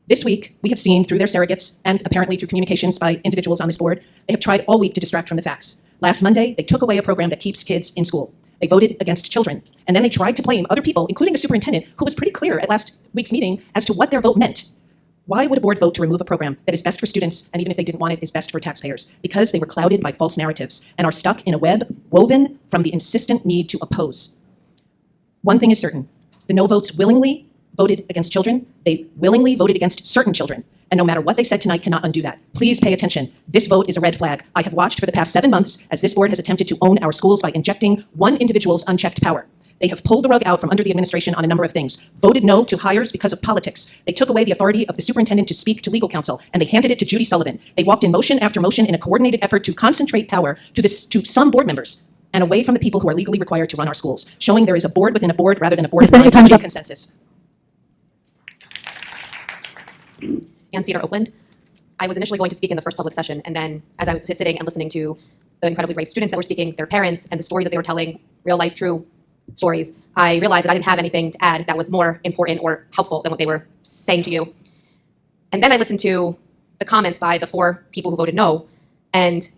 This week, we have seen through their surrogates and apparently through communications by individuals on this board, they have tried all week to distract from the facts. Last Monday, they took away a program that keeps kids in school. They voted against children. And then they tried to blame other people, including the superintendent, who was pretty clear at last week's meeting as to what their vote meant. Why would a board vote to remove a program that is best for students, and even if they didn't want it, is best for taxpayers? Because they were clouded by false narratives and are stuck in a web woven from the insistent need to oppose. One thing is certain. The no votes willingly voted against children. They willingly voted against certain children. And no matter what they said tonight cannot undo that. Please pay attention. This vote is a red flag. I have watched for the past 7 months as this board has attempted to own our schools by injecting one individual's unchecked power. They have pulled the rug out from under the administration on a number of things. Voted no to hires because of politics. They took away the authority of the superintendent to speak to legal counsel, and they handed it to Judy Sullivan. They walked in motion after motion in a coordinated effort to concentrate power to some board members and away from the people who are legally required to run our schools, showing there is a board within a board rather than a board of consensus. Ann Cedar, Oakland. I was initially going to speak in the first public session, and then as I was sitting and listening to the incredibly brave students that were speaking, their parents, and the stories that they were telling, real life, true stories, I realized that I didn't have anything to add that was more important or helpful than what they were saying to you. And then I listened to the comments by the 4 people who voted no, and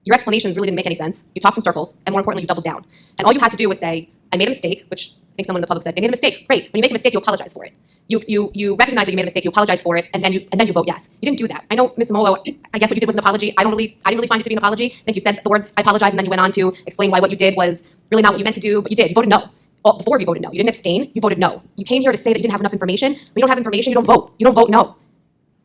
your explanations really didn't make any sense. You talked in circles, and more importantly, you doubled down. And all you had to do was say, I made a mistake, which I think someone in the public said, they made a mistake. Great. When you make a mistake, you apologize for it. You recognize that you made a mistake, you apologize for it, and then you vote yes. You didn't do that. I know, Ms. Emmolo, I guess what you did was an apology. I didn't really find it to be an apology. I think you said the words, I apologize, and then you went on to explain why what you did was really not what you meant to do, but you did. You voted no. All the 4 of you voted no. You didn't abstain, you voted no. You came here to say that you didn't have enough information. When you don't have information, you don't vote. You don't vote no.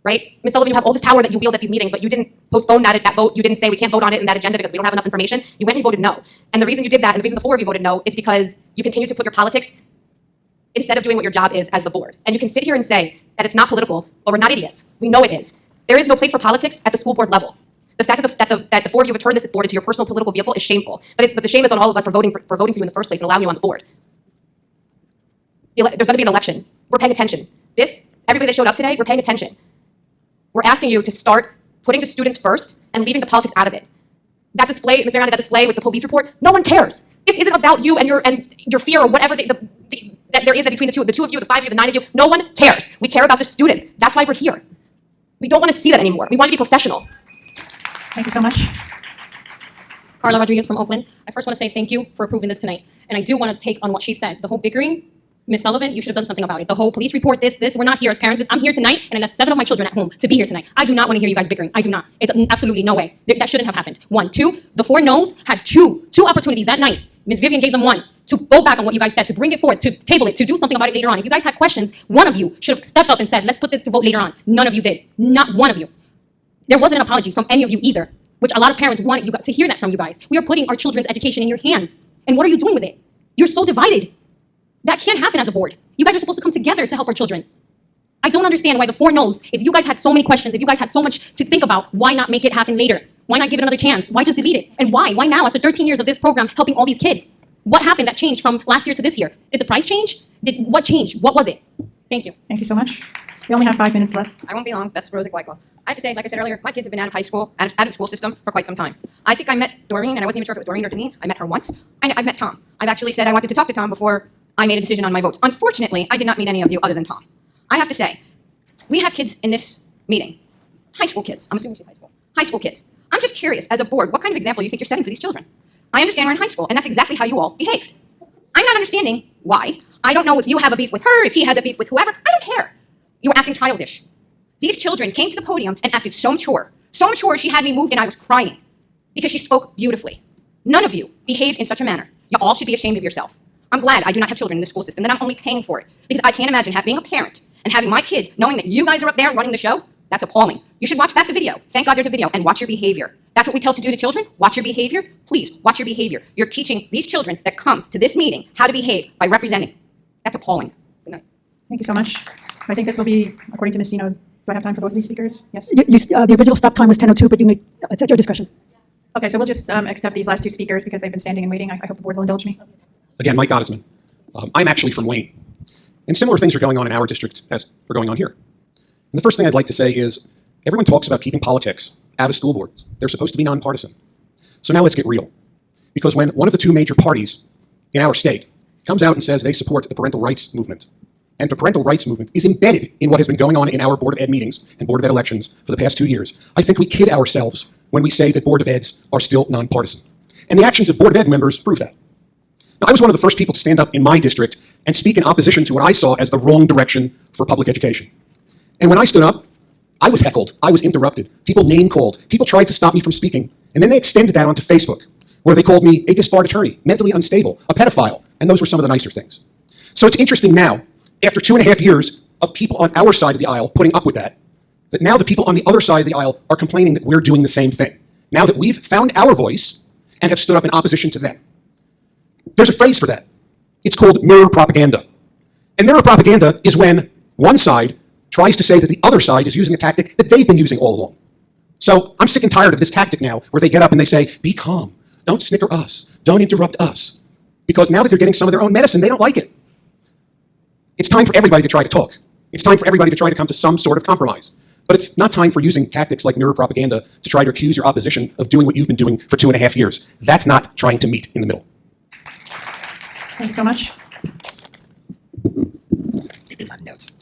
Right? Ms. Sullivan, you have all this power that you wield at these meetings, but you didn't postpone that vote. You didn't say we can't vote on it in that agenda because we don't have enough information. You went and you voted no. And the reason you did that, and the reason the 4 of you voted no, is because you continue to put your politics instead of doing what your job is as the board. And you can sit here and say, that it's not political, but we're not idiots. We know it is. There is no place for politics at the school board level. The fact that the four of you have turned this board into your personal political vehicle is shameful. But the shame is on all of us for voting for you in the first place and allowing you on the board. There's going to be an election. We're paying attention. Everybody that showed up today, we're paying attention. We're asking you to start putting the students first and leaving the politics out of it. That display, Ms. Mariani, that display with the police report, no one cares. This isn't about you and your fear or whatever that there is between the two of you, the five of you, the nine of you. No one cares. We care about the students. That's why we're here. We don't want to see that anymore. We want to be professional. Thank you so much. Carla Rodriguez from Oakland. I first want to say thank you for approving this tonight. And I do want to take on what she said. The whole bickering, Ms. Sullivan, you should have done something about it. The whole police report, this, we're not here as parents. I'm here tonight, and I left 7 of my children at home to be here tonight. I do not want to hear you guys bickering. I do not. It's absolutely no way. That shouldn't have happened. 1, 2, the 4 no's had two opportunities that night. Ms. Vivian gave them 1 to go back on what you guys said, to bring it forth, to table it, to do something about it later on. If you guys had questions, one of you should have stepped up and said, let's put this to vote later on. None of you did. Not one of you. There wasn't an apology from any of you either, which a lot of parents wanted you to hear that from you guys. We are putting our children's education in your hands. And what are you doing with it? You're so divided. That can't happen as a board. You guys are supposed to come together to help our children. I don't understand why the 4 no's, if you guys had so many questions, if you guys had so much to think about, why not make it happen later? Why not give it another chance? Why just delete it? And why? Why now, after 13 years of this program, helping all these kids? What happened that changed from last year to this year? Did the price change? What changed? What was it? Thank you. Thank you so much. We only have 5 minutes left. I won't be long. That's Rosa Wyckoff. I have to say, like I said earlier, my kids have been out of high school, out of the school system for quite some time. I think I met Doreen, and I wasn't even sure if it was Doreen or Deneen. I met her once. I've met Tom. I've actually said I wanted to talk to Tom before I made a decision on my votes. Unfortunately, I did not meet any of you other than Tom. I have to say, we have kids in this meeting. High school kids. I'm assuming she's high school. High school kids. I'm just curious, as a board, what kind of example you think you're setting for these children? I understand we're in high school, and that's exactly how you all behaved. I'm not understanding why. I don't know if you have a beef with her, if he has a beef with whoever. I don't care. You were acting childish. These children came to the podium and acted so mature. So mature, she had me moved and I was crying because she spoke beautifully. None of you behaved in such a manner. You all should be ashamed of yourself. I'm glad I do not have children in the school system, that I'm only paying for it. Because I can't imagine being a parent and having my kids knowing that you guys are up there running the show. That's appalling. You should watch back the video. Thank God there's a video, and watch your behavior. That's what we tell to do to children. Watch your behavior. Please, watch your behavior. You're teaching these children that come to this meeting how to behave by representing. That's appalling. Good night. Thank you so much. I think this will be, according to Ms. Zeno, do I have time for both of these speakers? Yes? The original stop time was 10:02, but it's at your discretion. Okay, so we'll just accept these last 2 speakers because they've been standing and waiting. I hope the board will indulge me. Again, Mike Gottesman. I'm actually from Wayne. And similar things are going on in our district as are going on here. And the first thing I'd like to say is, everyone talks about keeping politics out of school boards. They're supposed to be nonpartisan. So now let's get real. Because when one of the 2 major parties in our state comes out and says they support the parental rights movement, and the parental rights movement is embedded in what has been going on in our Board of Ed meetings and Board of Ed elections for the past 2 years, I think we kid ourselves when we say that Board of Eds are still nonpartisan. And the actions of Board of Ed members prove that. Now, I was one of the first people to stand up in my district and speak in opposition to what I saw as the wrong direction for public education. And when I stood up, I was heckled, I was interrupted, people name-called, people tried to stop me from speaking, and then they extended that onto Facebook, where they called me a disbarred attorney, mentally unstable, a pedophile, and those were some of the nicer things. So it's interesting now, after 2.5 years of people on our side of the aisle putting up with that now the people on the other side of the aisle are complaining that we're doing the same thing. Now that we've found our voice and have stood up in opposition to them. There's a phrase for that. It's called mirror propaganda. And mirror propaganda is when one side tries to say that the other side is using a tactic that they've been using all along. So I'm sick and tired of this tactic now where they get up and they say, be calm, don't snicker us, don't interrupt us. Because now that they're getting some of their own medicine, they don't like it. It's time for everybody to try to talk. It's time for everybody to try to come to some sort of compromise. But it's not time for using tactics like mirror propaganda to try to accuse your opposition of doing what you've been doing for 2.5 years. That's not trying to meet in the middle. Thank you so much. Notes.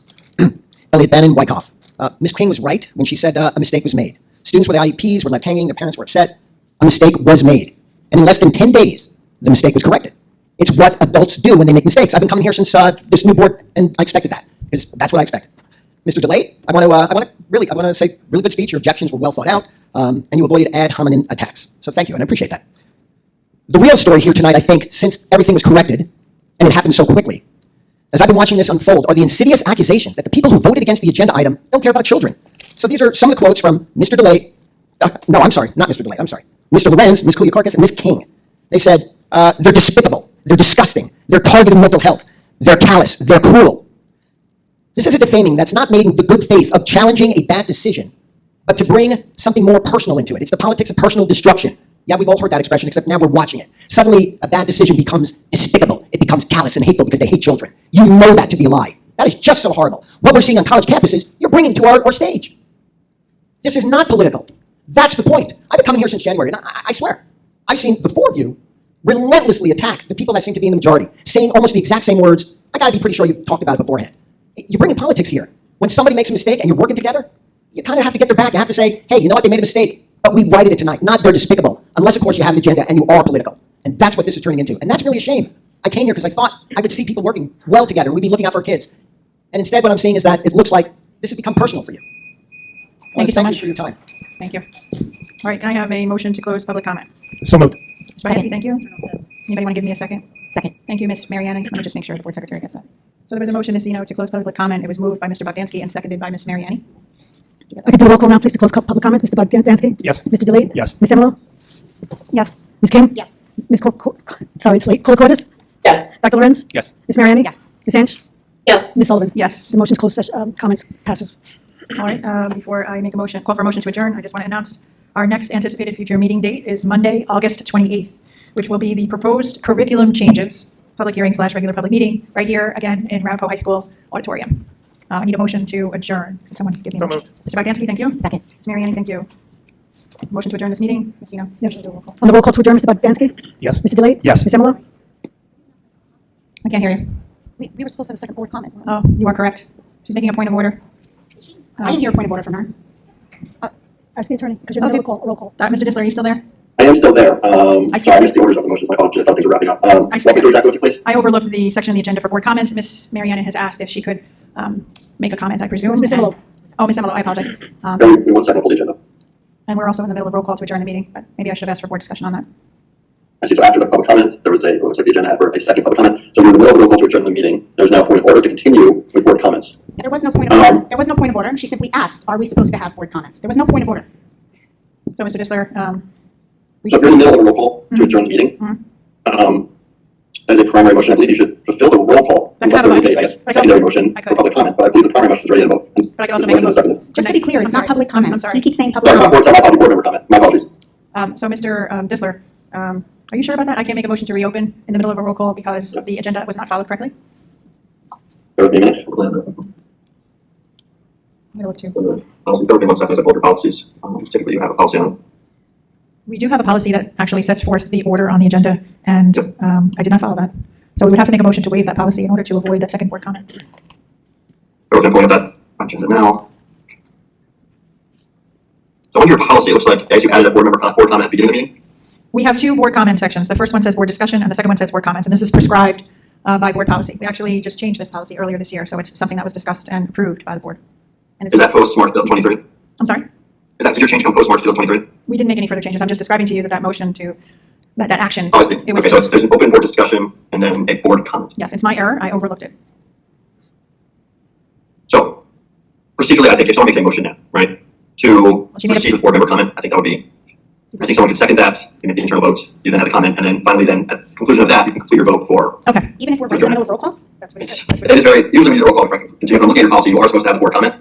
Elliot Bannon, Wyckoff. Ms. King was right when she said a mistake was made. Students with IEPs were left hanging, their parents were upset. A mistake was made. And in less than 10 days, the mistake was corrected. It's what adults do when they make mistakes. I've been coming here since this new board, and I expected that, because that's what I expected. Mr. DeLaite, I want to say really good speech. Your objections were well thought out, and you avoided ad hominem attacks. So thank you, and I appreciate that. The real story here tonight, I think, since everything was corrected, and it happened so quickly, as I've been watching this unfold, are the insidious accusations that the people who voted against the agenda item don't care about children. So these are some of the quotes from Mr. DeLaite. No, I'm sorry, not Mr. DeLaite, I'm sorry. Mr. Lorenz, Ms. Koulikourdis, and Ms. King. They said, they're despicable, they're disgusting, they're targeting mental health, they're callous, they're cruel. This is a defaming that's not made with the good faith of challenging a bad decision, but to bring something more personal into it. It's the politics of personal destruction. Yeah, we've all heard that expression, except now we're watching it. Suddenly, a bad decision becomes despicable. It becomes callous and hateful because they hate children. You know that to be a lie. That is just so horrible. What we're seeing on college campuses, you're bringing to our stage. This is not political. That's the point. I've been coming here since January, and I swear, I've seen the four of you relentlessly attack the people that seem to be in the majority, saying almost the exact same words. I gotta be pretty sure you've talked about it beforehand. You're bringing politics here. When somebody makes a mistake and you're working together, you kind of have to get their back. You have to say, hey, you know what, they made a mistake, but we righted it tonight. Not they're despicable, unless, of course, you have an agenda and you are political. And that's what this is turning into. And that's really a shame. I came here because I thought I would see people working well together. We'd be looking out for our kids. And instead, what I'm seeing is that it looks like this has become personal for you. Thank you so much for your time. Thank you. All right, can I have a motion to close public comment? So moved. Mr. Bogdansky, thank you. Anybody want to give me a second? Second. Thank you, Ms. Marianna. Let me just make sure the board secretary gets that. So there was a motion, Ms. Zeno, to close public comment. It was moved by Mr. Bogdansky and seconded by Ms. Mariani. I could do a roll call now, please, to close public comment. Mr. Bogdansky? Yes. Mr. DeLaite? Yes. Ms. Emmolo? Yes. Ms. Kim? Yes. Ms. Sorry, it's late. Koulikourdis? Yes. Dr. Lorenz? Yes. Ms. Mariani? Yes. Ms. Ansh? Yes. Ms. Sullivan? Yes. The motion to close comments passes. All right, before I make a motion, call for a motion to adjourn, I just want to announce our next anticipated future meeting date is Monday, August 28th, which will be the proposed curriculum changes, public hearing / regular public meeting, right here, again, in Arapahoe High School auditorium. I need a motion to adjourn. Can someone give me a So motion? Mr. Bogdansky, thank you. Second. Ms. Mariani, thank you. Motion to adjourn this meeting, Ms. Zeno. Yes. On the roll call to adjourn, Mr. Bogdansky? Yes. Mr. DeLaite? Yes. Ms. Emmolo? I can't hear you. We were supposed to have a second board comment. Oh, you are correct. She's making a point of order. I didn't hear a point of order from her. Ask the attorney, because you're going to roll call. Mr. Disler, are you still there? I am still there. I Sorry, I missed the orders of the motions. My apologies. I thought things were wrapping up. Walk me through exactly what took place. I overlooked the section of the agenda for board comments. Ms. Marianna has asked if she could make a comment, I presume. Ms. Emmolo. Oh, Ms. Emmolo, I apologize. Give me 1 second, I'll pull the agenda. And we're also in the middle of roll call to adjourn the meeting, but maybe I should have asked for board discussion on that. I see. So after the public comment, there was it looks like the agenda had for a second public comment. So we're in the middle of the roll call to adjourn the meeting. There's now a point of order to continue with board comments. There was no point of order. There was no point of order. She simply asked, are we supposed to have board comments? There was no point of order. So, Mr. Disler, So if you're in the middle of a roll call to adjourn the meeting, as a primary motion, I believe you should fulfill the roll call. Unless there is a, I guess, secondary motion for public comment. But I believe the primary motion is ready to vote. But I could also make a motion. Just to be clear, it's not public comment. I'm sorry. You keep saying public Sorry, comment. not board member comment. My apologies. So, Mr. Disler, are you sure about that? I can't make a motion to reopen in the middle of a roll call because the agenda was not followed correctly? Bear with me a minute. I'm gonna look too. Bear with me 1 second as I pull your policies. Typically, you have a policy on. We do have a policy that actually sets forth the order on the agenda, and I did not follow that. So we would have to make a motion to waive that policy in order to avoid that second board comment. Bear with me, I'm pulling up that agenda now. So under your policy, it looks like, as you added a board member board comment at the beginning of the meeting. We have two board comment sections. The first one says board discussion, and the second one says board comments, and this is prescribed by board policy. We actually just changed this policy earlier this year, so it's something that was discussed and approved by the board. And it's, Is that post March 2023? I'm sorry? Did your change come post March 2023? We didn't make any further changes. I'm just describing to you that motion to, that action. Oh, I see. It was, Okay, so there's an open board discussion and then a board comment. yes, it's my error. I overlooked it. So procedurally, I think if someone makes a motion now, right, to she made a- proceed with board member comment, I think that would be, I think someone can second that, you make the internal vote, you then have the comment, and then finally then at the conclusion of that, you can complete your vote for. Okay. Even if we're right in the middle of roll call? That's what it said. It is very, usually when you do a roll call, if I'm looking at your policy, you are supposed to have the board comment.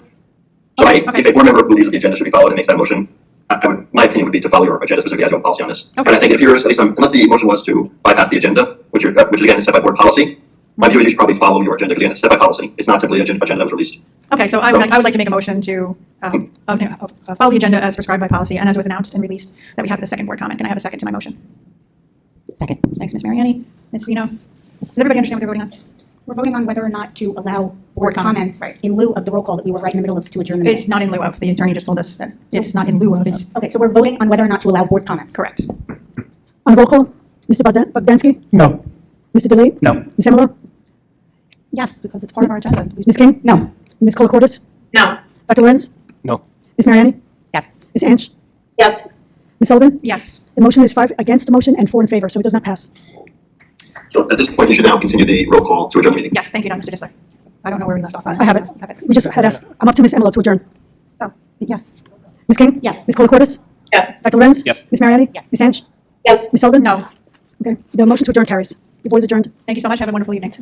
So Okay. if a board member believes that the agenda should be followed and makes that motion, my opinion would be to follow your agenda specifically as you have a policy on this. Okay. But I think it appears, at least unless the motion was to bypass the agenda, which again is set by board policy, my view is you should probably follow your agenda, because again, it's set by policy. It's not simply an agenda that was released. Okay, so I would like to make a motion to follow the agenda as prescribed by policy and as was announced and released, that we have the second board comment. Can I have a second to my motion? Second. Thanks, Ms. Mariani. Ms. Zeno? Does everybody understand what they're voting on? We're voting on whether or not to allow board comments right. in lieu of the roll call that we were right in the middle of to adjourn the meeting. It's not in lieu of. The attorney just told us that it's not in lieu of. It's Okay, so we're voting on whether or not to allow board comments. correct. On roll call, Mr. Bogdansky? No. Mr. DeLaite? No. Ms. Emmolo? Yes, because it's part of our agenda. Ms. King? No. Ms. Koulikourdis? No. Dr. Lorenz? No. Ms. Mariani? Yes. Ms. Ansh? Yes. Ms. Sullivan? Yes. The motion is 5 against the motion and 4 in favor, so it does not pass. So at this point, you should now continue the roll call to adjourn the meeting. Yes, thank you, Mr. Disler. I don't know where we left off on. I have it. We just had asked, I'm up to Ms. Emmolo to adjourn. Oh, yes. Ms. King? Yes. Ms. Koulikourdis? Yeah. Dr. Lorenz? Yes. Ms. Mariani? Yes. Ms. Ansh? Yes. Ms. Sullivan? No. Okay, the motion to adjourn carries. The board is adjourned. Thank you so much. Have a wonderful evening.